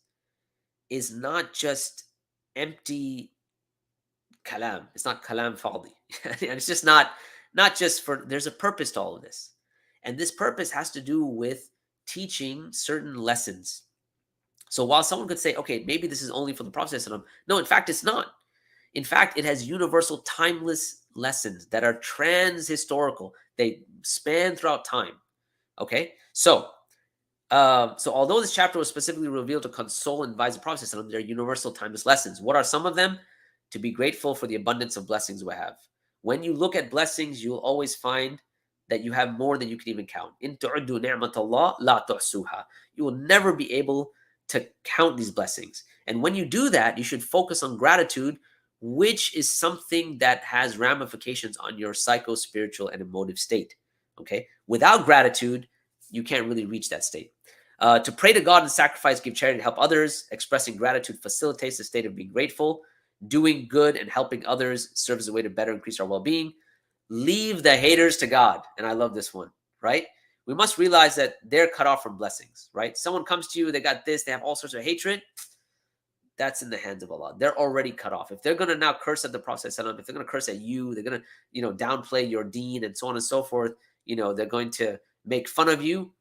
A: is not just empty kalam. It's not kalam fadi. And it's just not just for, there's a purpose to all of this. And this purpose has to do with teaching certain lessons. So while someone could say, okay, maybe this is only for the Prophet, no, in fact, it's not. In fact, it has universal, timeless lessons that are trans-historical. They span throughout time. Okay? So although this chapter was specifically revealed to console and advise the Prophet, there are universal, timeless lessons. What are some of them? To be grateful for the abundance of blessings we have. When you look at blessings, you'll always find that you have more than you can even count. In tu'uddu ni'matallah la tuhsuha. You will never be able to count these blessings. And when you do that, you should focus on gratitude which is something that has ramifications on your psycho-spiritual and emotive state. Okay, without gratitude, you can't really reach that state. To pray to God and sacrifice, give charity, and help others. Expressing gratitude facilitates the state of being grateful. Doing good and helping others serves as a way to better increase our well-being. Leave the haters to God. And I love this one, right? We must realize that they're cut off from blessings, right? Someone comes to you, they got this, they have all sorts of hatred. That's in the hands of Allah. They're already cut off. If they're going to now curse at the Prophet, if they're going to curse at you, they're going to, downplay your deen and so on and so forth. They're going to make fun of you.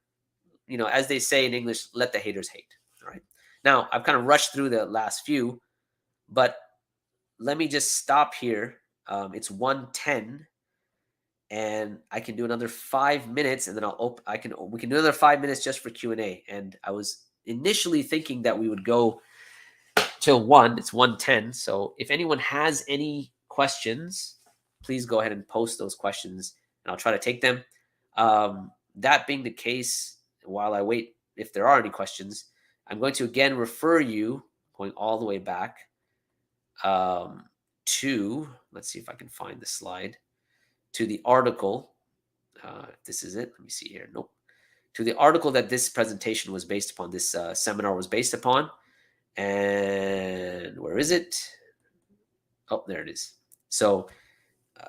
A: As they say in English, let the haters hate. All right. Now, I've kind of rushed through the last few, but let me just stop here. It's 1:10, and I can do another 5 minutes, and then we can do another 5 minutes just for Q&A. And I was initially thinking that we would go till 1. It's 1:10. So if anyone has any questions, please go ahead and post those questions, and I'll try to take them. That being the case, while I wait, if there are any questions, I'm going to again refer you, going all the way back to, let's see if I can find the slide, to the article. This is it. Let me see here. Nope. To the article that this presentation was based upon, this seminar was based upon. And where is it? Oh, there it is. So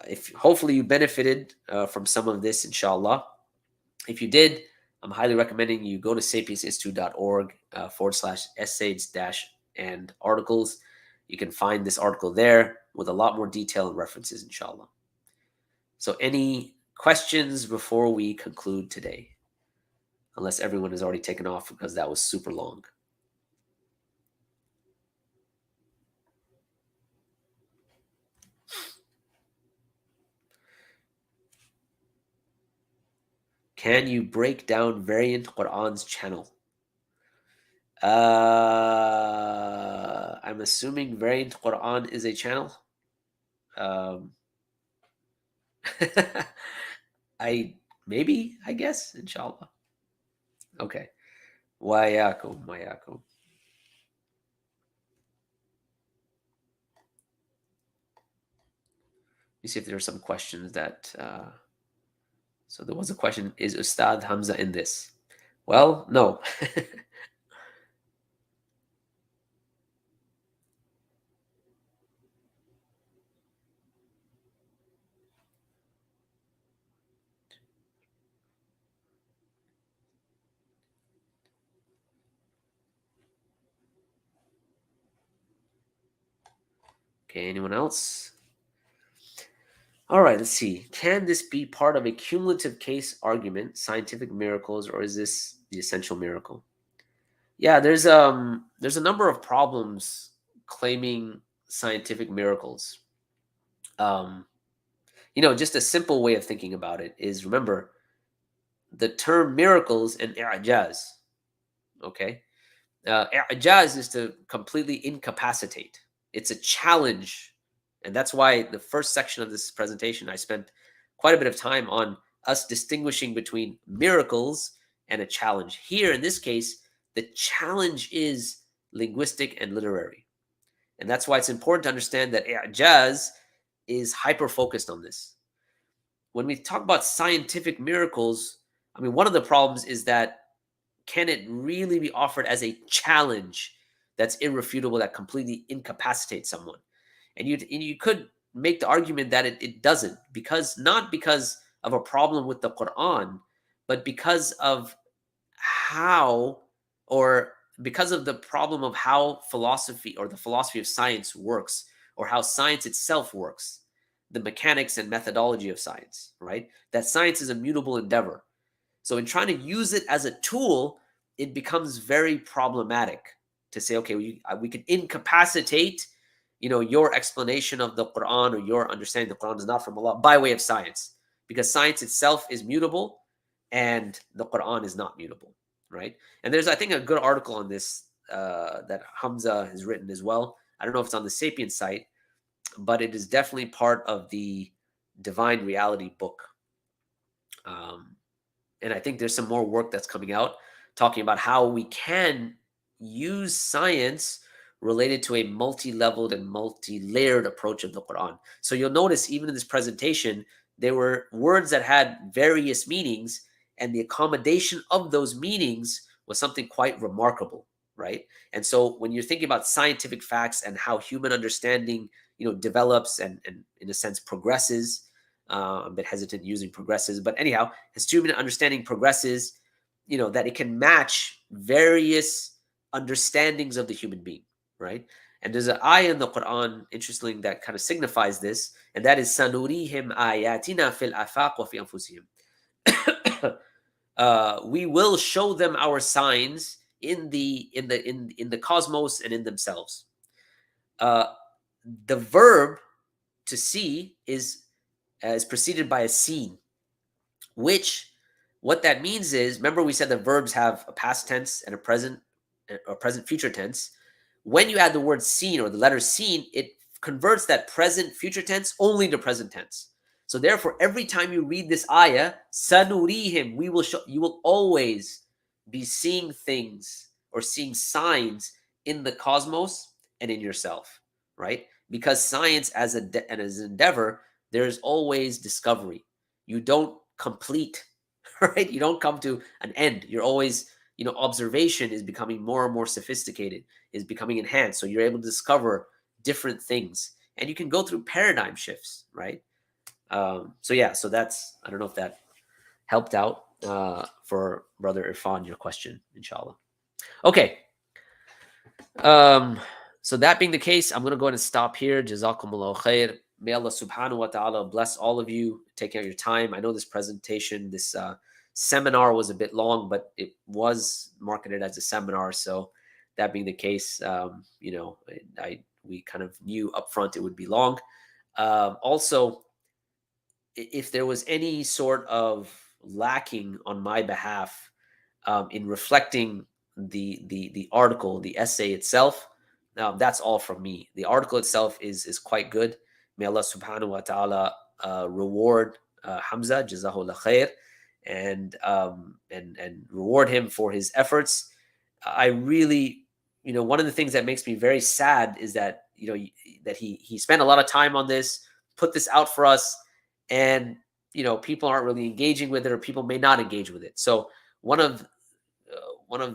A: if hopefully you benefited from some of this, inshallah. If you did, I'm highly recommending you go to sapiensinstitute.org /essays and articles. You can find this article there with a lot more detail and references, inshallah. So any questions before we conclude today? Unless everyone has already taken off because that was super long. Can you break down Variant Qur'an's channel? I'm assuming Variant Qur'an is a channel. I guess, inshallah. Okay. Wayakum. Let me see if there are some questions that. So there was a question: is Ustad Hamza in this? Well, no. Okay, anyone else? All right, let's see. Can this be part of a cumulative case argument, scientific miracles, or is this the essential miracle? Yeah, there's a number of problems claiming scientific miracles. Just a simple way of thinking about it is, remember the term miracles and i'jaz. Okay, i'jaz is to completely incapacitate. It's a challenge, and that's why the first section of this presentation I spent quite a bit of time on us distinguishing between miracles and a challenge. Here in this case, the challenge is linguistic and literary, and that's why it's important to understand that i'jaz is hyper focused on this. When we talk about scientific miracles, I mean, one of the problems is that can it really be offered as a challenge that's irrefutable, that completely incapacitates someone? And you could make the argument that it doesn't, not because of a problem with the Qur'an, but because of how, or because of the problem of how philosophy, or the philosophy of science works, or how science itself works, the mechanics and methodology of science, right? That science is a mutable endeavor. So in trying to use it as a tool, it becomes very problematic to say, okay, we can incapacitate, your explanation of the Quran, or your understanding the Quran is not from Allah by way of science, because science itself is mutable and the Quran is not mutable, right? And there's, I think, a good article on this that Hamza has written as well. I don't know if it's on the Sapient site, but it is definitely part of the Divine Reality book. And I think there's some more work that's coming out talking about how we can use science related to a multi-leveled and multi-layered approach of the Quran. So you'll notice even in this presentation, there were words that had various meanings, and the accommodation of those meanings was something quite remarkable, right? And so when you're thinking about scientific facts and how human understanding, develops and in a sense progresses, I'm a bit hesitant using progresses, but anyhow, as human understanding progresses, that it can match various understandings of the human being, right? And there's an ayah in the Quran, interesting, that kind of signifies this, and that is sanurihim ayatina fil afaq wa fi anfusihim. We will show them our signs in the cosmos and in themselves. The verb to see is preceded by a seen, which what that means is, remember we said the verbs have a past tense and a present future tense. When you add the word seen or the letter seen, it converts that present future tense only to present tense. So therefore, every time you read this ayah, sanurihim, we will show, you will always be seeing things or seeing signs in the cosmos and in yourself, right? Because science as an endeavor, there's always discovery. You don't complete, right? You don't come to an end. You're always, observation is becoming more and more sophisticated, is becoming enhanced. So you're able to discover different things, and you can go through paradigm shifts, right? So that's, I don't know if that helped out for Brother Irfan, your question, inshallah. Okay. So that being the case, I'm going to go ahead and stop here. Jazakumullahu khair. May Allah subhanahu wa ta'ala bless all of you, taking out your time. I know this presentation, this seminar was a bit long, but it was marketed as a seminar. So that being the case, we kind of knew upfront it would be long. Also, if there was any sort of lacking on my behalf in reflecting the article, the essay itself, that's all from me. The article itself is quite good. May Allah subhanahu wa ta'ala reward Hamza, jazahullah khair, and reward him for his efforts. I really, one of the things that makes me very sad is that, that he spent a lot of time on this, put this out for us, and, people aren't really engaging with it, or people may not engage with it. So one of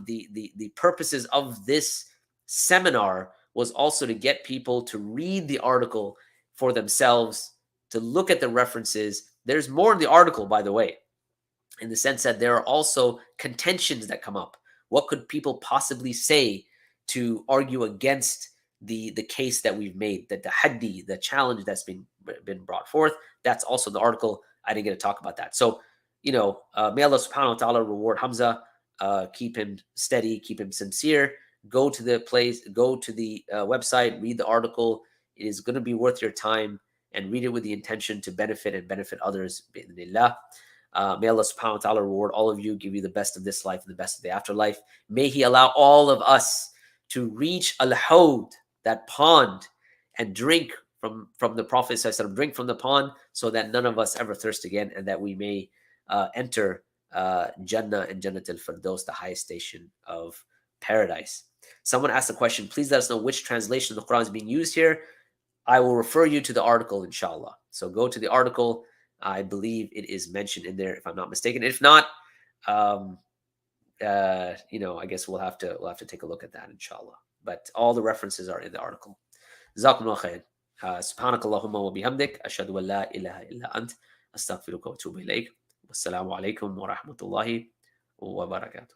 A: the purposes of this seminar was also to get people to read the article for themselves, to look at the references. There's more in the article, by the way, in the sense that there are also contentions that come up. What could people possibly say to argue against the case that we've made, that the haddi, the challenge that's been brought forth? That's also the article. I didn't get to talk about that. So, may Allah subhanahu wa ta'ala reward Hamza, keep him steady, keep him sincere. Go to the website, read the article. It is going to be worth your time, and read it with the intention to benefit and benefit others. Bi'idhnillah. May Allah subhanahu wa ta'ala reward all of you, give you the best of this life and the best of the afterlife. May He allow all of us to reach al-Hawd, that pond, and drink from the Prophet ﷺ, drink from the pond, so that none of us ever thirst again, and that we may enter Jannah and Jannat al-Firdaus, the highest station of paradise. Someone asked the question, please let us know which translation of the Quran is being used here. I will refer you to the article, inshallah. So go to the article. I believe it is mentioned in there, if I'm not mistaken. If not, I guess we'll have to take a look at that, inshallah. But all the references are in the article. Jazakumullah khair. سبحانك اللهم وبحمدك أشهد أن لا إله إلا أنت أستغفرك وأتوب إليك والسلام عليكم ورحمة الله وبركاته.